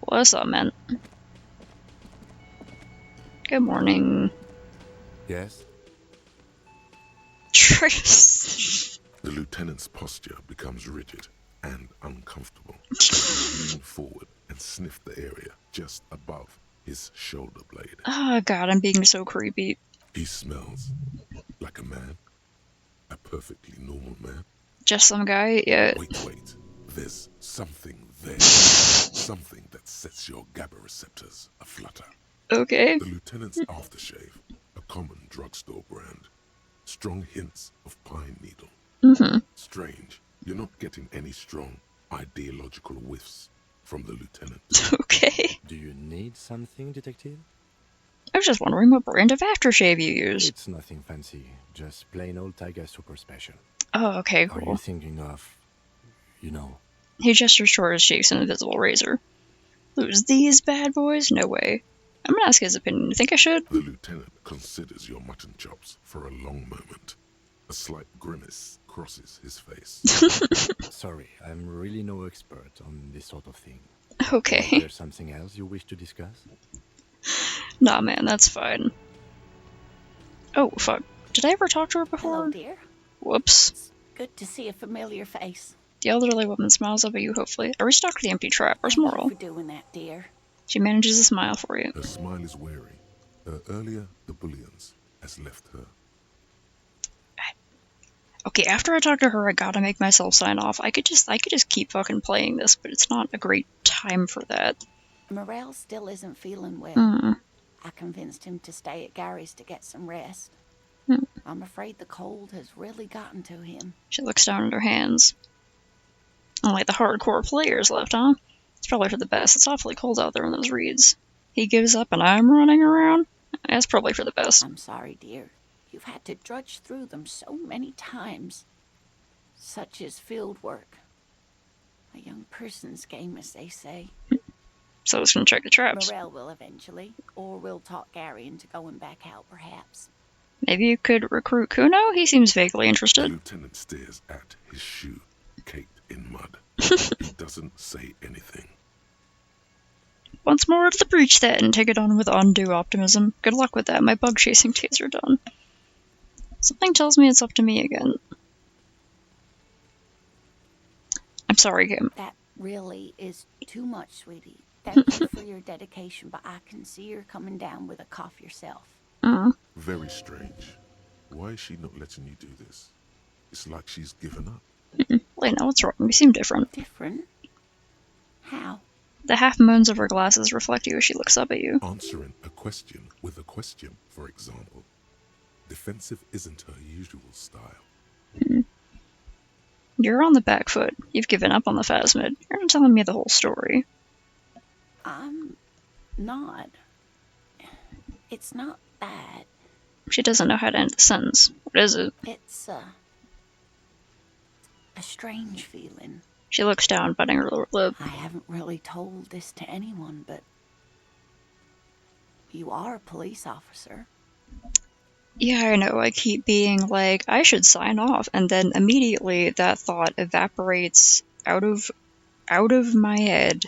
What's up, man? Good morning. Yes? Tris. The lieutenant's posture becomes rigid and uncomfortable as he leans forward and sniffs the area just above his shoulder blade. Oh god, I'm being so creepy. He smells like a man, a perfectly normal man. Just some guy? Yeah. Wait. There's something there. Something that sets your GABA receptors aflutter. Okay. The lieutenant's aftershave, a common drugstore brand. Strong hints of pine needle. Strange, you're not getting any strong ideological whiffs from the lieutenant. Okay. Do you need something, detective? I was just wondering what brand of aftershave you use. It's nothing fancy, just plain old Tiger Super Special. Oh, okay, Are cool. you thinking of, you know? He gestures toward his cheeks an invisible razor. Lose these bad boys? No way. I'm gonna ask his opinion. You think I should? The lieutenant considers your mutton chops for a long moment. A slight grimace crosses his face. Sorry, I'm really no expert on this sort of thing. Okay. Is there something else you wish to discuss? Nah, man, that's fine. Oh, fuck. Did I ever talk to her before? Hello, dear. Whoops. Good to see a familiar face. The elderly woman smiles up at you, hopefully. I restocked the empty trap. Where's Moral? Thank you for doing that, dear. She manages a smile for you. Her smile is wary. Earlier, the bullions has left her. Okay, after I talk to her, I gotta make myself sign off. I could just keep fucking playing this, but it's not a great time for that. Morel still isn't feeling well. I convinced him to stay at Gary's to get some rest. I'm afraid the cold has really gotten to him. She looks down at her hands. Only the hardcore players left, huh? It's probably for the best. It's awfully cold out there in those reeds. He gives up and I'm running around? That's probably for the best. I'm sorry, dear. You've had to drudge through them so many times. Such is field work. A young person's game, as they say. So I was gonna check the traps. Morel will eventually, or we'll talk Gary into going back out, perhaps. Maybe you could recruit Kuno? He seems vaguely The interested. lieutenant stares at his shoe, caked in mud. He doesn't say anything. Once more of the breach then. Take it on with undue optimism. Good luck with that. My bug chasing days are done. Something tells me it's up to me again. I'm sorry, Kim. That really is too much, sweetie. Thank you for your dedication, but I can see you're coming down with a cough yourself. Very strange. Why is she not letting you do this? It's like she's given up. Lena, what's wrong? You seem different. Different? How? The half moons of her glasses reflect you as she looks up at you. Answering a question with a question, for example. Defensive isn't her usual style. You're on the back foot. You've given up on the Phasmid. You're not telling me the whole story. I'm not. It's not that. She doesn't know how to end the sentence. What is it? It's a strange feeling. She looks down, biting her lower lip. I haven't really told this to anyone, but you are a police officer. Yeah, I know. I keep being like, I should sign off, and then immediately that thought evaporates out of my head.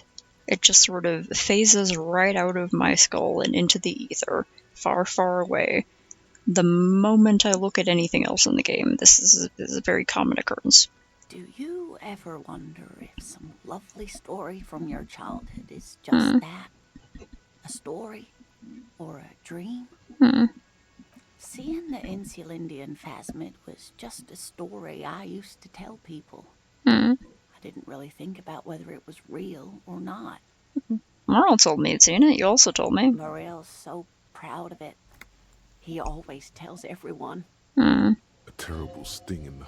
It just sort of phases right out of my skull and into the ether, far, far away. The moment I look at anything else in the game, this is a very common occurrence. Do you ever wonder if some lovely story from your childhood is just that? A story? Or a dream? Seeing the Insulindian Phasmid was just a story I used to tell people. I didn't really think about whether it was real or not. Moral told me you'd seen it. You also told me. Morel's so proud of it. He always tells everyone. A terrible sting in the